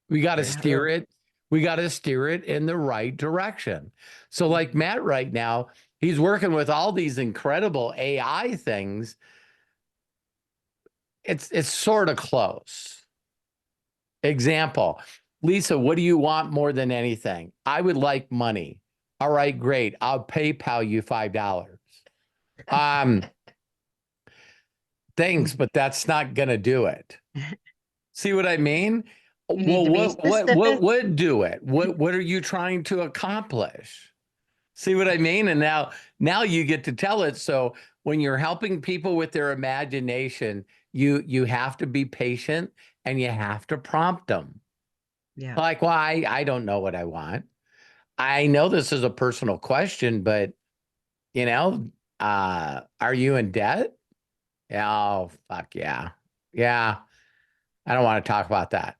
We got to Yeah. steer it. We got to steer it in the right direction. So like Matt right now, he's working with all these incredible AI things. It's sort of close. Example, Lisa, what do you want more than anything? I would like money. All right, great. I'll PayPal you $5. Thanks, but that's not going to do it. See what I mean? You need Well, to be what specific. would do it? What are you trying to accomplish? See what I mean? And now you get to tell it. So when you're helping people with their imagination, you have to be patient and you have to prompt them. Yeah. Like, well, I don't know what I want. I know this is a personal question, but are you in debt? Oh, fuck yeah. Yeah. I don't want to talk about that.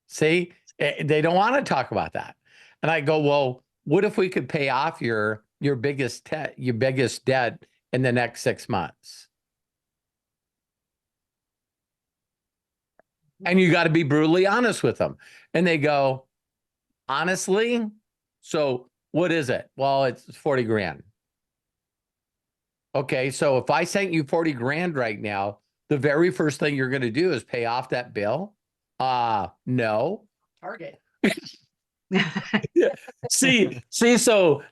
See, they don't want to talk about that. And I go, well, what if we could pay off your biggest debt in the next 6 months? And you got to be brutally honest with them. And they go, honestly, so what is it? Well, it's 40 grand. Okay, so if I sent you 40 grand right now, the very first thing you're going to do is pay off that bill? No. Target. See, so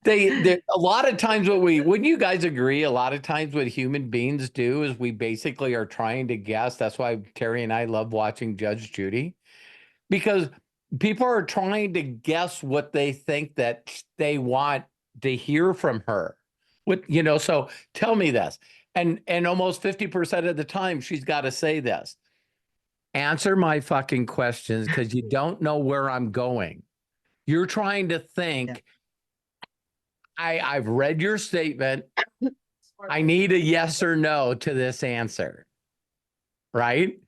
they a lot of times wouldn't you guys agree? A lot of times what human beings do is we basically are trying to guess. That's why Terry and I love watching Judge Judy, because people are trying to guess what they think that they want to hear from her. So tell me this. And almost 50% of the time she's got to say this. Answer my fucking questions because you don't know where I'm going. You're trying to think, I've read your statement. I need a yes or no to this answer. Right?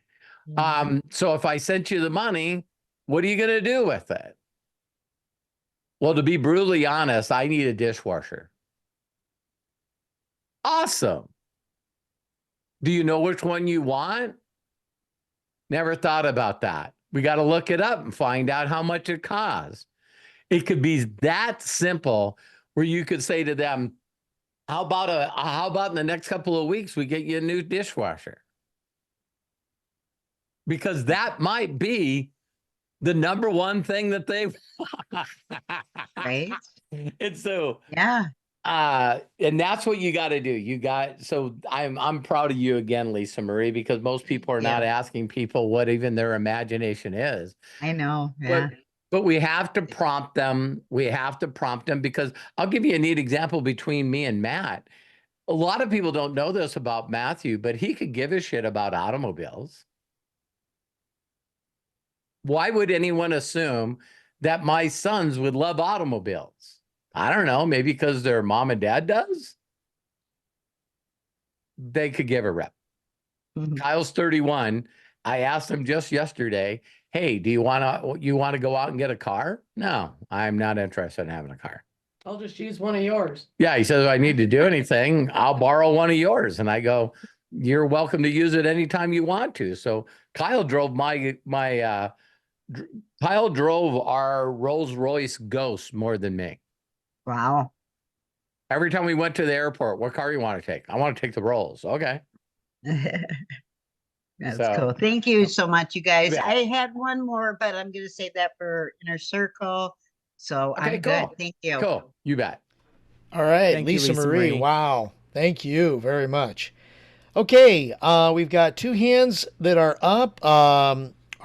So if I sent you the money, what are you going to do with it? Well, to be brutally honest, I need a dishwasher. Awesome. Do you know which one you want? Never thought about that. We got to look it up and find out how much it costs. It could be that simple where you could say to them, how about in the next couple of weeks, we get you a new dishwasher? Because that might be the number one thing that they want. Right? And so, Yeah. and that's what you got to do. So I'm proud of you again, Lisa Marie, because most people are not asking people what even their imagination is. I know. Yeah. But we have to prompt them. We have to prompt them because I'll give you a neat example between me and Matt. A lot of people don't know this about Matthew, but he could give a shit about automobiles. Why would anyone assume that my sons would love automobiles? I don't know, maybe because their mom and dad does. They could give a rep. Kyle's 31. I asked him just yesterday, hey, do you want to go out and get a car? No, I'm not interested in having a car. I'll just use one of yours. Yeah, he says, if I need to do anything, I'll borrow one of yours. And I go, you're welcome to use it anytime you want to. So Kyle drove Kyle drove our Rolls Royce Ghost more than me. Wow. Every time we went to the airport, what car you want to take? I want to take the Rolls. Okay. That's So- cool. Thank you so much, you guys. Yeah. I had one more, but I'm going to save that for Inner Circle. So Okay, I'm good. cool. Thank you. Cool. You bet. All right, Thank you, Lisa Lisa Marie. Marie. Wow. Thank you very much. Okay, we've got two hands that are up.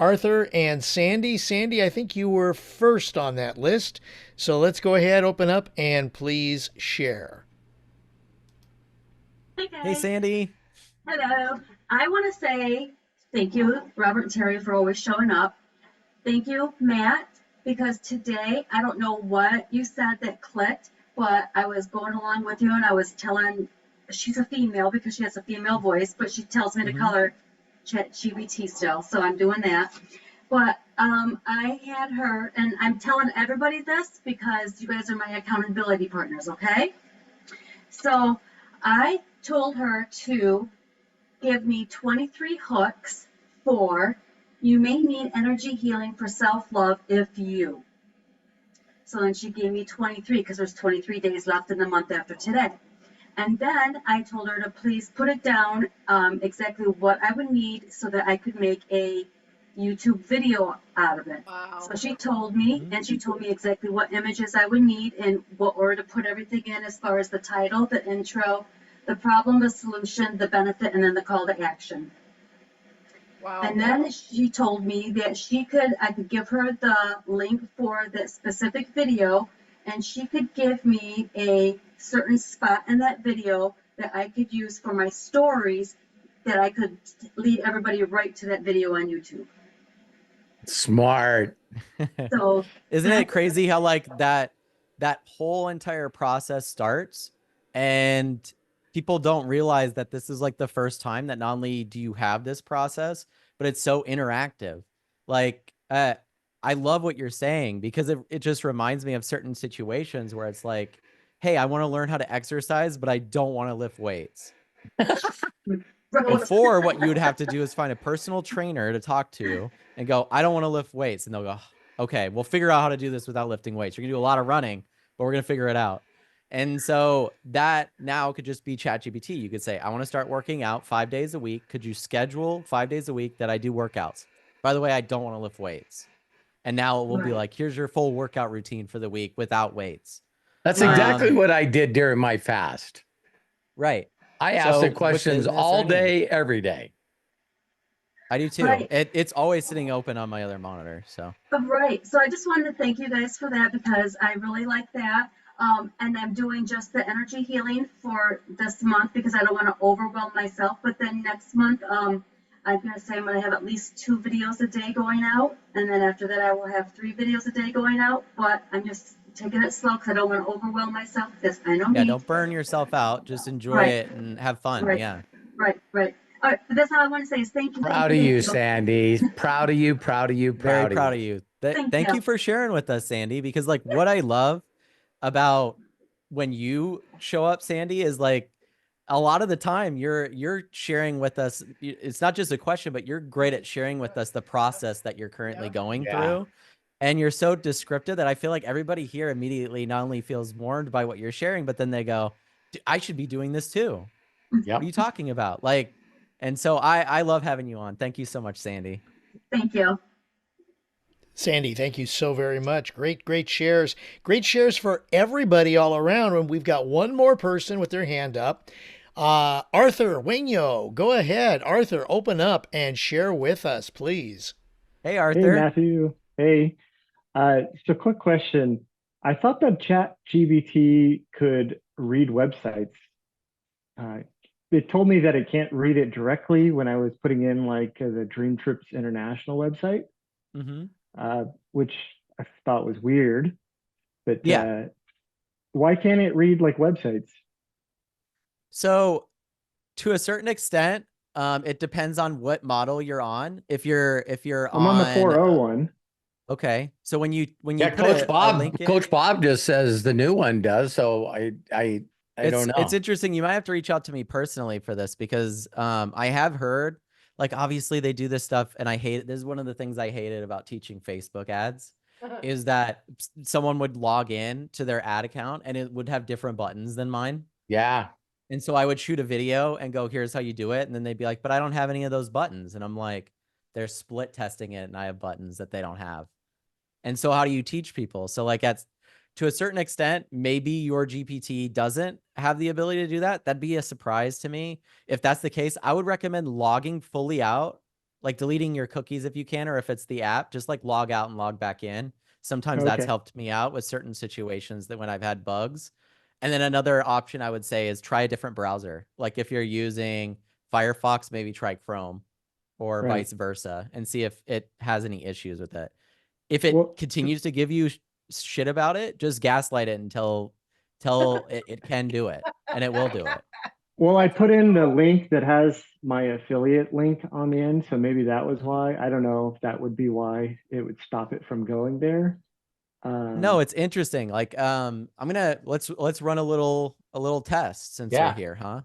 Arthur and Sandy. Sandy, I think you were first on that list. So let's go ahead, open up, and please share. Hey guys. Hey, Sandy. Hello. I want to say thank you, Robert and Terry, for always showing up. Thank you, Matt, because today, I don't know what you said that clicked, but I was going along with you and I was telling, she's a female because she has a female voice, but she tells me to call her ChatGPT still, so I'm doing that. But I had her, and I'm telling everybody this because you guys are my accountability partners, okay? So I told her to give me 23 hooks for you may need energy healing for self-love if you. So then she gave me 23 because there's 23 days left in the month after today. And then I told her to please put it down exactly what I would need so that I could make a YouTube video out of it. Wow. So she told me, and she told me exactly what images I would need and what order to put everything in as far as the title, the intro, the problem, the solution, the benefit, and then the call to action. Wow. And then she told me that I could give her the link for the specific video and she could give me a certain spot in that video that I could use for my stories, that I could lead everybody right to that video on YouTube. Smart. So Isn't it crazy how like that whole entire process starts, and people don't realize that this is like the first time that not only do you have this process, but it's so interactive. Like, I love what you're saying, because it just reminds me of certain situations where it's like, hey, I want to learn how to exercise, but I don't want to lift weights. Before, what you would have to do is find a personal trainer to talk to and go, I don't want to lift weights. And they'll go, okay, we'll figure out how to do this without lifting weights. You're going to do a lot of running, but we're going to figure it out. And so that now could just be ChatGPT. You could say, I want to start working out 5 days a week. Could you schedule 5 days a week that I do workouts? By the way, I don't want to lift weights. And now it will be like, here's your full workout routine for the week without weights. That's exactly what I did during my fast. Right. I asked the questions all day, every day. I do too. Right. It's always sitting open on my other monitor. So right. So I just wanted to thank you guys for that, because I really like that. And I'm doing just the energy healing for this month because I don't want to overwhelm myself. But then next month, I'm going to say I'm going to have at least 2 videos a day going out. And then after that, I will have 3 videos a day going out. But I'm just taking it slow because I don't want to overwhelm myself, because I know yeah, don't burn yourself out. Just enjoy it and have fun. Yeah. Right. All right, but that's all I want to say is thank you. Proud of you, Sandy. Proud of you. Proud of you. Very proud of you. Thank you for sharing with us, Sandy, because like what I love about when you show up, Sandy, is like a lot of the time you're sharing with us. It's not just a question, but you're great at sharing with us the process that you're currently going through. And you're so descriptive that I feel like everybody here immediately not only feels warmed by what you're sharing, but then they go, I should be doing this too. What are you talking about? Like, and so I love having you on. Thank you so much, Sandy. Thank you. Sandy, thank you so very much. Great shares. Great shares for everybody all around. And we've got one more person with their hand up. Arthur Wainyo, go ahead. Arthur, open up and share with us, please. Hey, Arthur. Hey, Matthew. Hey. So quick question. I thought that ChatGPT could read websites. It told me that it can't read it directly when I was putting in like the Dream Trips International website, which I thought was weird. But why can't it read like websites? So to a certain extent, it depends on what model you're on. If you're I'm on the 401. Okay. So when you Coach Bob just says the new one does. So I don't know. It's interesting. You might have to reach out to me personally for this, because I have heard, like, obviously they do this stuff, and I hate it. This is one of the things I hated about teaching Facebook ads is that someone would log in to their ad account and it would have different buttons than mine. Yeah. And so I would shoot a video and go, here's how you do it. And then they'd be like, but I don't have any of those buttons. And I'm like, they're split testing it and I have buttons that they don't have. And so how do you teach people? So like to a certain extent, maybe your GPT doesn't have the ability to do that. That'd be a surprise to me. If that's the case, I would recommend logging fully out, like deleting your cookies if you can, or if it's the app, just like log out and log back in. Sometimes that's helped me out with certain situations that when I've had bugs. And then another option I would say is try a different browser. Like if you're using Firefox, maybe try Chrome or vice versa and see if it has any issues with it. If it continues to give you shit about it, just gaslight it until it can do it, and it will do it. Well, I put in the link that has my affiliate link on the end, so maybe that was why. I don't know if that would be why it would stop it from going there. No, it's interesting. Like, let's run a little test since we're here, huh?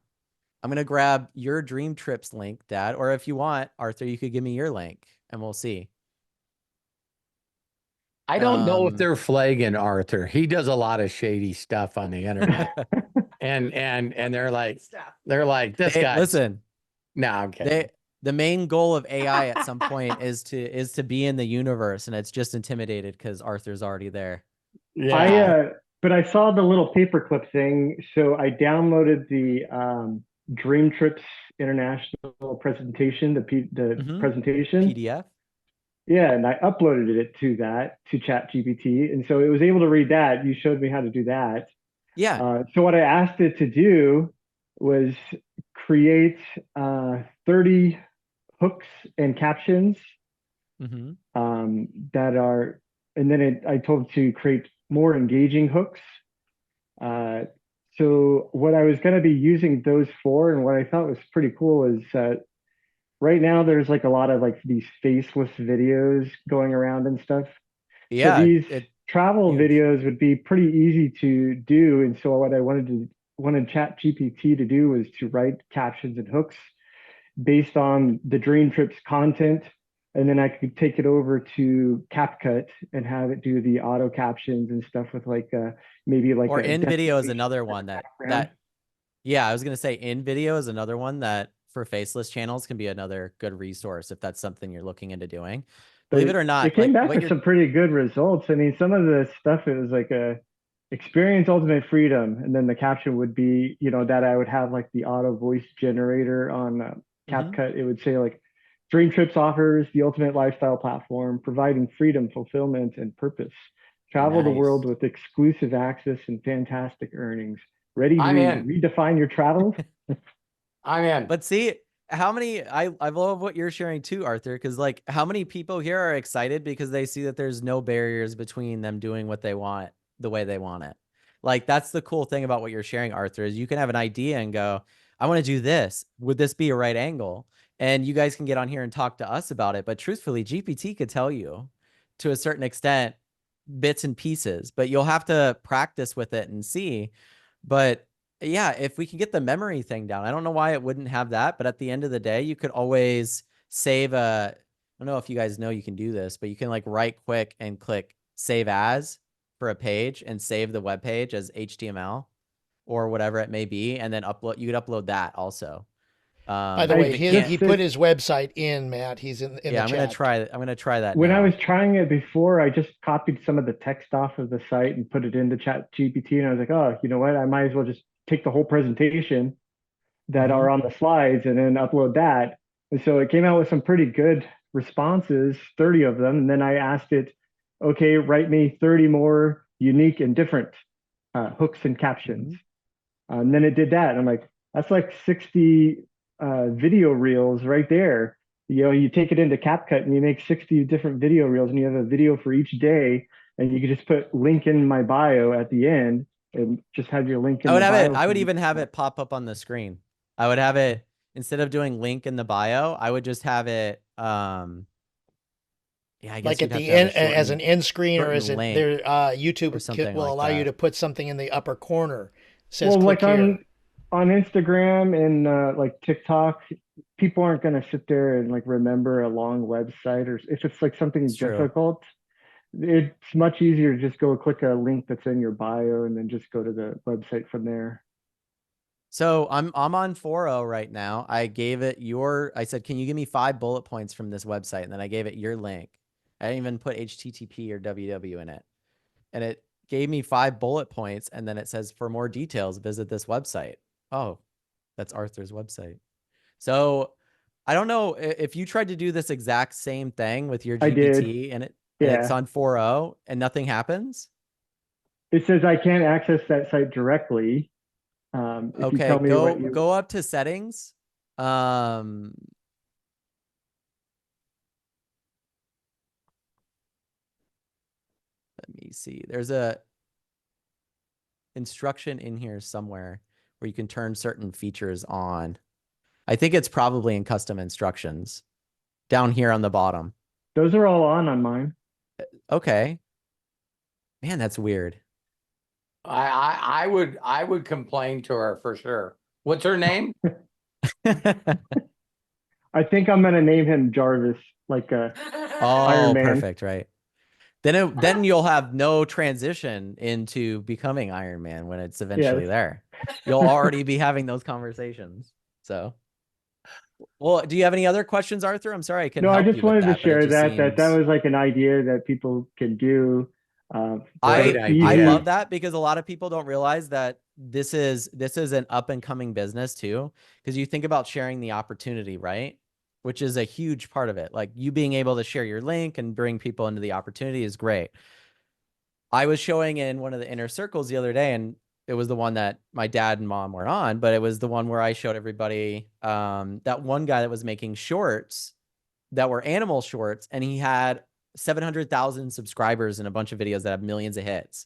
I'm gonna grab your Dream Trips link, Dad, or if you want, Arthur, you could give me your link, and we'll see. I don't know if they're flagging Arthur. He does a lot of shady stuff on the internet. and they're like, this guy. Listen. No, I'm kidding. The main goal of AI at some point is to be in the universe, and it's just intimidated because Arthur's already there. Yeah. But I saw the little paperclip thing, so I downloaded the Dream Trips International presentation, the presentation PDF. Yeah, and I uploaded it to ChatGPT, and so it was able to read that. You showed me how to do that. Yeah. So what I asked it to do was create 30 hooks and captions Mm-hmm. that are, and then I told it to create more engaging hooks. So what I was going to be using those for, and what I thought was pretty cool, is right now there's like a lot of like these faceless videos going around and stuff. So Yeah. these travel huge. videos would be pretty easy to do. And so what I wanted ChatGPT to do was to write captions and hooks based on the Dream Trips content. And then I could take it over to CapCut and have it do the auto captions and stuff with like maybe like Or a in video is destination another one background. yeah, I was gonna say in video is another one that for faceless channels can be another good resource if that's something you're looking into doing. Believe it or not, it came like back what with you're some pretty good results. I mean, some of the stuff, it was like a experience ultimate freedom, and then the caption would be, you know, that I would have like the auto voice generator on CapCut. It would say like, Dream Trips offers the ultimate lifestyle platform, providing freedom, fulfillment, and purpose. Travel the Nice. world with exclusive access and fantastic earnings. Ready to I'm in. redefine your travels? I'm in. But see, how many I love what you're sharing too, Arthur, because like how many people here are excited because they see that there's no barriers between them doing what they want the way they want it. Like that's the cool thing about what you're sharing, Arthur, is you can have an idea and go, I want to do this. Would this be a right angle? And you guys can get on here and talk to us about it. But truthfully, GPT could tell you to a certain extent bits and pieces, but you'll have to practice with it and see. But yeah, if we can get the memory thing down, I don't know why it wouldn't have that, but at the end of the day, you could always save I don't know if you guys know you can do this, but you can like right quick and click save as for a page and save the web page as HTML or whatever it may be, and then you could upload that also. By the way, if he put his website in, Matt. He's in the I'm chat. I'm gonna try that When now. I was trying it before, I just copied some of the text off of the site and put it into ChatGPT, and I was like, oh, you know what? I might as well just take the whole presentation that are on the slides and then upload that. And so it came out with some pretty good responses, 30 of them. And then I asked it, okay, write me 30 more unique and different hooks and captions. And then it did that. And I'm like, that's like 60 video reels right there. You know, you take it into CapCut and you make 60 different video reels, and you have a video for each day. And you could just put link in my bio at the end and just have your link in the bio. I would even have it pop up on the screen. I would have it, instead of doing link in the bio, I would just have it yeah, I guess like at you'd have the to have end a as an end screen, or is it link there? or YouTube something will like allow you that. to put something in the upper corner. It says Well, click like here. on Instagram and like TikTok, people aren't going to sit there and like remember a long website, or if it's like something It's true. difficult, it's much easier to just go click a link that's in your bio and then just go to the website from there. So I'm on 4.0 right now. I gave it I said, can you give me 5 bullet points from this website? And then I gave it your link. I didn't even put HTTP or www in it. And it gave me 5 bullet points. And then it says, for more details, visit this website. Oh, that's Arthur's website. So I don't know if you tried to do this exact same thing with your GPT and it's on 4.0 and nothing happens. It says I can't access that site directly. If you tell me go up to settings. Let me see. There's a instruction in here somewhere where you can turn certain features on. I think it's probably in custom instructions down here on the bottom. Those are all on mine. Okay. Man, that's weird. I would complain to her for sure. What's her name? I think I'm gonna name him Jarvis, like Iron Man. Perfect, right? Then you'll have no transition into becoming Iron Man when it's eventually there. You'll already be having those conversations. So, well, do you have any other questions, Arthur? I'm sorry I couldn't. No, help I just you with wanted to share that that was like an idea that people can do. I love that, because a lot of people don't realize that this is an up and coming business too. Because you think about sharing the opportunity, right? which is a huge part of it. Like you being able to share your link and bring people into the opportunity is great. I was showing in one of the inner circles the other day, and it was the one that my dad and mom were on, but it was the one where I showed everybody that one guy that was making shorts that were animal shorts, and he had 700,000 subscribers and a bunch of videos that have millions of hits.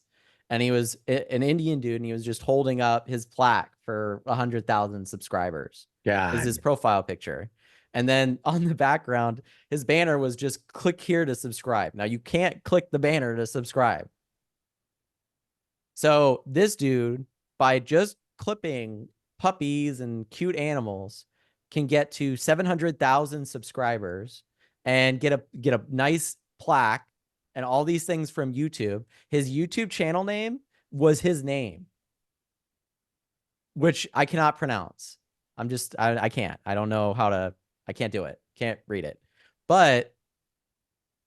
And he was an Indian dude, and he was just holding up his plaque for 100,000 subscribers. Yeah. Is his profile picture. And then on the background, his banner was just click here to subscribe. Now you can't click the banner to subscribe. So this dude, by just clipping puppies and cute animals, can get to 700,000 subscribers and get a nice plaque and all these things from YouTube. His YouTube channel name was his name, which I cannot pronounce. I can't. I don't know how to, I can't do it. Can't read it. But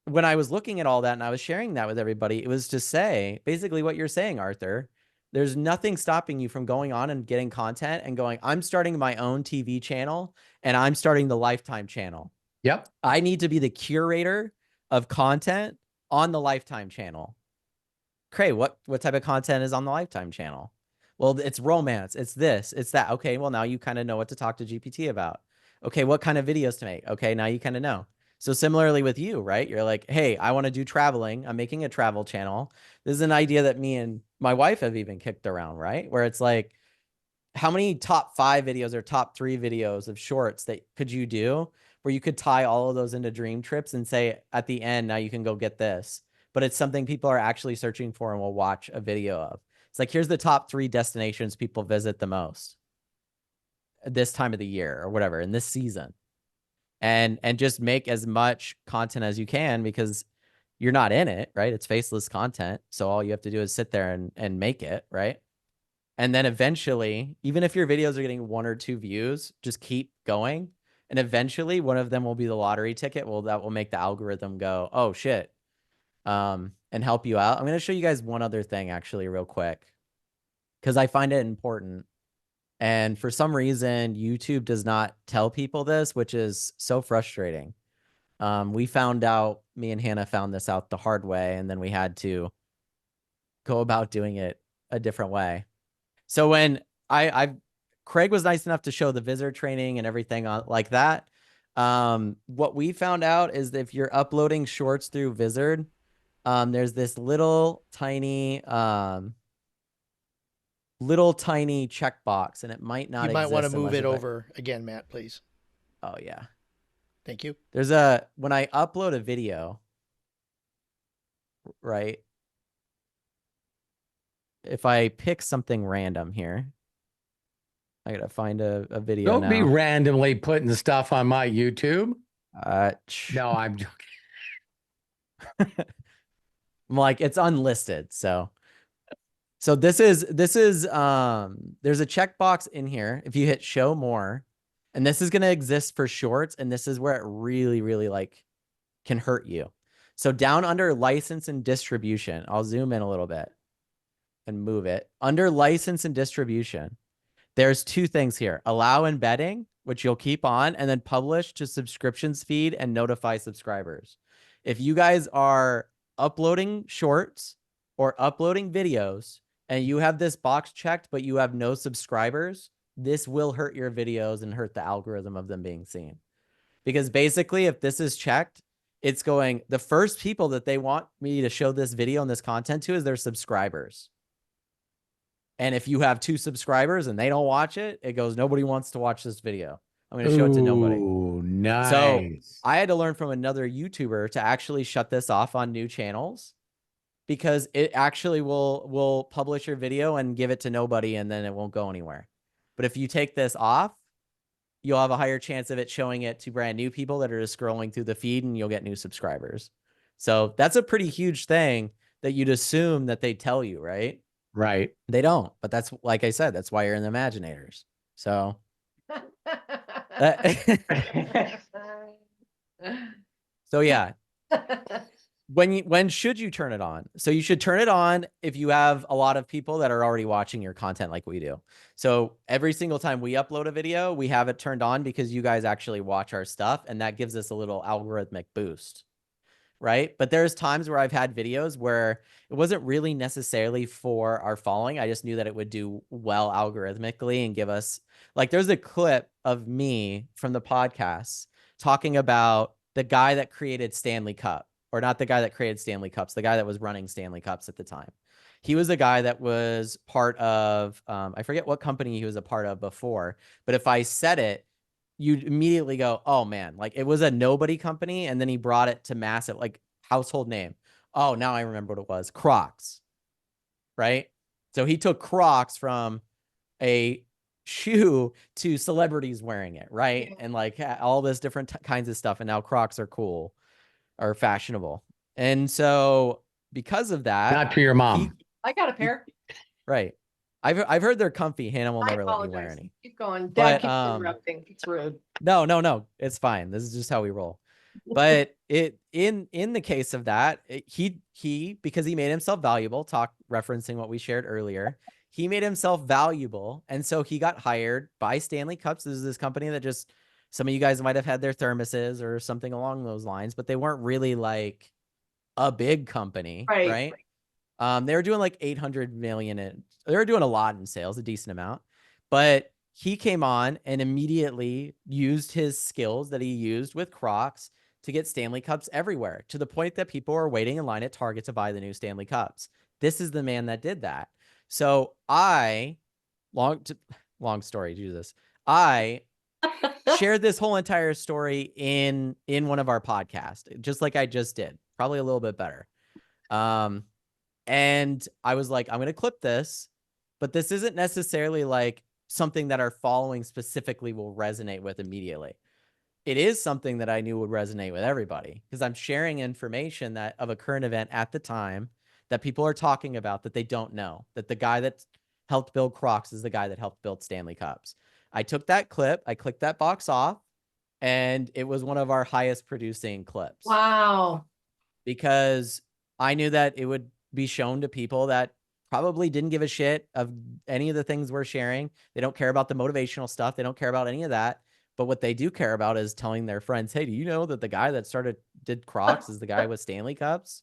when I was looking at all that and I was sharing that with everybody, it was to say basically what you're saying, Arthur. There's nothing stopping you from going on and getting content and going, I'm starting my own TV channel and I'm starting the Lifetime channel. Yep. I need to be the curator of content on the Lifetime channel. Cray, what type of content is on the Lifetime channel? Well, it's romance. It's this, it's that. Okay, well, now you kind of know what to talk to GPT about. Okay, what kind of videos to make? Okay, now you kind of know. So similarly with you, right? You're like, hey, I want to do traveling. I'm making a travel channel. This is an idea that me and my wife have even kicked around, right? Where it's like, how many top 5 videos or top 3 videos of shorts that could you do where you could tie all of those into dream trips and say at the end, now you can go get this, but it's something people are actually searching for and will watch a video of. It's like, here's the top 3 destinations people visit the most this time of the year or whatever in this season. And just make as much content as you can because you're not in it, right? It's faceless content. So all you have to do is sit there and make it, right? And then eventually, even if your videos are getting 1 or 2 views, just keep going. And eventually one of them will be the lottery ticket. Well, that will make the algorithm go, oh shit, and help you out. I'm going to show you guys one other thing actually real quick, because I find it important. And for some reason, YouTube does not tell people this, which is so frustrating. We found out, me and Hannah found this out the hard way, and then we had to go about doing it a different way. So when Craig was nice enough to show the visitor training and everything on like that. What we found out is that if you're uploading shorts through Vizard, there's this little tiny checkbox, and it might not. You might want to exist move unless it if over again, Matt, please. Oh yeah. Thank you. There's when I upload a video, right? If I pick something random here, I gotta find a video. Don't be randomly putting stuff on my YouTube. No, I'm joking. I'm like, it's unlisted. So this is there's a checkbox in here. If you hit show more, and this is going to exist for shorts. And this is where it really, really like can hurt you. So down under license and distribution, I'll zoom in a little bit and move it. Under license and distribution, there's 2 things here: allow embedding, which you'll keep on, and then publish to subscriptions feed and notify subscribers. If you guys are uploading shorts or uploading videos and you have this box checked, but you have no subscribers, this will hurt your videos and hurt the algorithm of them being seen. Because basically, if this is checked, it's going, the first people that they want me to show this video and this content to is their subscribers. And if you have 2 subscribers and they don't watch it, it goes, nobody wants to watch this video. I'm going to show it to nobody. Oh, nice. So I had to learn from another YouTuber to actually shut this off on new channels, because it actually will publish your video and give it to nobody, and then it won't go anywhere. But if you take this off, you'll have a higher chance of it showing it to brand new people that are just scrolling through the feed, and you'll get new subscribers. So that's a pretty huge thing that you'd assume that they tell you, right? Right. They don't, but that's, like I said, that's why you're in the Imaginators. So so yeah, when should you turn it on? So you should turn it on if you have a lot of people that are already watching your content like we do. So every single time we upload a video, we have it turned on because you guys actually watch our stuff, and that gives us a little algorithmic boost, right? But there's times where I've had videos where it wasn't really necessarily for our following. I just knew that it would do well algorithmically and give us, like, there's a clip of me from the podcast talking about the guy that created Stanley Cup, or not the guy that created Stanley Cups, the guy that was running Stanley Cups at the time. He was a guy that was part of, I forget what company he was a part of before, but if I said it, you'd immediately go, oh man, like it was a nobody company. And then he brought it to massive, like household name. Oh, now I remember what it was. Crocs, right? So he took Crocs from a shoe to celebrities wearing it, right? And like all this different kinds of stuff. And now Crocs are cool or fashionable. And so because of that, Not for your mom. I got a pair. Right. I've heard they're comfy. Hannah will I never let me wear apologize. any. Keep going. Dad But, keeps interrupting. It's rude. No, it's fine. This is just how we roll. But in the case of that, he because he made himself valuable, referencing what we shared earlier, he made himself valuable, and so he got hired by Stanley Cups. This is this company that just, some of you guys might have had their thermoses or something along those lines, but they weren't really like a big company, right? They were doing like 800 million. They were doing a lot in sales, a decent amount, but he came on and immediately used his skills that he used with Crocs to get Stanley Cups everywhere, to the point that people are waiting in line at Target to buy the new Stanley Cups. This is the man that did that. So long story, Jesus. I shared this whole entire story in one of our podcasts, just like I just did, probably a little bit better. And I was like, I'm going to clip this, but this isn't necessarily like something that our following specifically will resonate with immediately. It is something that I knew would resonate with everybody because I'm sharing information that of a current event at the time that people are talking about that they don't know, that the guy that helped build Crocs is the guy that helped build Stanley Cups. I took that clip, I clicked that box off, and it was one of our highest producing clips. Wow. Because I knew that it would be shown to people that probably didn't give a shit of any of the things we're sharing. They don't care about the motivational stuff. They don't care about any of that. But what they do care about is telling their friends, hey, do you know that the guy that did Crocs is the guy with Stanley Cups?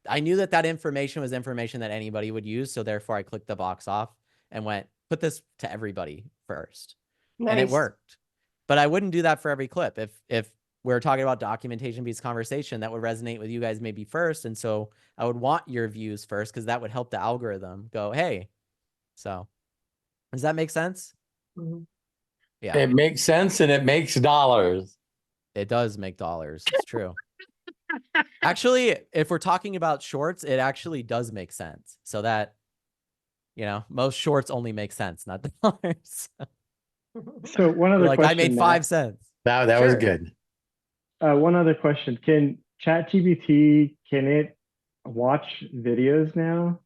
I knew that information was information that anybody would use. So therefore I clicked the box off and went, put this to everybody first. Nice. And it worked. But I wouldn't do that for every clip. If we're talking about documentation beats conversation, that would resonate with you guys maybe first. And so I would want your views first because that would help the algorithm go, hey. So does that make sense? Mm-hmm. Yeah. It makes sense and it makes dollars. It does make dollars. It's true. Actually, if we're talking about shorts, it actually does make sense. So that, most shorts only make sense, not dollars. So one other like question, I made Matt. 5 cents. That was good. One other question. Can ChatGPT, can it watch videos now?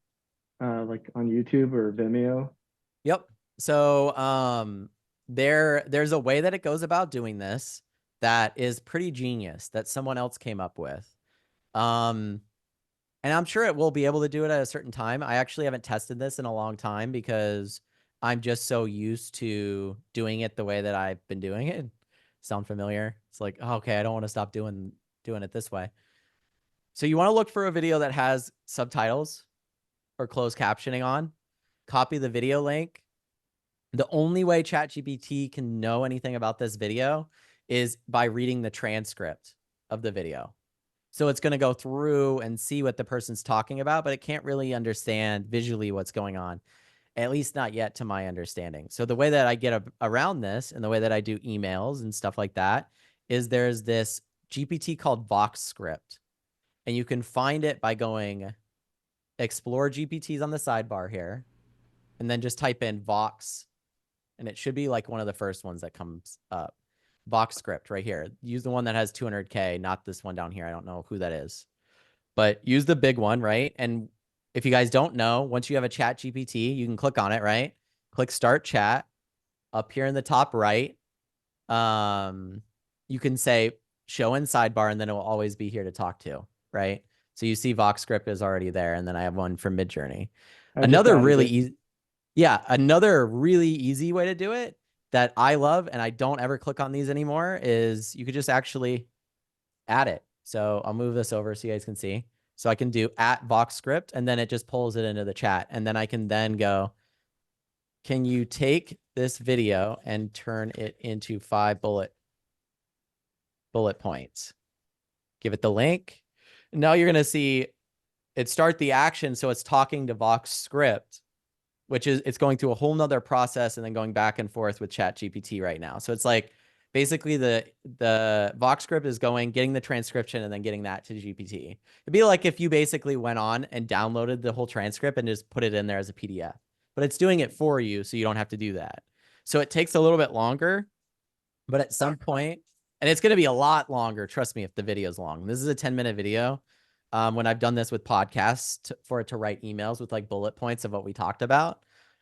Like on YouTube or Vimeo? Yep. So there's a way that it goes about doing this that is pretty genius that someone else came up with. And I'm sure it will be able to do it at a certain time. I actually haven't tested this in a long time because I'm just so used to doing it the way that I've been doing it. Sound familiar? It's like, oh, okay, I don't want to stop doing it this way. So you want to look for a video that has subtitles or closed captioning on. Copy the video link. The only way ChatGPT can know anything about this video is by reading the transcript of the video. So it's going to go through and see what the person's talking about, but it can't really understand visually what's going on, at least not yet to my understanding. So the way that I get around this and the way that I do emails and stuff like that is there's this GPT called Vox Script, and you can find it by going explore GPTs on the sidebar here, and then just type in Vox, and it should be like one of the first ones that comes up. Vox Script right here. Use the one that has 200K, not this one down here. I don't know who that is, but use the big one, right? And if you guys don't know, once you have a Chat GPT, you can click on it, right? Click Start Chat. Up here in the top right, you can say Show in Sidebar, and then it will always be here to talk to, right? So you see VoxScript is already there, and then I have one from Midjourney. I just Another added really it. easy, yeah, another really easy way to do it that I love, and I don't ever click on these anymore, is you could just actually add it. So I'll move this over so you guys can see. So I can do @VoxScript, and then it just pulls it into the chat. And then I can then go, can you take this video and turn it into 5 bullet points? Give it the link. Now you're going to see it start the action. So it's talking to VoxScript, which is, it's going through a whole nother process and then going back and forth with ChatGPT right now. So it's like basically the VoxScript is going, getting the transcription and then getting that to GPT. It'd be like if you basically went on and downloaded the whole transcript and just put it in there as a PDF, but it's doing it for you. So you don't have to do that. So it takes a little bit longer, but at some point, and it's going to be a lot longer. Trust me, if the video is long. This is a 10-minute video. When I've done this with podcasts for it to write emails with like bullet points of what we talked about,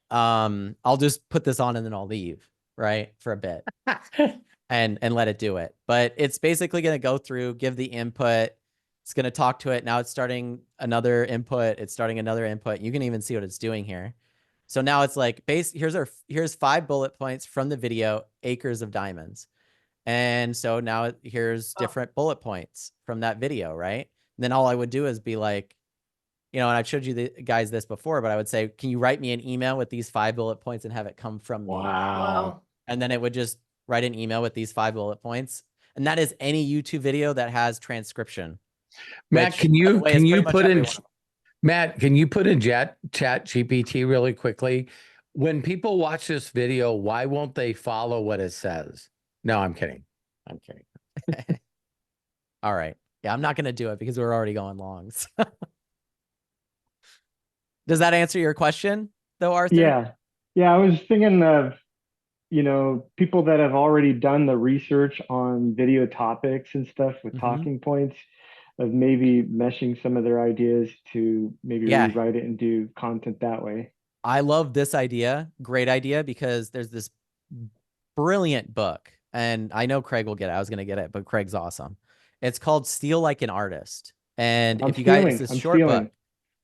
I'll just put this on and then I'll leave, right, for a bit and let it do it. But it's basically going to go through, give the input. It's going to talk to it. Now it's starting another input. It's starting another input. You can even see what it's doing here. So now it's like here's 5 bullet points from the video, acres of diamonds. And so now here's different bullet points from that video, right? And then all I would do is be like, you know, and I've showed you guys this before, but I would say, can you write me an email with these 5 bullet points and have it come from me? Wow. And then it would just write an email with these 5 bullet points. And that is any YouTube video that has transcription. Matt, which, can by the you way, can is you pretty much put in everyone. Matt, can you put in chat GPT really quickly? When people watch this video, why won't they follow what it says? No, I'm kidding. I'm kidding. All right. Yeah, I'm not going to do it because we're already going long. So. Does that answer your question, though, Arthur? Yeah. Yeah, I was thinking of, you know, people that have already done the research on video topics and stuff with talking points, of maybe meshing some of their ideas to maybe rewrite it and do content that way. I love this idea. Great idea, because there's this brilliant book, and I know Craig will get it. I was going to get it, but Craig's awesome. It's called Steal Like an Artist. And if you guys, it's a short book.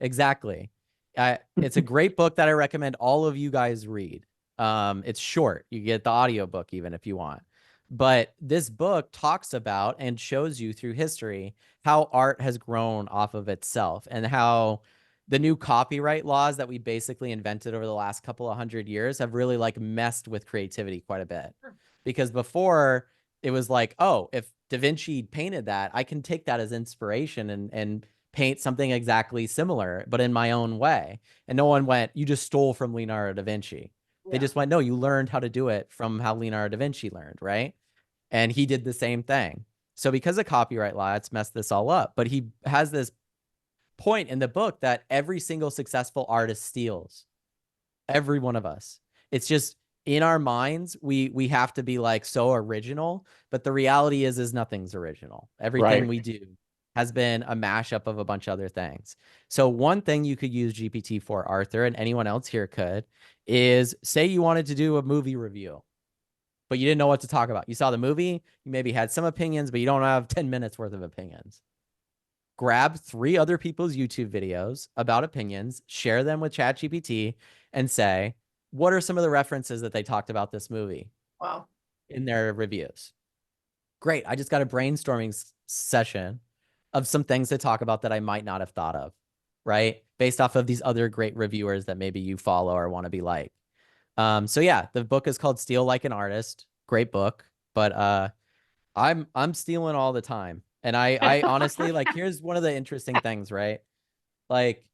Exactly. It's a great book that I recommend all of you guys read. It's short. You get the audiobook even if you want. But this book talks about and shows you through history how art has grown off of itself, and how the new copyright laws that we basically invented over the last couple of 100 years have really like messed with creativity quite a bit. Because before it was like, oh, if Da Vinci painted that, I can take that as inspiration and paint something exactly similar, but in my own way. And no one went, you just stole from Leonardo da Vinci. Yeah. They just went, no, you learned how to do it from how Leonardo da Vinci learned, right? And he did the same thing. So because of copyright law, it's messed this all up. But he has this point in the book that every single successful artist steals. Every one of us. It's just in our minds, we have to be like so original, but the reality is nothing's original. Everything we do has been a mashup of a bunch of other things. So one thing you could use GPT for, Arthur, and anyone else here could, is say you wanted to do a movie review, but you didn't know what to talk about. You saw the movie, you maybe had some opinions, but you don't have 10 minutes worth of opinions. Grab 3 other people's YouTube videos about opinions, share them with ChatGPT, and say, what are some of the references that they talked about this movie? Wow. In their reviews? Great. I just got a brainstorming session of some things to talk about that I might not have thought of, right? Based off of these other great reviewers that maybe you follow or want to be like. So yeah, the book is called Steal Like an Artist. Great book, but I'm stealing all the time. And I honestly, like, here's one of the interesting things, right? Like,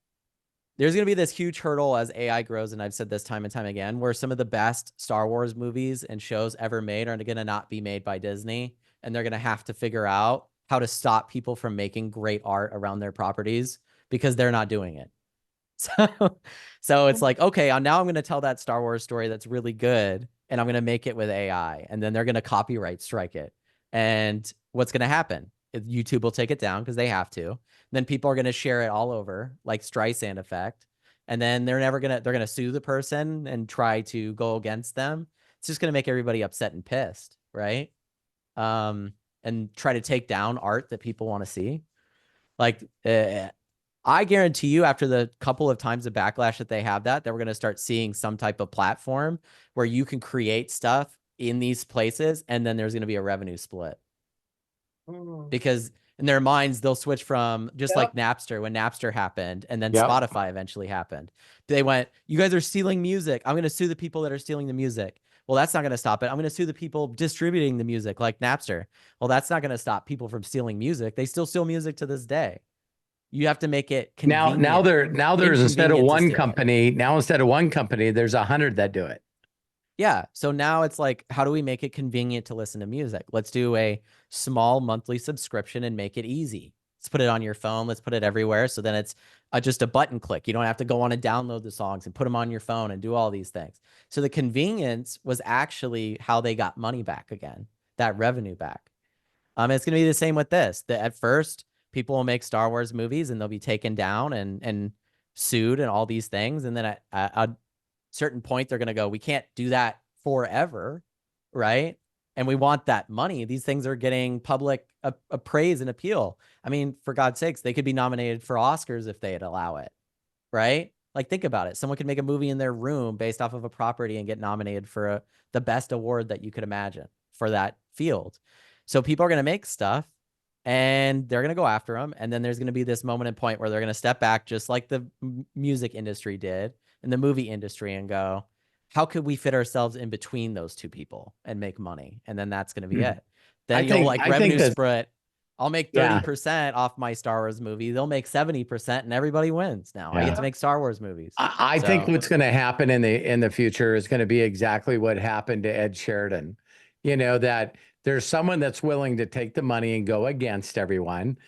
there's going to be this huge hurdle as AI grows, and I've said this time and time again, where some of the best Star Wars movies and shows ever made are going to not be made by Disney, and they're going to have to figure out how to stop people from making great art around their properties because they're not doing it. So it's like, okay, now I'm going to tell that Star Wars story that's really good, and I'm going to make it with AI, and then they're going to copyright strike it. And what's going to happen? YouTube will take it down because they have to. Then people are going to share it all over, like Streisand effect. And then they're going to sue the person and try to go against them. It's just going to make everybody upset and pissed, right? And try to take down art that people want to see. Like, I guarantee you after the couple of times of backlash that they have that we're going to start seeing some type of platform where you can create stuff in these places, and then there's going to be a revenue split. Because in their minds, they'll switch from just like Napster, when Napster happened, and then Spotify eventually happened. They went, you guys are stealing music. I'm going to sue the people that are stealing the music. Well, that's not going to stop it. I'm going to sue the people distributing the music like Napster. Well, that's not going to stop people from stealing music. They still steal music to this day. You have to make it convenient. Now there's instead of inconvenient to one steal it. company, now instead of one company, there's 100 that do it. Yeah. So now it's like, how do we make it convenient to listen to music? Let's do a small monthly subscription and make it easy. Let's put it on your phone. Let's put it everywhere. So then it's just a button click. You don't have to go on and download the songs and put them on your phone and do all these things. So the convenience was actually how they got money back again, that revenue back. It's going to be the same with this. At first, people will make Star Wars movies and they'll be taken down and sued and all these things. And then at a certain point, they're going to go, we can't do that forever, right? And we want that money. These things are getting public praise and appeal. I mean, for God's sakes, they could be nominated for Oscars if they'd allow it, right? Like, think about it. Someone could make a movie in their room based off of a property and get nominated for the best award that you could imagine for that field. So people are going to make stuff and they're going to go after them. And then there's going to be this moment and point where they're going to step back, just like the music industry did and the movie industry, and go, how could we fit ourselves in between those two people and make money? And then that's going to be it. Then you'll like revenue split. I'll make 30% off my Star Wars movie. They'll make 70% and everybody wins. Now I get to make Star Wars movies. I think what's going to happen in the future is going to be exactly what happened to Ed Sheridan. You know, that there's someone that's willing to take the money and go against everyone.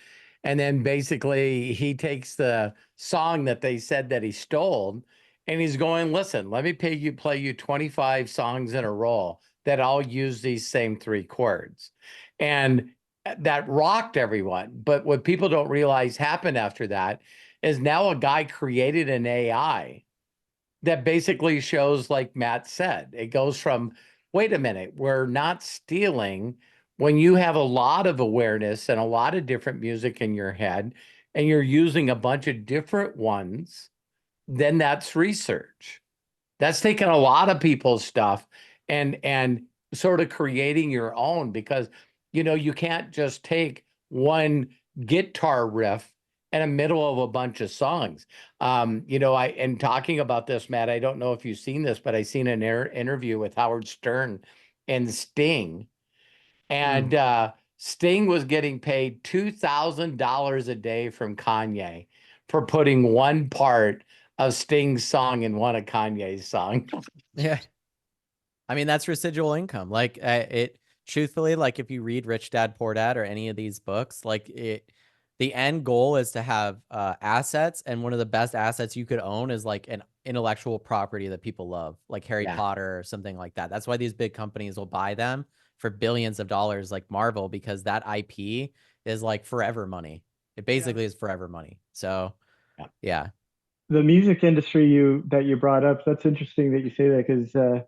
And then basically he takes the song that they said that he stole and he's going, listen, let me play you 25 songs in a row that all use these same 3 chords. And that rocked everyone. But what people don't realize happened after that is now a guy created an AI that basically shows, like Matt said, it goes from, wait a minute, we're not stealing. When you have a lot of awareness and a lot of different music in your head and you're using a bunch of different ones, then that's research. That's taking a lot of people's stuff and sort of creating your own, because, you know, you can't just take one guitar riff in the middle of a bunch of songs. You know, and talking about this, Matt, I don't know if you've seen this, but I seen an interview with Howard Stern and Sting. And Sting was getting paid $2,000 a day from Kanye for putting one part of Sting's song in one of Kanye's songs. Yeah. I mean, that's residual income. Like, truthfully, like if you read Rich Dad, Poor Dad or any of these books, like the end goal is to have assets. And one of the best assets you could own is like an intellectual property that people love, like Harry Potter or something like that. That's why these big companies will buy them for billions of dollars, like Marvel, because that IP is like forever money. It basically is forever money. So yeah. The music industry that you brought up, that's interesting that you say that, because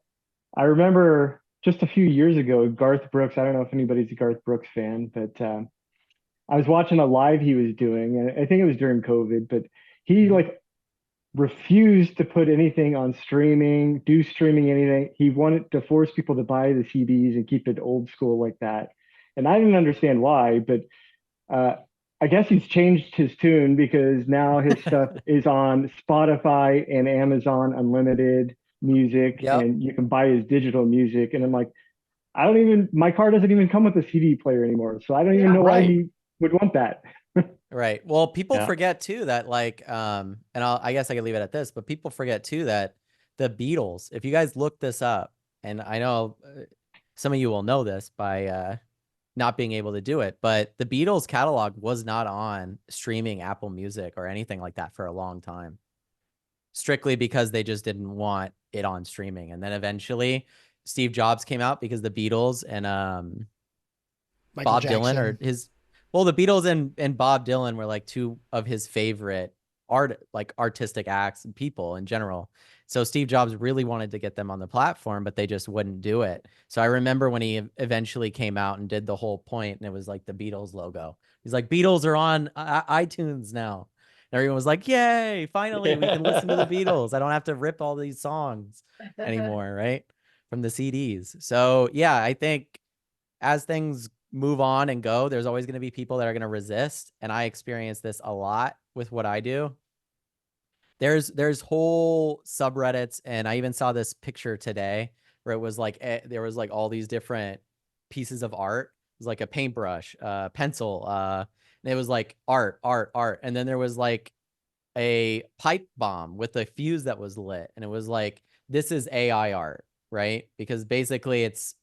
I remember just a few years ago, Garth Brooks, I don't know if anybody's a Garth Brooks fan, but I was watching a live he was doing, and I think it was during COVID, but he like refused to put anything on streaming, do streaming, anything. He wanted to force people to buy the CDs and keep it old school like that. And I didn't understand why, but I guess he's changed his tune, because now his stuff is on Spotify and Amazon Unlimited Music, and you can buy his digital music. And I'm like, my car doesn't even come with a CD player anymore. So I don't even know why he would want that. Right. Well, people forget too that like, and I guess I could leave it at this, but people forget too that the Beatles, if you guys look this up, and I know some of you will know this by not being able to do it, but the Beatles catalog was not on streaming Apple Music or anything like that for a long time, strictly because they just didn't want it on streaming. And then eventually Steve Jobs came out because the Beatles and Bob Dylan, or the Beatles and Bob Dylan were like 2 of his favorite artistic acts and people in general. So Steve Jobs really wanted to get them on the platform, but they just wouldn't do it. So I remember when he eventually came out and did the whole point, and it was like the Beatles logo. He's like, Beatles are on iTunes now. And everyone was like, yay, finally, we can listen to the Beatles. I don't have to rip all these songs anymore, right? From the CDs. So yeah, I think as things move on and go, there's always going to be people that are going to resist. And I experience this a lot with what I do. There's whole subreddits, and I even saw this picture today where it was like there was like all these different pieces of art. It was like a paintbrush, pencil, and it was like art, and then there was like a pipe bomb with a fuse that was lit, and it was like, this is AI art, right? Because basically it's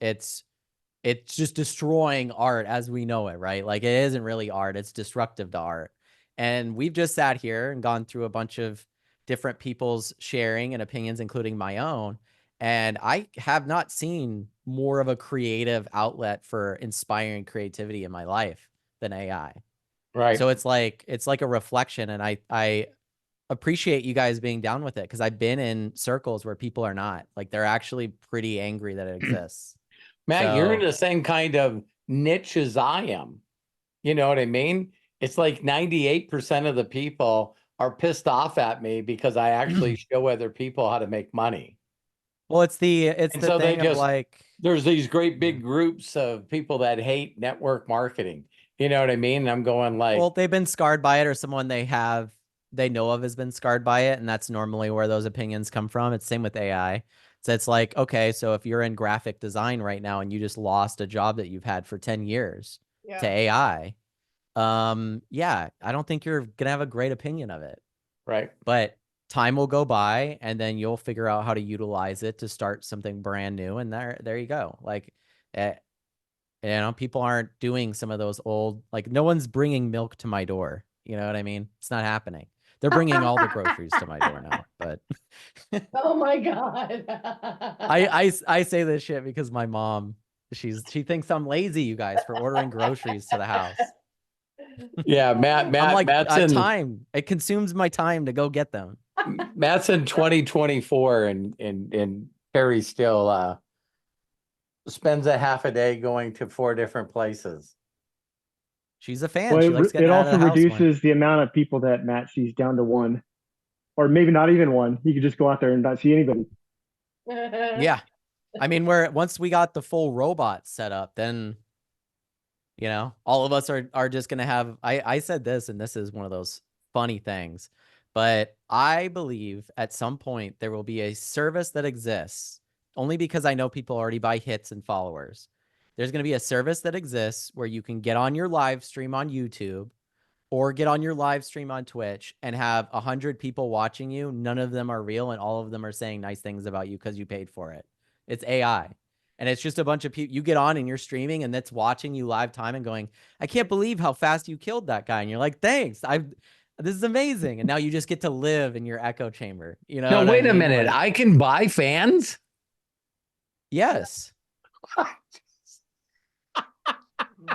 just destroying art as we know it, right? Like, it isn't really art, it's destructive to art. And we've just sat here and gone through a bunch of different people's sharing and opinions, including my own. And I have not seen more of a creative outlet for inspiring creativity in my life than AI. Right. So it's like a reflection. And I appreciate you guys being down with it, because I've been in circles where people are not. Like, they're actually pretty angry that it exists. Matt, you're in So- the same kind of niche as I am. You know what I mean? It's like 98% of the people are pissed off at me because I actually show other people how to make money. Well, it's the And so they thing of just- like, There's these great big groups of people that hate network marketing. You know what I mean? And I'm going like, well, they've been scarred by it, or someone they know of has been scarred by it. And that's normally where those opinions come from. It's same with AI. So it's like, okay, so if you're in graphic design right now and you just lost a job that you've had for 10 years to AI, yeah, I don't think you're going to have a great opinion of it. right. But time will go by, and then you'll figure out how to utilize it to start something brand new. And there you go. Like, people aren't doing some of those old, like, no one's bringing milk to my door. You know what I mean? It's not happening. They're bringing all the groceries to my door now, but Oh my God. I say this shit because my mom, she thinks I'm lazy, you guys, for ordering groceries to the house. Yeah, I'm like, Matt's in, time. It consumes my time to go get them. Matt's in 2024, and Carrie still spends a half a day going to 4 different places. She's a fan. Well, She likes it getting out of also the house more. reduces the amount of people that Matt sees down to one, or maybe not even one. You could just go out there and not see anybody. Yeah. I mean, once we got the full robot set up, then, all of us are just going to have, I said this, and this is one of those funny things, but I believe at some point there will be a service that exists, only because I know people already buy hits and followers. There's going to be a service that exists where you can get on your live stream on YouTube or get on your live stream on Twitch and have 100 people watching you. None of them are real, and all of them are saying nice things about you because you paid for it. It's AI. And it's just a bunch of people. You get on and you're streaming, and that's watching you live time and going, I can't believe how fast you killed that guy. And you're like, thanks. This is amazing. And now you just get to live in your echo chamber. You know? No, what I wait a mean? minute. Like, I can buy fans? yes.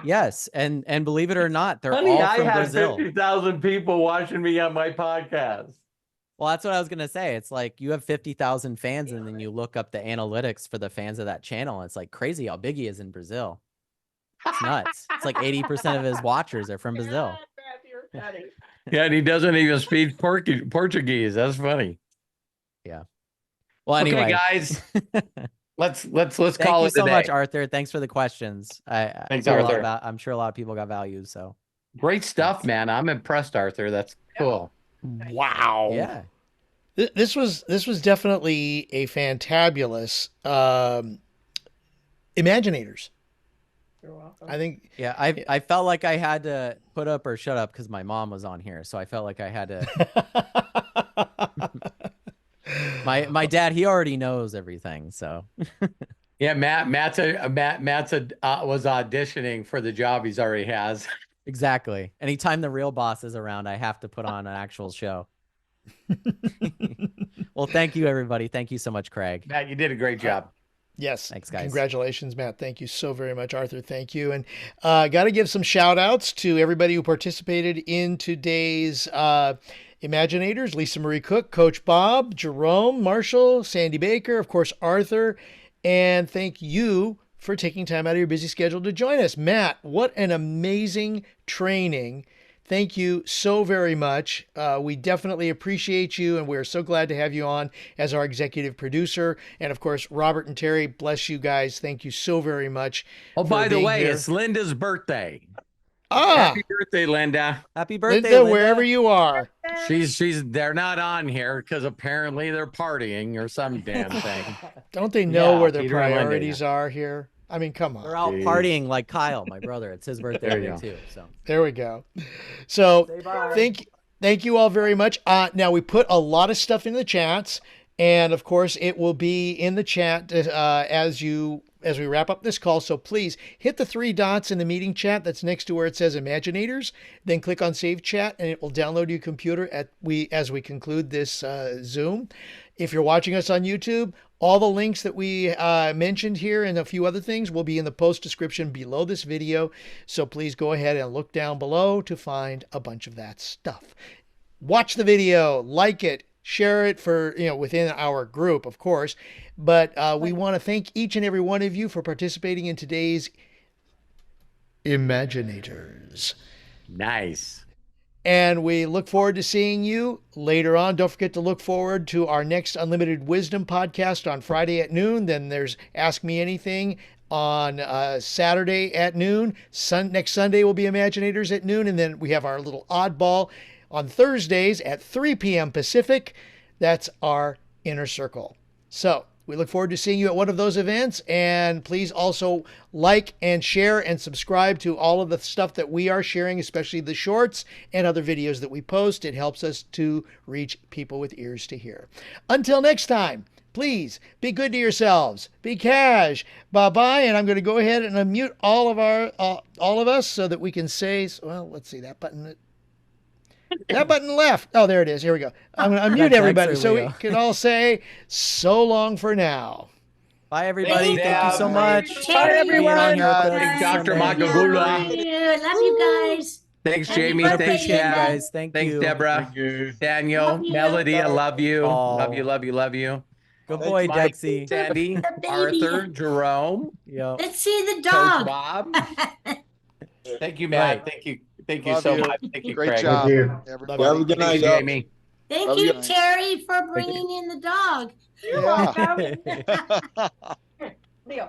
Yes, and believe it or not, they're Honey, all I from have Brazil. 50,000 people watching me on my podcast. Well, that's what I was gonna say. It's like you have 50,000 fans, and then you look up the analytics for the fans of that channel. And it's like crazy how big he is in Brazil. It's nuts. It's like 80% of his watchers are from Brazil. You're funny. Yeah, and he doesn't even speak Portuguese. That's funny. Yeah. Well, anyway, Okay, guys, let's thank call you it so a much, day. Arthur. Thanks for the questions. Thanks, feel a lot Arthur. about- I'm sure a lot of people got value. So Great stuff, man. I'm impressed, Arthur. That's cool. Wow. yeah. This was definitely a fantabulous Imaginators. You're welcome. I think Yeah, I felt like I had to put up or shut up because my mom was on here, so I felt like I had to. My dad, he already knows everything, so. Yeah, Matt was auditioning for the job he's already has. Exactly. Anytime the real boss is around, I have to put on an actual show. Well, thank you, everybody. Thank you so much, Craig. Matt, you did a great job. Yes. Thanks, guys. Congratulations, Matt. Thank you so very much, Arthur. Thank you. And got to give some shout outs to everybody who participated in today's Imaginators, Lisa Marie Cook, Coach Bob, Jerome, Marshall, Sandy Baker, of course, Arthur, and thank you for taking time out of your busy schedule to join us. Matt, what an amazing training. Thank you so very much. We definitely appreciate you, and we're so glad to have you on as our executive producer. And of course, Robert and Terry, bless you guys. Thank you so very much. Oh, by the being way, here. it's Linda's birthday. Ah, Happy birthday, Linda. Happy birthday, Linda, Linda. wherever you are. They're not on here because apparently they're partying or some damn thing. Don't they know Yeah, where their Peter and Linda, priorities are here? I mean, come They're on. out partying like Kyle, my brother. It's his birthday There you today go. too. So There we go. So say bye. thank you all very much. Now we put a lot of stuff in the chats, and of course it will be in the chat as we wrap up this call. So please hit the 3 dots in the meeting chat that's next to where it says Imaginators. Then click on Save Chat, and it will download to your computer as we conclude this Zoom. If you're watching us on YouTube, all the links that we mentioned here and a few other things will be in the post description below this video. So please go ahead and look down below to find a bunch of that stuff. Watch the video, like it, share it for, within our group, of course. But we want to thank each and every one of you for participating in today's Imaginators. Nice. And we look forward to seeing you later on. Don't forget to look forward to our next Unlimited Wisdom podcast on Friday at noon. Then there's Ask Me Anything on Saturday at noon. Next Sunday will be Imaginators at noon. And then we have our little oddball on Thursdays at 3 p.m. Pacific. That's our Inner Circle. So we look forward to seeing you at one of those events. And please also like and share and subscribe to all of the stuff that we are sharing, especially the shorts and other videos that we post. It helps us to reach people with ears to hear. Until next time, please be good to yourselves. Be cash. Bye-bye. And I'm going to go ahead and unmute all of us so that we can say, well, let's see that button. That button left. Oh, there it is. Here we go. I'm going to unmute everybody so we can all say so long for now. Bye, everybody. Thank you so much. Bye, everyone. Being on here with us Thanks, Dr. Sunday. Makagula. Love you guys. Thanks, Happy Jamie. birthday, Thanks, Appreciate you Linda. Chad. guys. Thank Thanks, you. Deborah. Thank you. Daniel, Love you. Melody, I love you. Aw. Love you, love you, love you. Good boy, Mike, Dexy. Sandy, The baby. Arthur, Jerome, Yep. Let's see the Coach dog. Bob. Thank you, Matt. Right. Thank you Love so you. much. Thank you, Great Craig. job, you. everybody. Have a good Thanks, night, y'all. Jamie. Thank Love you, you. Terry, for bringing in the dog. Yeah.